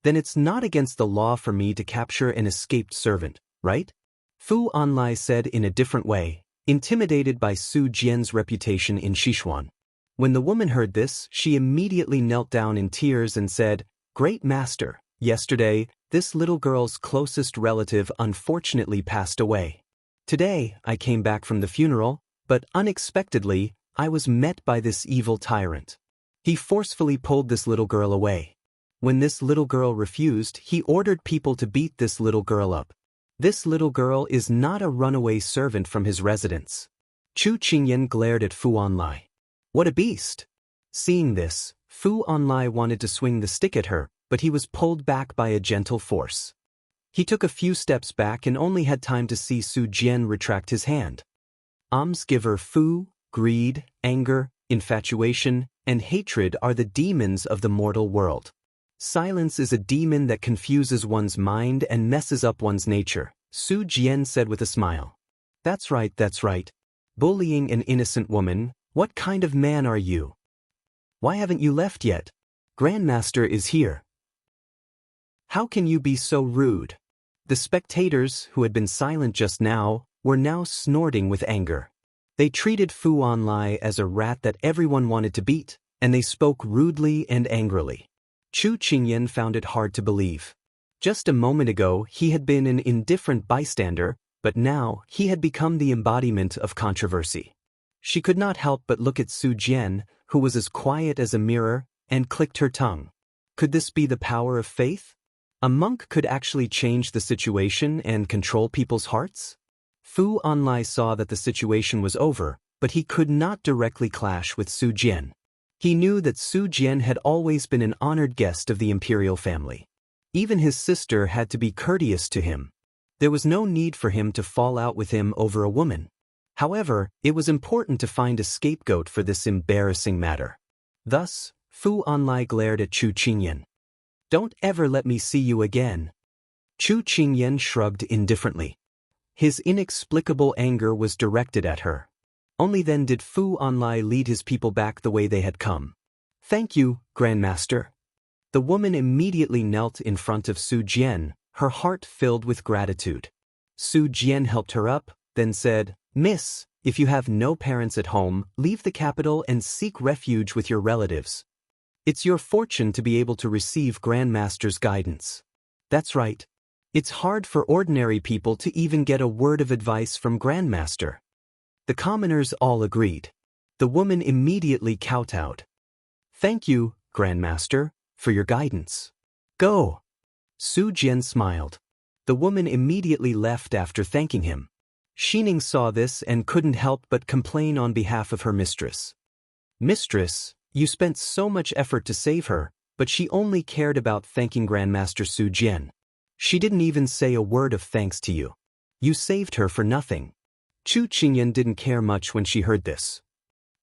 Speaker 1: Then it's not against the law for me to capture an escaped servant, right? Fu Anlai said in a different way, intimidated by Su Jian's reputation in Sichuan. When the woman heard this, she immediately knelt down in tears and said, Great Master, yesterday, this little girl's closest relative unfortunately passed away. Today, I came back from the funeral, but unexpectedly, I was met by this evil tyrant. He forcefully pulled this little girl away. When this little girl refused, he ordered people to beat this little girl up. This little girl is not a runaway servant from his residence. Chu Qingyan glared at Fu Anlai. What a beast! Seeing this, Fu Anlai wanted to swing the stick at her, but he was pulled back by a gentle force. He took a few steps back and only had time to see Su Jian retract his hand. Almsgiver Fu, greed, anger, infatuation, and hatred are the demons of the mortal world. Silence is a demon that confuses one's mind and messes up one's nature, Su Jian said with a smile. That's right, that's right. Bullying an innocent woman, what kind of man are you? Why haven't you left yet? Grandmaster is here. How can you be so rude? The spectators, who had been silent just now, were now snorting with anger. They treated Fu Anlai as a rat that everyone wanted to beat, and they spoke rudely and angrily. Chu Qingyan found it hard to believe. Just a moment ago, he had been an indifferent bystander, but now he had become the embodiment of controversy. She could not help but look at Su Jian, who was as quiet as a mirror, and clicked her tongue. Could this be the power of faith? A monk could actually change the situation and control people's hearts? Fu Anlai saw that the situation was over, but he could not directly clash with Su Jian. He knew that Su Jian had always been an honored guest of the imperial family. Even his sister had to be courteous to him. There was no need for him to fall out with him over a woman. However, it was important to find a scapegoat for this embarrassing matter. Thus, Fu Anlai glared at Chu Qingyan. Don't ever let me see you again. Chu Qingyan shrugged indifferently. His inexplicable anger was directed at her. Only then did Fu Anlai lead his people back the way they had come. Thank you, Grandmaster. The woman immediately knelt in front of Su Jian, her heart filled with gratitude. Su Jian helped her up, then said, Miss, if you have no parents at home, leave the capital and seek refuge with your relatives. It's your fortune to be able to receive Grandmaster's guidance. That's right. It's hard for ordinary people to even get a word of advice from Grandmaster. The commoners all agreed. The woman immediately kowtowed. Thank you, Grandmaster, for your guidance. Go. Su Jian smiled. The woman immediately left after thanking him. Xining saw this and couldn't help but complain on behalf of her mistress. Mistress, you spent so much effort to save her, but she only cared about thanking Grandmaster Su Jian. She didn't even say a word of thanks to you. You saved her for nothing. Chu Qingyan didn't care much when she heard this.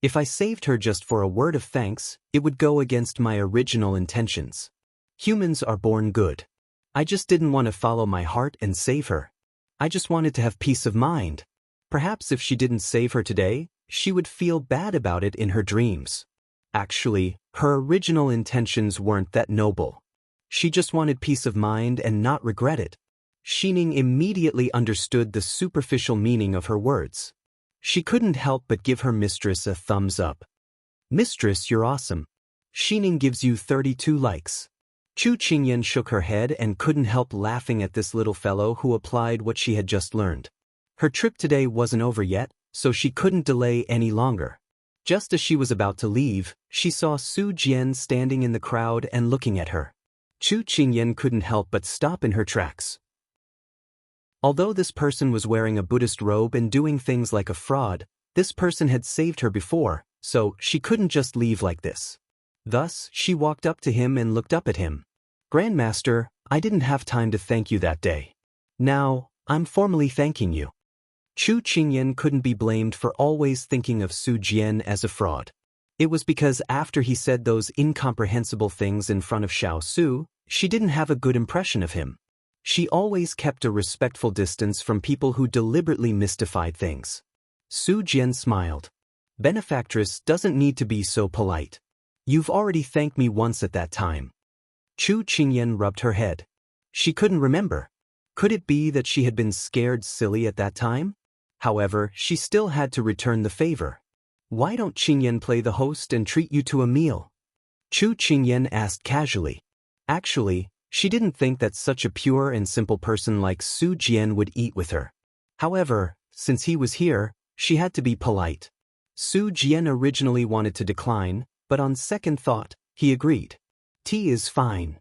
Speaker 1: If I saved her just for a word of thanks, it would go against my original intentions. Humans are born good. I just didn't want to follow my heart and save her. I just wanted to have peace of mind. Perhaps if she didn't save her today, she would feel bad about it in her dreams. Actually, her original intentions weren't that noble. She just wanted peace of mind and not regret it. Xining immediately understood the superficial meaning of her words. She couldn't help but give her mistress a thumbs up. Mistress, you're awesome. Xining gives you 32 likes. Chu Qingyan shook her head and couldn't help laughing at this little fellow who applied what she had just learned. Her trip today wasn't over yet, so she couldn't delay any longer. Just as she was about to leave, she saw Su Jian standing in the crowd and looking at her. Chu Qingyan couldn't help but stop in her tracks. Although this person was wearing a Buddhist robe and doing things like a fraud, this person had saved her before, so she couldn't just leave like this. Thus, she walked up to him and looked up at him. Grandmaster, I didn't have time to thank you that day. Now, I'm formally thanking you. Chu Qingyan couldn't be blamed for always thinking of Su Jian as a fraud. It was because after he said those incomprehensible things in front of Xiao Su, she didn't have a good impression of him. She always kept a respectful distance from people who deliberately mystified things. Su Jian smiled. Benefactress doesn't need to be so polite. You've already thanked me once at that time. Chu Qingyan rubbed her head. She couldn't remember. Could it be that she had been scared silly at that time? However, she still had to return the favor. Why don't Qingyan play the host and treat you to a meal? Chu Qingyan asked casually. Actually, she didn't think that such a pure and simple person like Su Jian would eat with her. However, since he was here, she had to be polite. Su Jian originally wanted to decline, but on second thought, he agreed. Tea is fine.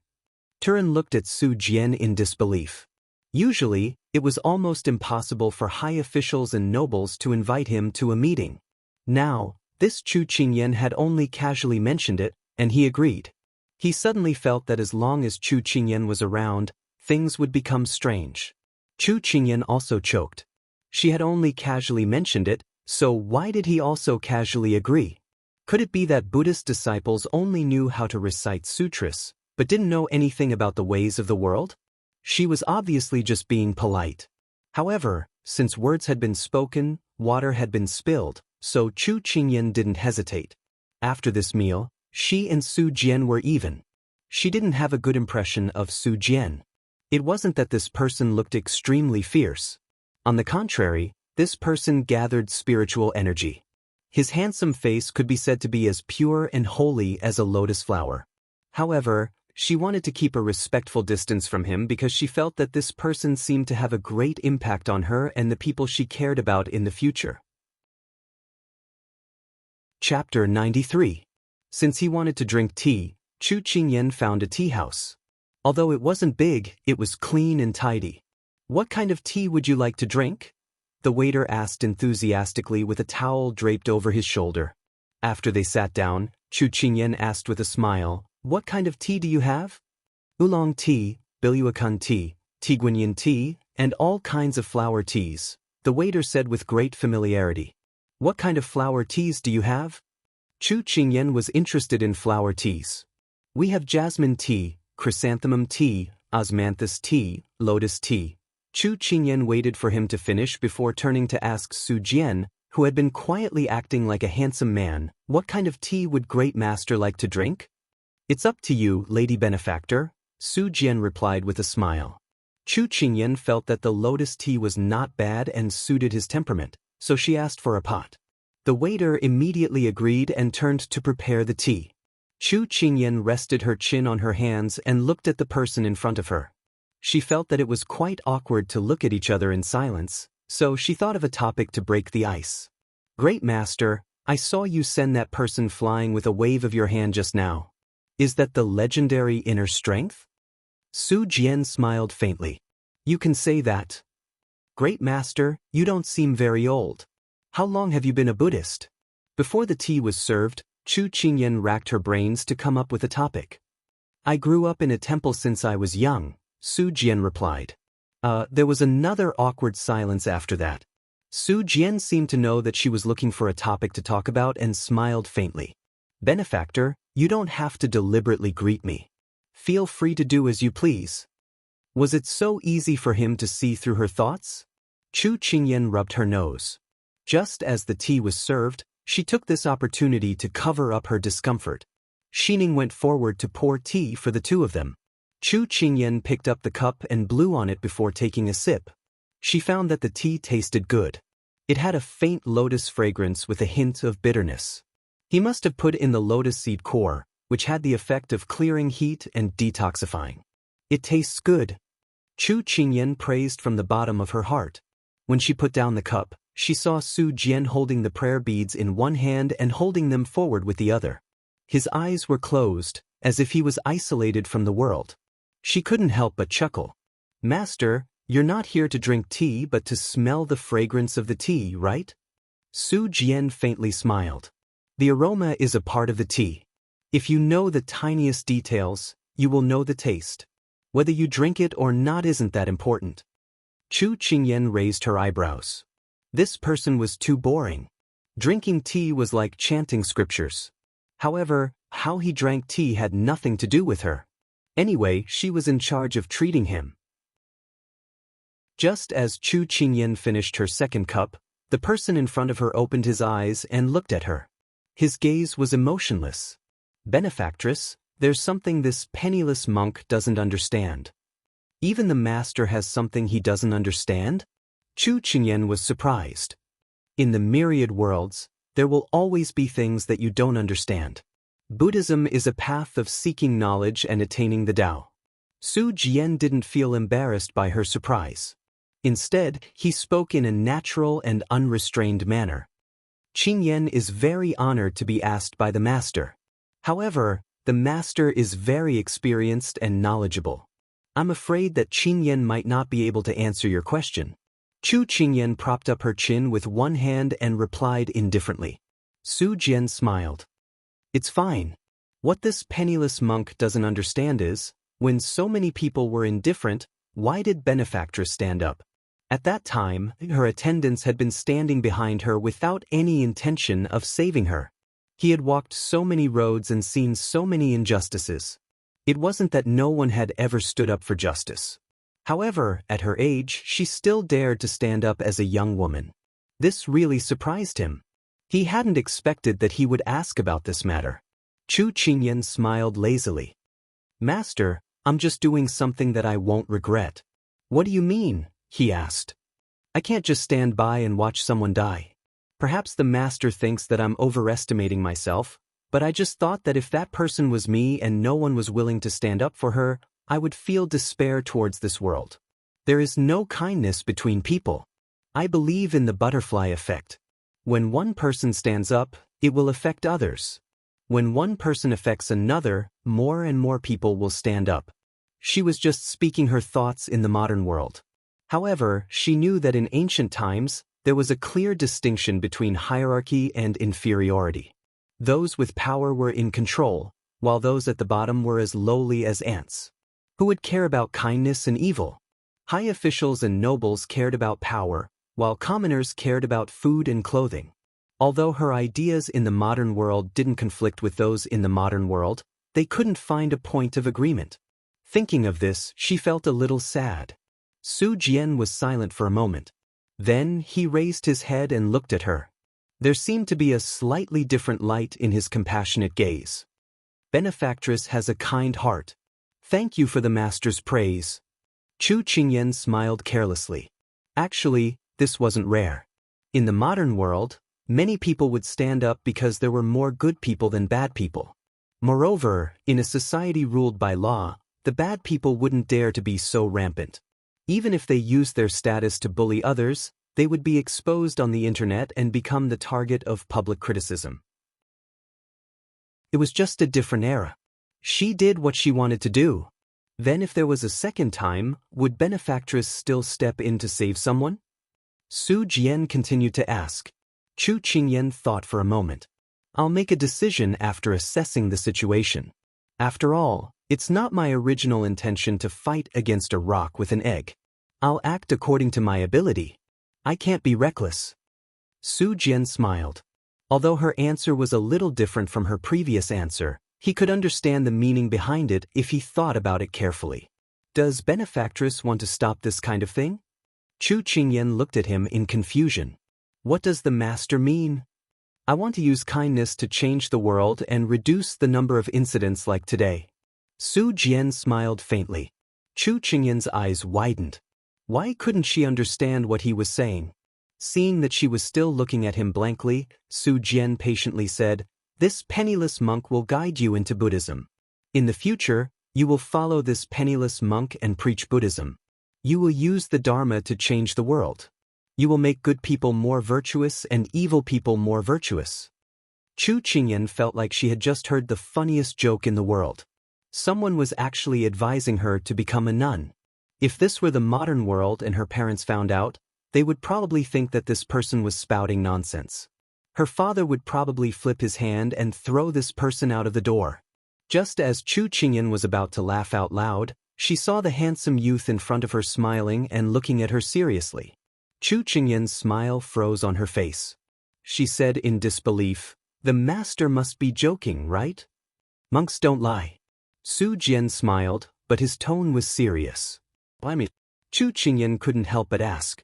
Speaker 1: Turin looked at Su Jian in disbelief. Usually, it was almost impossible for high officials and nobles to invite him to a meeting. Now, this Chu Qingyan had only casually mentioned it, and he agreed. He suddenly felt that as long as Chu Qingyan was around, things would become strange. Chu Qingyan also choked. She had only casually mentioned it, so why did he also casually agree? Could it be that Buddhist disciples only knew how to recite sutras, but didn't know anything about the ways of the world? She was obviously just being polite. However, since words had been spoken, water had been spilled, so Chu Qingyan didn't hesitate. After this meal, she and Su Jian were even. She didn't have a good impression of Su Jian. It wasn't that this person looked extremely fierce. On the contrary, this person gathered spiritual energy. His handsome face could be said to be as pure and holy as a lotus flower. However, she wanted to keep a respectful distance from him because she felt that this person seemed to have a great impact on her and the people she cared about in the future. Chapter 93. Since he wanted to drink tea, Chu Qingyan found a tea house. Although it wasn't big, it was clean and tidy. What kind of tea would you like to drink? The waiter asked enthusiastically with a towel draped over his shoulder. After they sat down, Chu Qingyan asked with a smile, What kind of tea do you have? Oolong tea, Biluakan tea, Tiguanyin tea, and all kinds of flower teas, the waiter said with great familiarity. What kind of flower teas do you have? Chu Qingyan was interested in flower teas. We have jasmine tea, chrysanthemum tea, osmanthus tea, lotus tea. Chu Qingyan waited for him to finish before turning to ask Su Jian, who had been quietly acting like a handsome man, what kind of tea would Great Master like to drink? It's up to you, Lady Benefactor, Su Jian replied with a smile. Chu Qingyan felt that the lotus tea was not bad and suited his temperament, so she asked for a pot. The waiter immediately agreed and turned to prepare the tea. Chu Qingyan rested her chin on her hands and looked at the person in front of her. She felt that it was quite awkward to look at each other in silence, so she thought of a topic to break the ice. "Great master, I saw you send that person flying with a wave of your hand just now. Is that the legendary inner strength?" Su Jian smiled faintly. "You can say that. Great master, you don't seem very old. How long have you been a Buddhist?" Before the tea was served, Chu Qingyan racked her brains to come up with a topic. "I grew up in a temple since I was young," Su Jian replied. There was another awkward silence after that. Su Jian seemed to know that she was looking for a topic to talk about and smiled faintly. "Benefactor, you don't have to deliberately greet me. Feel free to do as you please." Was it so easy for him to see through her thoughts? Chu Qingyan rubbed her nose. Just as the tea was served, she took this opportunity to cover up her discomfort. Xining went forward to pour tea for the two of them. Chu Qingyan picked up the cup and blew on it before taking a sip. She found that the tea tasted good. It had a faint lotus fragrance with a hint of bitterness. He must have put in the lotus seed core, which had the effect of clearing heat and detoxifying. "It tastes good," Chu Qingyan praised from the bottom of her heart. When she put down the cup, she saw Su Jian holding the prayer beads in one hand and holding them forward with the other. His eyes were closed, as if he was isolated from the world. She couldn't help but chuckle. "Master, you're not here to drink tea but to smell the fragrance of the tea, right?" Su Jian faintly smiled. "The aroma is a part of the tea. If you know the tiniest details, you will know the taste. Whether you drink it or not isn't that important." Chu Qingyan raised her eyebrows. This person was too boring. Drinking tea was like chanting scriptures. However, how he drank tea had nothing to do with her. Anyway, she was in charge of treating him. Just as Chu Qingyan finished her second cup, the person in front of her opened his eyes and looked at her. His gaze was emotionless. "Benefactress, there's something this penniless monk doesn't understand." "Even the master has something he doesn't understand?" Chu Qingyan was surprised. "In the myriad worlds, there will always be things that you don't understand. Buddhism is a path of seeking knowledge and attaining the Tao." Su Jian didn't feel embarrassed by her surprise. Instead, he spoke in a natural and unrestrained manner. "Qingyan is very honored to be asked by the master. However, the master is very experienced and knowledgeable. I'm afraid that Qingyan might not be able to answer your question." Chu Qingyan propped up her chin with one hand and replied indifferently. Su Jian smiled. "It's fine. What this penniless monk doesn't understand is, when so many people were indifferent, why did Benefactress stand up?" At that time, her attendants had been standing behind her without any intention of saving her. He had walked so many roads and seen so many injustices. It wasn't that no one had ever stood up for justice. However, at her age, she still dared to stand up as a young woman. This really surprised him. He hadn't expected that he would ask about this matter. Chu Qingyan smiled lazily. "Master, I'm just doing something that I won't regret." "What do you mean?" he asked. "I can't just stand by and watch someone die. Perhaps the master thinks that I'm overestimating myself, but I just thought that if that person was me and no one was willing to stand up for her, I would feel despair towards this world. There is no kindness between people. I believe in the butterfly effect. When one person stands up, it will affect others. When one person affects another, more and more people will stand up." She was just speaking her thoughts in the modern world. However, she knew that in ancient times, there was a clear distinction between hierarchy and inferiority. Those with power were in control, while those at the bottom were as lowly as ants. Who would care about kindness and evil? High officials and nobles cared about power, while commoners cared about food and clothing. Although her ideas in the modern world didn't conflict with those in the modern world, they couldn't find a point of agreement. Thinking of this, she felt a little sad. Su Jian was silent for a moment. Then he raised his head and looked at her. There seemed to be a slightly different light in his compassionate gaze. "Benefactress has a kind heart. Thank you for the master's praise." Chu Qingyan smiled carelessly. Actually, this wasn't rare. In the modern world, many people would stand up because there were more good people than bad people. Moreover, in a society ruled by law, the bad people wouldn't dare to be so rampant. Even if they used their status to bully others, they would be exposed on the internet and become the target of public criticism. It was just a different era. She did what she wanted to do. Then if there was a second time, would benefactress still step in to save someone? Su Jian continued to ask. Chu Qingyan thought for a moment. I'll make a decision after assessing the situation. After all, it's not my original intention to fight against a rock with an egg. I'll act according to my ability. I can't be reckless. Su Jian smiled. Although her answer was a little different from her previous answer, he could understand the meaning behind it if he thought about it carefully. Does benefactress want to stop this kind of thing? Chu Qingyan looked at him in confusion. What does the master mean? I want to use kindness to change the world and reduce the number of incidents like today. Su Jian smiled faintly. Chu Qingyan's eyes widened. Why couldn't she understand what he was saying? Seeing that she was still looking at him blankly, Su Jian patiently said, This penniless monk will guide you into Buddhism. In the future, you will follow this penniless monk and preach Buddhism. You will use the Dharma to change the world. You will make good people more virtuous and evil people more virtuous. Chu Qingyan felt like she had just heard the funniest joke in the world. Someone was actually advising her to become a nun. If this were the modern world and her parents found out, they would probably think that this person was spouting nonsense. Her father would probably flip his hand and throw this person out of the door. Just as Chu Qingyan was about to laugh out loud, she saw the handsome youth in front of her smiling and looking at her seriously. Chu Qingyan's smile froze on her face. She said in disbelief, The master must be joking, right? Monks don't lie. Su Jian smiled, but his tone was serious. I mean, Chu Qingyan couldn't help but ask.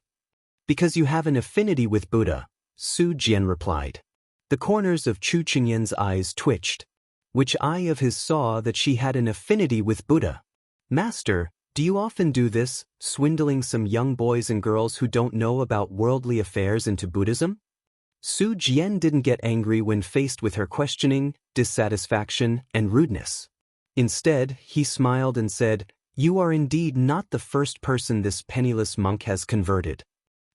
Speaker 1: Because you have an affinity with Buddha, Su Jian replied. The corners of Chu Qingyan's eyes twitched. Which eye of his saw that she had an affinity with Buddha? Master, do you often do this, swindling some young boys and girls who don't know about worldly affairs into Buddhism? Su Jian didn't get angry when faced with her questioning, dissatisfaction, and rudeness. Instead, he smiled and said, You are indeed not the first person this penniless monk has converted.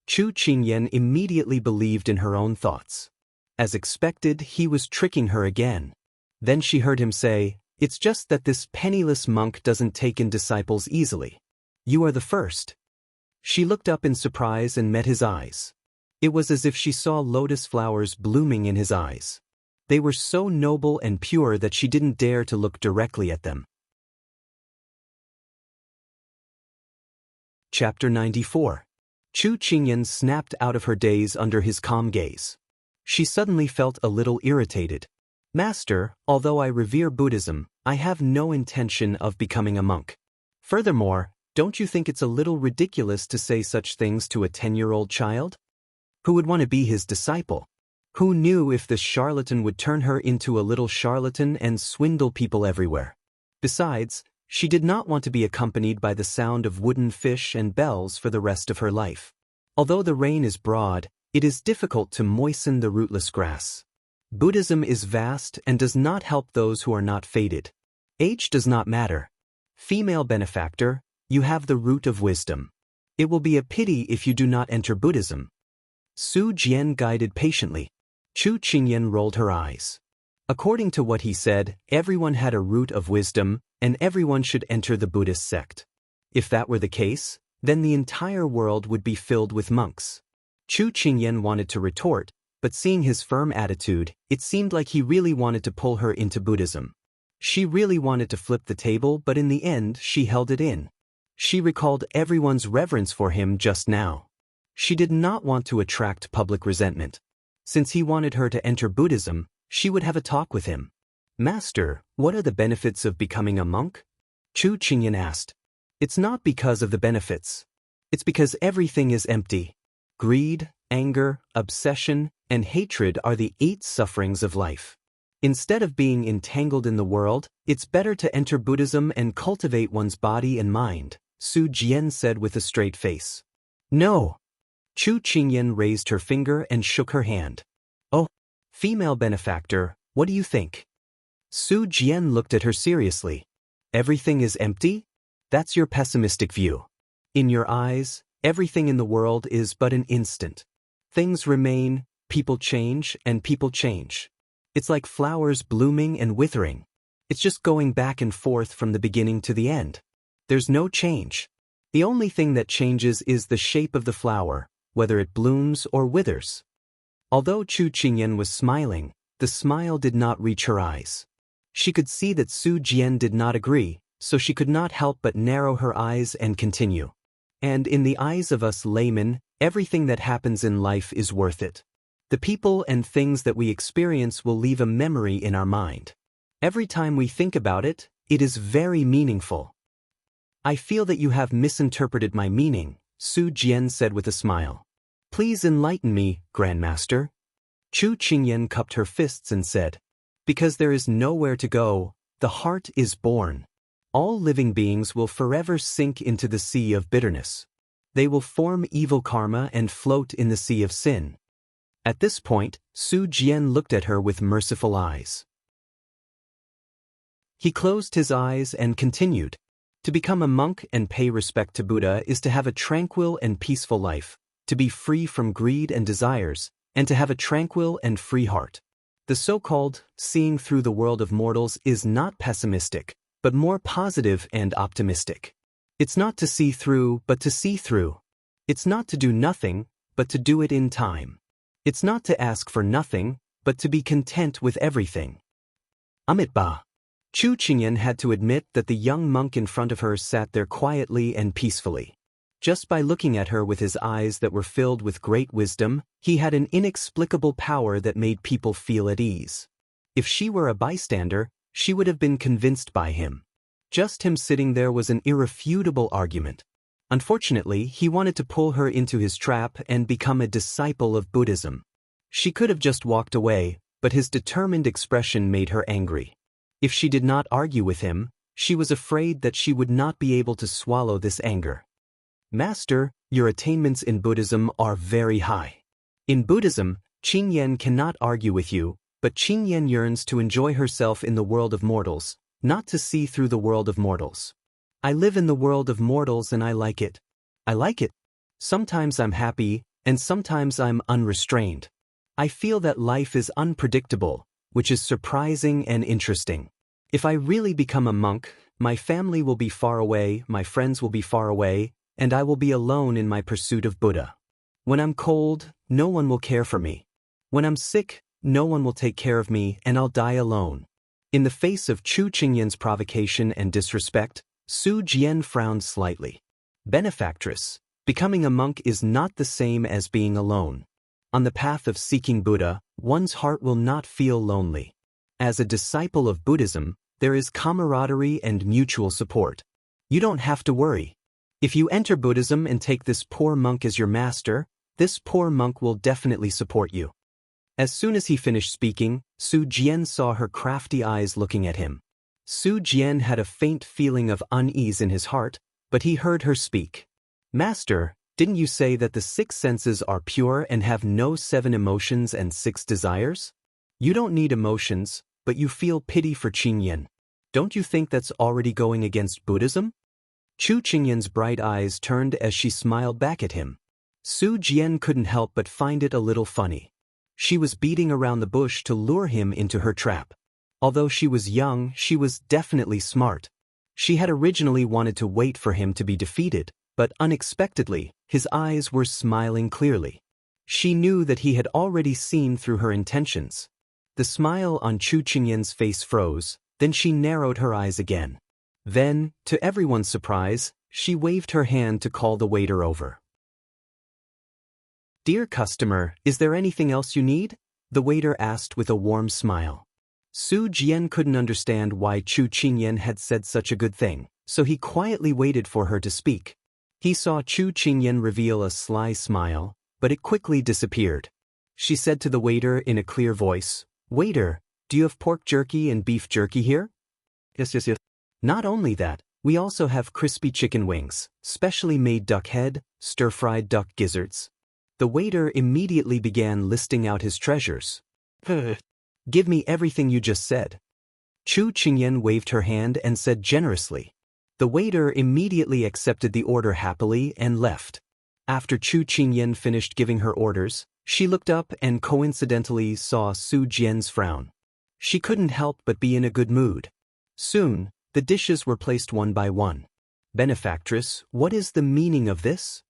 Speaker 1: Chu Qingyan immediately believed in her own thoughts. As expected, he was tricking her again. Then she heard him say, It's just that this penniless monk doesn't take in disciples easily. You are the first. She looked up in surprise and met his eyes. It was as if she saw lotus flowers blooming in his eyes. They were so noble and pure that she didn't dare to look directly at them. Chapter 94. Chu Qingyan snapped out of her daze under his calm gaze. She suddenly felt a little irritated. Master, although I revere Buddhism, I have no intention of becoming a monk. Furthermore, don't you think it's a little ridiculous to say such things to a 10-year-old child? Who would want to be his disciple? Who knew if this charlatan would turn her into a little charlatan and swindle people everywhere? Besides, she did not want to be accompanied by the sound of wooden fish and bells for the rest of her life. Although the rain is broad, it is difficult to moisten the rootless grass. Buddhism is vast and does not help those who are not fated. Age does not matter. Female benefactor, you have the root of wisdom. It will be a pity if you do not enter Buddhism. Su Jian guided patiently. Chu Qingyan rolled her eyes. According to what he said, everyone had a root of wisdom, and everyone should enter the Buddhist sect. If that were the case, then the entire world would be filled with monks. Chu Qingyan wanted to retort, but seeing his firm attitude, it seemed like he really wanted to pull her into Buddhism. She really wanted to flip the table, but in the end, she held it in. She recalled everyone's reverence for him just now. She did not want to attract public resentment. Since he wanted her to enter Buddhism, she would have a talk with him. Master, what are the benefits of becoming a monk? Chu Qingyan asked. It's not because of the benefits. It's because everything is empty. Greed, anger, obsession, and hatred are the 8 sufferings of life. Instead of being entangled in the world, it's better to enter Buddhism and cultivate one's body and mind, Su Jian said with a straight face. No. Chu Qingyan raised her finger and shook her hand. Oh, female benefactor, what do you think? Su Jian looked at her seriously. Everything is empty? That's your pessimistic view. In your eyes, everything in the world is but an instant. Things remain, people change, and people change. It's like flowers blooming and withering. It's just going back and forth from the beginning to the end. There's no change. The only thing that changes is the shape of the flower, whether it blooms or withers. Although Chu Qingyan was smiling, the smile did not reach her eyes. She could see that Su Jian did not agree, so she could not help but narrow her eyes and continue. And in the eyes of us laymen, everything that happens in life is worth it. The people and things that we experience will leave a memory in our mind. Every time we think about it, it is very meaningful. I feel that you have misinterpreted my meaning, Su Jian said with a smile. Please enlighten me, Grandmaster. Chu Qingyan cupped her fists and said, because there is nowhere to go, the heart is born. All living beings will forever sink into the sea of bitterness. They will form evil karma and float in the sea of sin. At this point, Su Jian looked at her with merciful eyes. He closed his eyes and continued. To become a monk and pay respect to Buddha is to have a tranquil and peaceful life, to be free from greed and desires, and to have a tranquil and free heart. The so-called seeing through the world of mortals is not pessimistic, but more positive and optimistic. It's not to see through, but to see through. It's not to do nothing, but to do it in time. It's not to ask for nothing, but to be content with everything. Amitabha. Chu Qingyan had to admit that the young monk in front of her sat there quietly and peacefully. Just by looking at her with his eyes that were filled with great wisdom, he had an inexplicable power that made people feel at ease. If she were a bystander, she would have been convinced by him. Just him sitting there was an irrefutable argument. Unfortunately, he wanted to pull her into his trap and become a disciple of Buddhism. She could have just walked away, but his determined expression made her angry. If she did not argue with him, she was afraid that she would not be able to swallow this anger. Master, your attainments in Buddhism are very high. In Buddhism, Qingyan cannot argue with you, but Qingyan yearns to enjoy herself in the world of mortals, not to see through the world of mortals. I live in the world of mortals and I like it. I like it. Sometimes I'm happy, and sometimes I'm unrestrained. I feel that life is unpredictable, which is surprising and interesting. If I really become a monk, my family will be far away, my friends will be far away, and I will be alone in my pursuit of Buddha. When I'm cold, no one will care for me. When I'm sick, no one will take care of me and I'll die alone. In the face of Chu Qingyan's provocation and disrespect, Su Jian frowned slightly. Benefactress, becoming a monk is not the same as being alone. On the path of seeking Buddha, one's heart will not feel lonely. As a disciple of Buddhism, there is camaraderie and mutual support. You don't have to worry. If you enter Buddhism and take this poor monk as your master, this poor monk will definitely support you. As soon as he finished speaking, Su Jian saw her crafty eyes looking at him. Su Jian had a faint feeling of unease in his heart, but he heard her speak. Master, didn't you say that the 6 senses are pure and have no 7 emotions and 6 desires? You don't need emotions, but you feel pity for Qingyan. Don't you think that's already going against Buddhism? Chu Qingyan's bright eyes turned as she smiled back at him. Su Jian couldn't help but find it a little funny. She was beating around the bush to lure him into her trap. Although she was young, she was definitely smart. She had originally wanted to wait for him to be defeated, but unexpectedly, his eyes were smiling clearly. She knew that he had already seen through her intentions. The smile on Chu Qingyan's face froze, then she narrowed her eyes again. Then, to everyone's surprise, she waved her hand to call the waiter over. Dear customer, is there anything else you need? The waiter asked with a warm smile. Su Jian couldn't understand why Chu Qingyan had said such a good thing, so he quietly waited for her to speak. He saw Chu Qingyan reveal a sly smile, but it quickly disappeared. She said to the waiter in a clear voice, Waiter, do you have pork jerky and beef jerky here? Yes. Not only that, we also have crispy chicken wings, specially made duck head, stir-fried duck gizzards. The waiter immediately began listing out his treasures. Give me everything you just said. Chu Qingyan waved her hand and said generously. The waiter immediately accepted the order happily and left. After Chu Qingyan finished giving her orders, she looked up and coincidentally saw Su Jian's frown. She couldn't help but be in a good mood. Soon, the dishes were placed one by one. Benefactress, what is the meaning of this?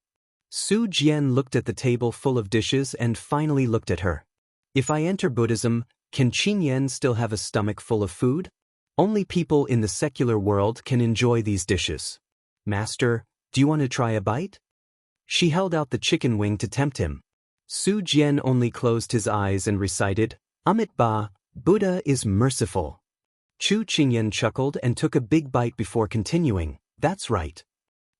Speaker 1: Su Jian looked at the table full of dishes and finally looked at her. If I enter Buddhism, can Qingyan still have a stomach full of food? Only people in the secular world can enjoy these dishes. Master, do you want to try a bite? She held out the chicken wing to tempt him. Su Jian only closed his eyes and recited, Amit Ba, Buddha is merciful. Chu Qingyan chuckled and took a big bite before continuing, that's right.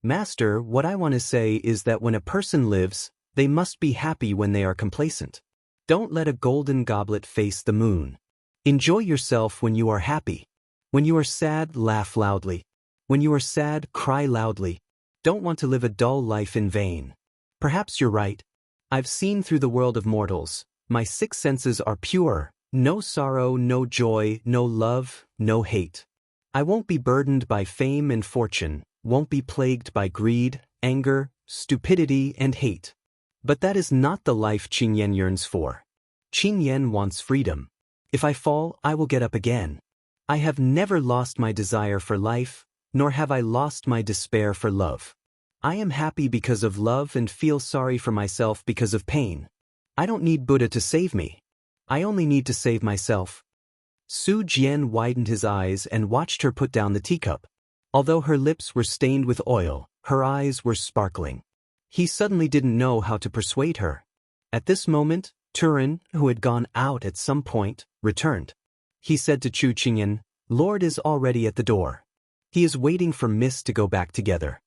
Speaker 1: Master, what I want to say is that when a person lives, they must be happy when they are complacent. Don't let a golden goblet face the moon. Enjoy yourself when you are happy. When you are sad, laugh loudly. When you are sad, cry loudly. Don't want to live a dull life in vain. Perhaps you're right. I've seen through the world of mortals. My 6 senses are pure. No sorrow, no joy, no love, no hate. I won't be burdened by fame and fortune, won't be plagued by greed, anger, stupidity, and hate. But that is not the life Qingyan yearns for. Qingyan wants freedom. If I fall, I will get up again. I have never lost my desire for life, nor have I lost my despair for love. I am happy because of love and feel sorry for myself because of pain. I don't need Buddha to save me. I only need to save myself. Su Jian widened his eyes and watched her put down the teacup. Although her lips were stained with oil, her eyes were sparkling. He suddenly didn't know how to persuade her. At this moment, Turin, who had gone out at some point, returned. He said to Chu Qingyan, Lord is already at the door. He is waiting for Miss to go back together.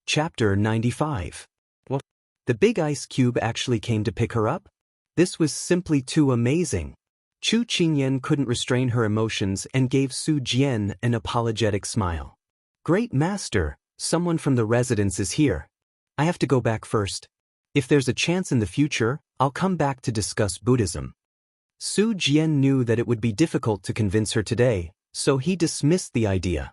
Speaker 1: Chapter 95. What? The big ice cube actually came to pick her up? This was simply too amazing. Chu Qingyan couldn't restrain her emotions and gave Su Jian an apologetic smile. Great master, someone from the residence is here. I have to go back first. If there's a chance in the future, I'll come back to discuss Buddhism. Su Jian knew that it would be difficult to convince her today, so he dismissed the idea.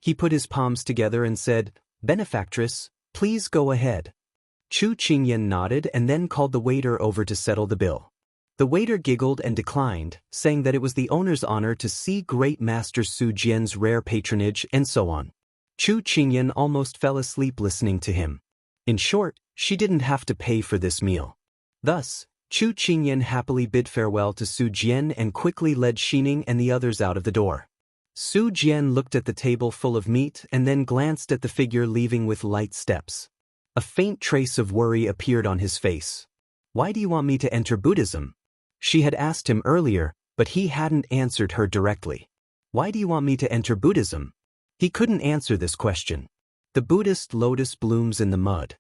Speaker 1: He put his palms together and said, Benefactress, please go ahead. Chu Qingyan nodded and then called the waiter over to settle the bill. The waiter giggled and declined, saying that it was the owner's honor to see great master Su Jian's rare patronage and so on. Chu Qingyan almost fell asleep listening to him. In short, she didn't have to pay for this meal. Thus, Chu Qingyan happily bid farewell to Su Jian and quickly led Xining and the others out of the door. Su Jian looked at the table full of meat and then glanced at the figure leaving with light steps. A faint trace of worry appeared on his face. Why do you want me to enter Buddhism? She had asked him earlier, but he hadn't answered her directly. Why do you want me to enter Buddhism? He couldn't answer this question. The Buddhist lotus blooms in the mud.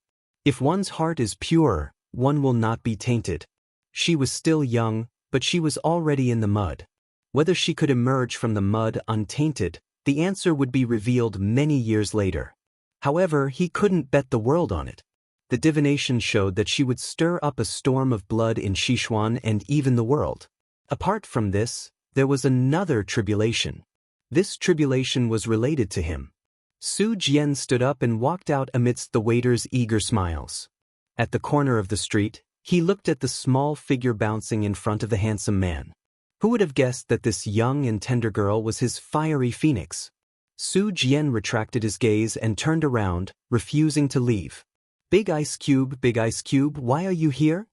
Speaker 1: If one's heart is pure, one will not be tainted. She was still young, but she was already in the mud. Whether she could emerge from the mud untainted, the answer would be revealed many years later. However, he couldn't bet the world on it. The divination showed that she would stir up a storm of blood in Sichuan and even the world. Apart from this, there was another tribulation. This tribulation was related to him. Su Jian stood up and walked out amidst the waiter's eager smiles. At the corner of the street, he looked at the small figure bouncing in front of the handsome man. Who would have guessed that this young and tender girl was his fiery phoenix? Su Jian retracted his gaze and turned around, refusing to leave. Big Ice Cube, why are you here?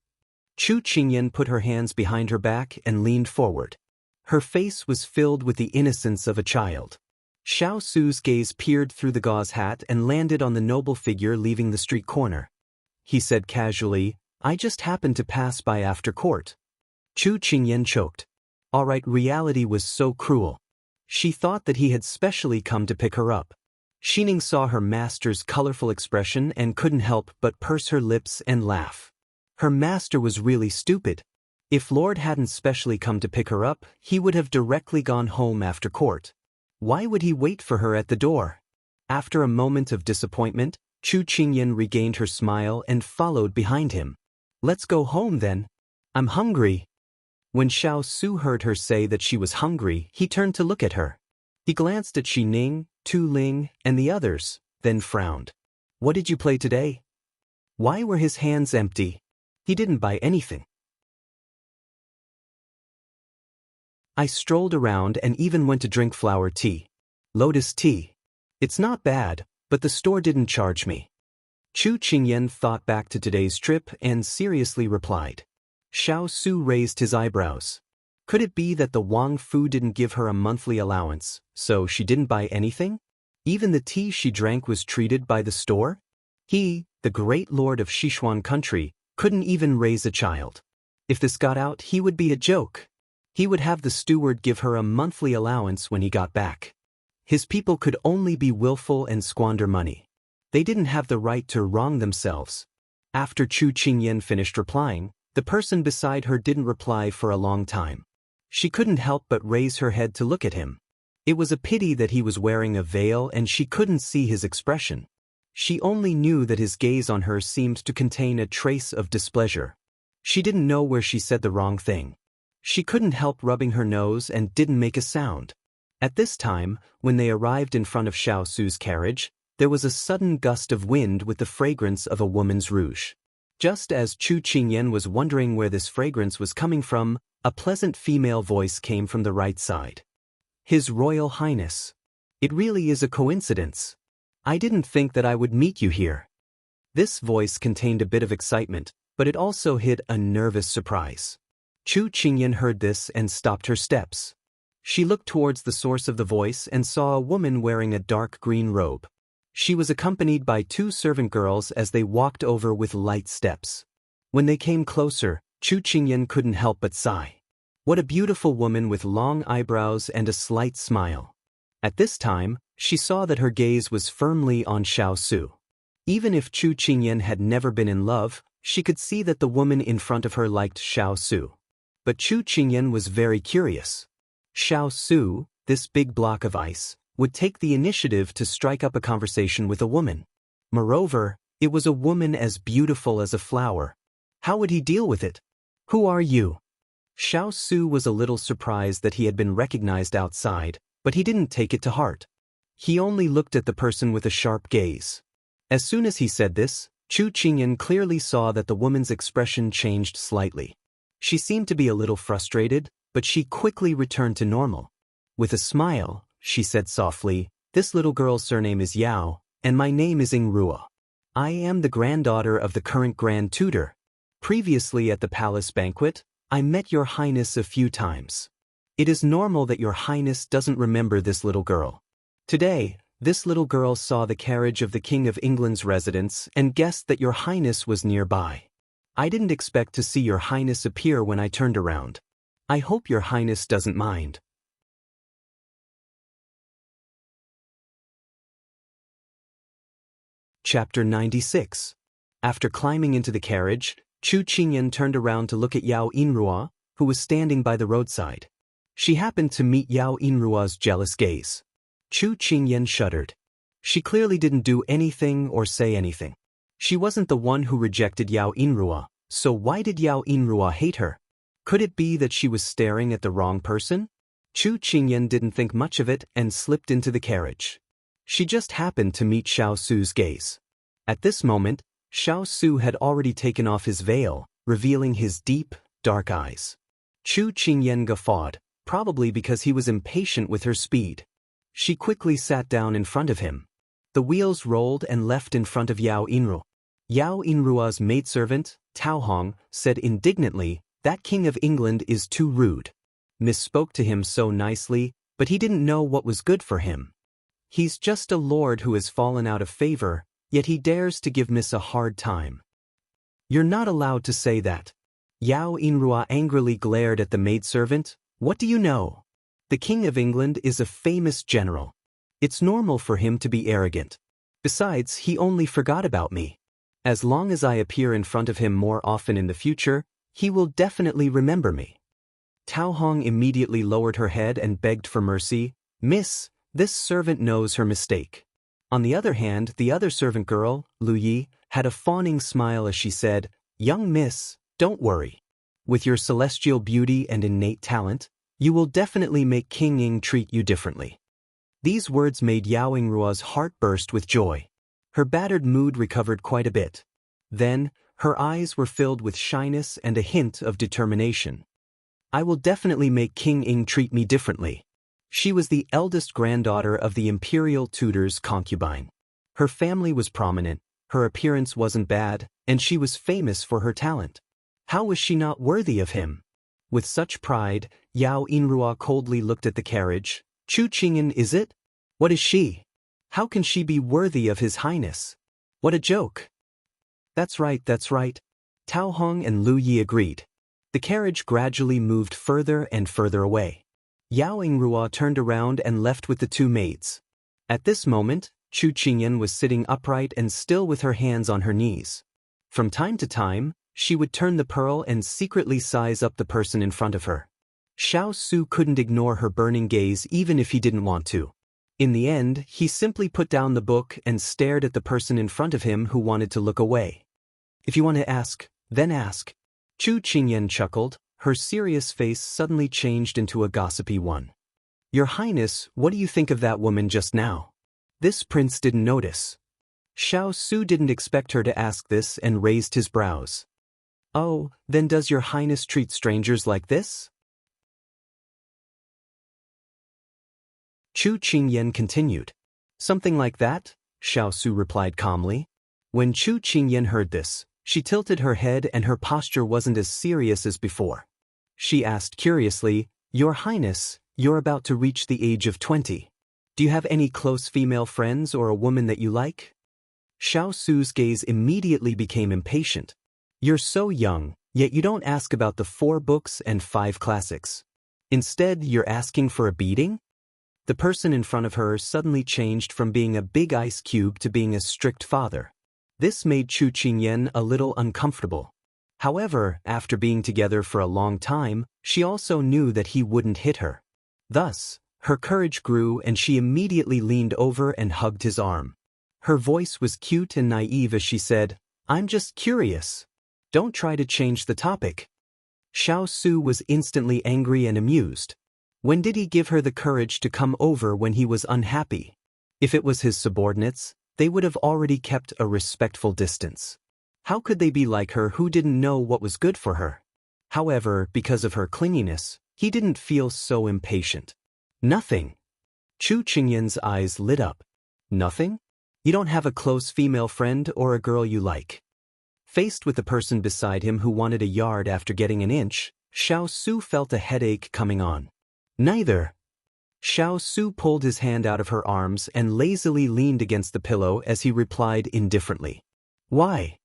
Speaker 1: Chu Qingyan put her hands behind her back and leaned forward. Her face was filled with the innocence of a child. Xiao Su's gaze peered through the gauze hat and landed on the noble figure leaving the street corner. He said casually, I just happened to pass by after court. Chu Qingyan choked. Alright, reality was so cruel. She thought that he had specially come to pick her up. Xining saw her master's colorful expression and couldn't help but purse her lips and laugh. Her master was really stupid. If Lord hadn't specially come to pick her up, he would have directly gone home after court. Why would he wait for her at the door? After a moment of disappointment, Chu Qingyan regained her smile and followed behind him. Let's go home then. I'm hungry. When Xiao Su heard her say that she was hungry, he turned to look at her. He glanced at Xi Ning, Tu Ling, and the others, then frowned. What did you play today? Why were his hands empty? He didn't buy anything. I strolled around and even went to drink flower tea. Lotus tea. It's not bad, but the store didn't charge me. Chu Qingyan thought back to today's trip and seriously replied. Xiao Su raised his eyebrows. Could it be that the Wang Fu didn't give her a monthly allowance, so she didn't buy anything? Even the tea she drank was treated by the store? He, the great lord of Sichuan country, couldn't even raise a child. If this got out, he would be a joke. He would have the steward give her a monthly allowance when he got back. His people could only be willful and squander money. They didn't have the right to wrong themselves. After Chu Qingyan finished replying, the person beside her didn't reply for a long time. She couldn't help but raise her head to look at him. It was a pity that he was wearing a veil and she couldn't see his expression. She only knew that his gaze on her seemed to contain a trace of displeasure. She didn't know where she said the wrong thing. She couldn't help rubbing her nose and didn't make a sound. At this time, when they arrived in front of Xiao Su's carriage, there was a sudden gust of wind with the fragrance of a woman's rouge. Just as Chu Qingyan was wondering where this fragrance was coming from, a pleasant female voice came from the right side. His Royal Highness. It really is a coincidence. I didn't think that I would meet you here. This voice contained a bit of excitement, but it also hid a nervous surprise. Chu Qingyan heard this and stopped her steps. She looked towards the source of the voice and saw a woman wearing a dark green robe. She was accompanied by 2 servant girls as they walked over with light steps. When they came closer, Chu Qingyan couldn't help but sigh. What a beautiful woman with long eyebrows and a slight smile. At this time, she saw that her gaze was firmly on Xiao Su. Even if Chu Qingyan had never been in love, she could see that the woman in front of her liked Xiao Su. But Chu Qingyan was very curious. Xiao Su, this big block of ice, would take the initiative to strike up a conversation with a woman. Moreover, it was a woman as beautiful as a flower. How would he deal with it? Who are you? Xiao Su was a little surprised that he had been recognized outside, but he didn't take it to heart. He only looked at the person with a sharp gaze. As soon as he said this, Chu Qingyan clearly saw that the woman's expression changed slightly. She seemed to be a little frustrated, but she quickly returned to normal. With a smile, she said softly, "This little girl's surname is Yao, and my name is Ingrua. I am the granddaughter of the current Grand Tutor. Previously at the palace banquet, I met your highness a few times. It is normal that your highness doesn't remember this little girl. Today, this little girl saw the carriage of the King of England's residence and guessed that your highness was nearby. I didn't expect to see your highness appear when I turned around. I hope your highness doesn't mind." Chapter 96. After climbing into the carriage, Chu Qingyan turned around to look at Yao Inrua, who was standing by the roadside. She happened to meet Yao Inrua's jealous gaze. Chu Qingyan shuddered. She clearly didn't do anything or say anything. She wasn't the one who rejected Yao Inrua, so why did Yao Inrua hate her? Could it be that she was staring at the wrong person? Chu Qingyan didn't think much of it and slipped into the carriage. She just happened to meet Xiao Su's gaze. At this moment, Xiao Su had already taken off his veil, revealing his deep, dark eyes. Chu Qingyan guffawed, probably because he was impatient with her speed. She quickly sat down in front of him. The wheels rolled and left in front of Yao Inru. Yao Inrua's maidservant, Tao Hong, said indignantly, "That King of England is too rude." Miss spoke to him so nicely, but he didn't know what was good for him. He's just a lord who has fallen out of favor, yet he dares to give Miss a hard time. "You're not allowed to say that." Yao Inrua angrily glared at the maidservant. "What do you know? The King of England is a famous general. It's normal for him to be arrogant. Besides, he only forgot about me. As long as I appear in front of him more often in the future, he will definitely remember me." Tao Hong immediately lowered her head and begged for mercy. "Miss, this servant knows her mistake." On the other hand, the other servant girl, Lu Yi, had a fawning smile as she said, "Young miss, don't worry. With your celestial beauty and innate talent, you will definitely make King Ying treat you differently." These words made Yao Yingruo's heart burst with joy. Her battered mood recovered quite a bit. Then, her eyes were filled with shyness and a hint of determination. "I will definitely make King Ying treat me differently." She was the eldest granddaughter of the imperial tutor's concubine. Her family was prominent, her appearance wasn't bad, and she was famous for her talent. How was she not worthy of him? With such pride, Yao Yingruo coldly looked at the carriage. "Chu Qingyan, is it? What is she? How can she be worthy of His Highness? What a joke." That's right, that's right. Tao Hong and Lu Yi agreed. The carriage gradually moved further and further away. Yao Yingruo turned around and left with the two maids. At this moment, Chu Qingyan was sitting upright and still with her hands on her knees. From time to time, she would turn the pearl and secretly size up the person in front of her. Xiao Su couldn't ignore her burning gaze even if he didn't want to. In the end, he simply put down the book and stared at the person in front of him who wanted to look away. "If you want to ask, then ask." Chu Qingyan chuckled, her serious face suddenly changed into a gossipy one. "Your Highness, what do you think of that woman just now?" This prince didn't notice. Xiao Su didn't expect her to ask this and raised his brows. "Oh, then does your Highness treat strangers like this?" Chu Qingyan continued. "Something like that," Xiao Su replied calmly. When Chu Qingyan heard this, she tilted her head and her posture wasn't as serious as before. She asked curiously, "Your Highness, you're about to reach the age of 20. Do you have any close female friends or a woman that you like?" Xiao Su's gaze immediately became impatient. "You're so young, yet you don't ask about the 4 books and 5 classics. Instead, you're asking for a beating?" The person in front of her suddenly changed from being a big ice cube to being a strict father. This made Chu Qingyan a little uncomfortable. However, after being together for a long time, she also knew that he wouldn't hit her. Thus, her courage grew and she immediately leaned over and hugged his arm. Her voice was cute and naive as she said, "I'm just curious. Don't try to change the topic." Xiao Su was instantly angry and amused. When did he give her the courage to come over when he was unhappy? If it was his subordinates, they would have already kept a respectful distance. How could they be like her who didn't know what was good for her? However, because of her clinginess, he didn't feel so impatient. "Nothing." Chu Qingyan's eyes lit up. "Nothing? You don't have a close female friend or a girl you like?" Faced with the person beside him who wanted a yard after getting an inch, Xiao Su felt a headache coming on. "Neither." Xiao Su pulled his hand out of her arms and lazily leaned against the pillow as he replied indifferently. "Why?"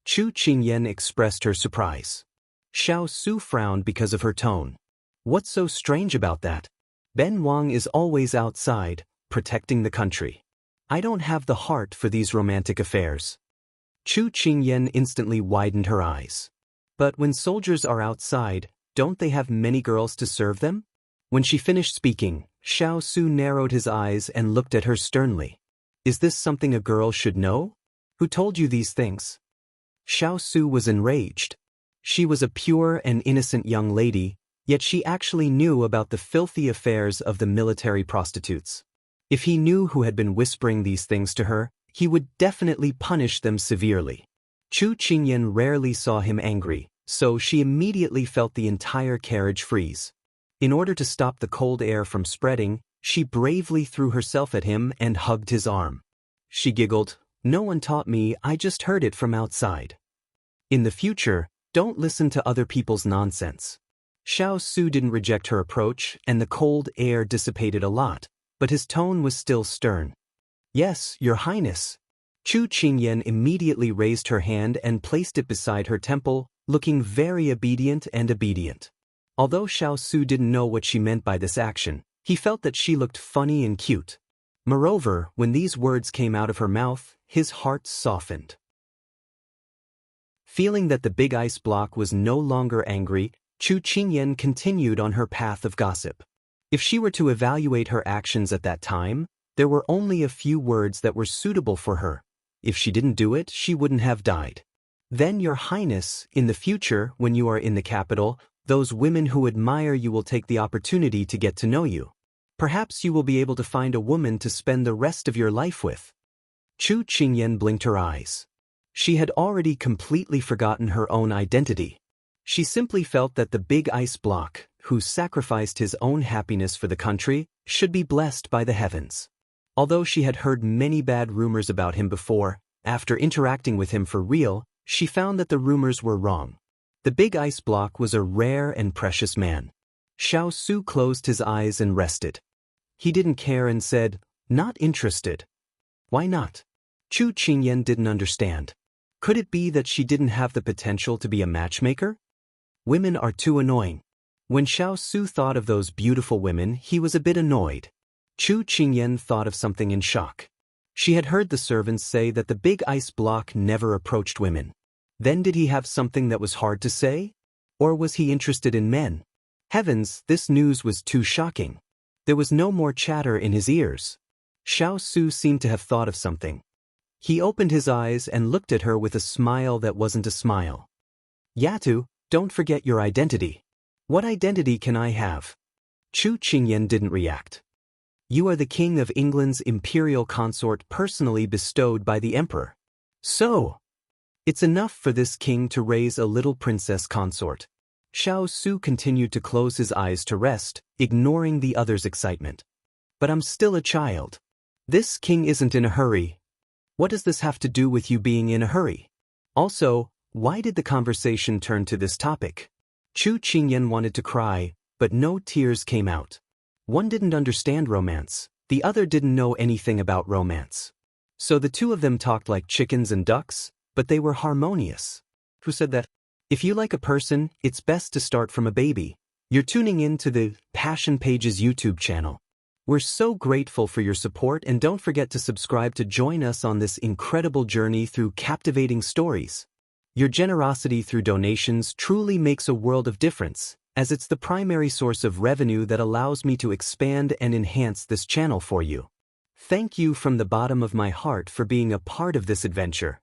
Speaker 1: Chu Qingyan expressed her surprise. Xiao Su frowned because of her tone. "What's so strange about that? Ben Wang is always outside, protecting the country. I don't have the heart for these romantic affairs." Chu Qingyan instantly widened her eyes. "But when soldiers are outside, don't they have many girls to serve them?" When she finished speaking, Xiao Su narrowed his eyes and looked at her sternly. "Is this something a girl should know? Who told you these things?" Xiao Su was enraged. She was a pure and innocent young lady, yet she actually knew about the filthy affairs of the military prostitutes. If he knew who had been whispering these things to her, he would definitely punish them severely. Chu Qingyan rarely saw him angry, so she immediately felt the entire carriage freeze. In order to stop the cold air from spreading, she bravely threw herself at him and hugged his arm. She giggled, "No one taught me, I just heard it from outside." In the future, don't listen to other people's nonsense. Xiao Su didn't reject her approach and the cold air dissipated a lot, but his tone was still stern. "Yes, Your Highness." Chu Qingyan immediately raised her hand and placed it beside her temple, looking very obedient and obedient. Although Xiao Su didn't know what she meant by this action, he felt that she looked funny and cute. Moreover, when these words came out of her mouth, his heart softened. Feeling that the big ice block was no longer angry, Chu Qingyan continued on her path of gossip. If she were to evaluate her actions at that time, There were only a few words that were suitable for her. If she didn't do it, she wouldn't have died. Then, Your Highness, in the future, when you are in the capital, those women who admire you will take the opportunity to get to know you. Perhaps you will be able to find a woman to spend the rest of your life with. Chu Qingyan blinked her eyes. She had already completely forgotten her own identity. She simply felt that the big ice block, who sacrificed his own happiness for the country, should be blessed by the heavens. Although she had heard many bad rumors about him before, after interacting with him for real, she found that the rumors were wrong. The big ice block was a rare and precious man. Xiao Su closed his eyes and rested. He didn't care and said, "Not interested." Why not? Chu Qingyan didn't understand. Could it be that she didn't have the potential to be a matchmaker? Women are too annoying. When Xiao Su thought of those beautiful women, he was a bit annoyed. Chu Qingyan thought of something in shock. She had heard the servants say that the big ice block never approached women. Then did he have something that was hard to say? Or was he interested in men? Heavens, this news was too shocking. There was no more chatter in his ears. Xiao Su seemed to have thought of something. He opened his eyes and looked at her with a smile that wasn't a smile. "Yatu, don't forget your identity." "What identity can I have?" Chu Qingyan didn't react. "You are the King of England's imperial consort personally bestowed by the Emperor. So, it's enough for this king to raise a little princess consort." Xiao Su continued to close his eyes to rest, ignoring the other's excitement. "But I'm still a child. This king isn't in a hurry." "What does this have to do with you being in a hurry? Also, why did the conversation turn to this topic?" Chu Qingyan wanted to cry, but no tears came out. One didn't understand romance. The other didn't know anything about romance. So the two of them talked like chickens and ducks, but they were harmonious. Who said that? If you like a person, it's best to start from a baby. You're tuning in to the Passion Pages YouTube channel. We're so grateful for your support, and don't forget to subscribe to join us on this incredible journey through captivating stories. Your generosity through donations truly makes a world of difference, as it's the primary source of revenue that allows me to expand and enhance this channel for you. Thank you from the bottom of my heart for being a part of this adventure.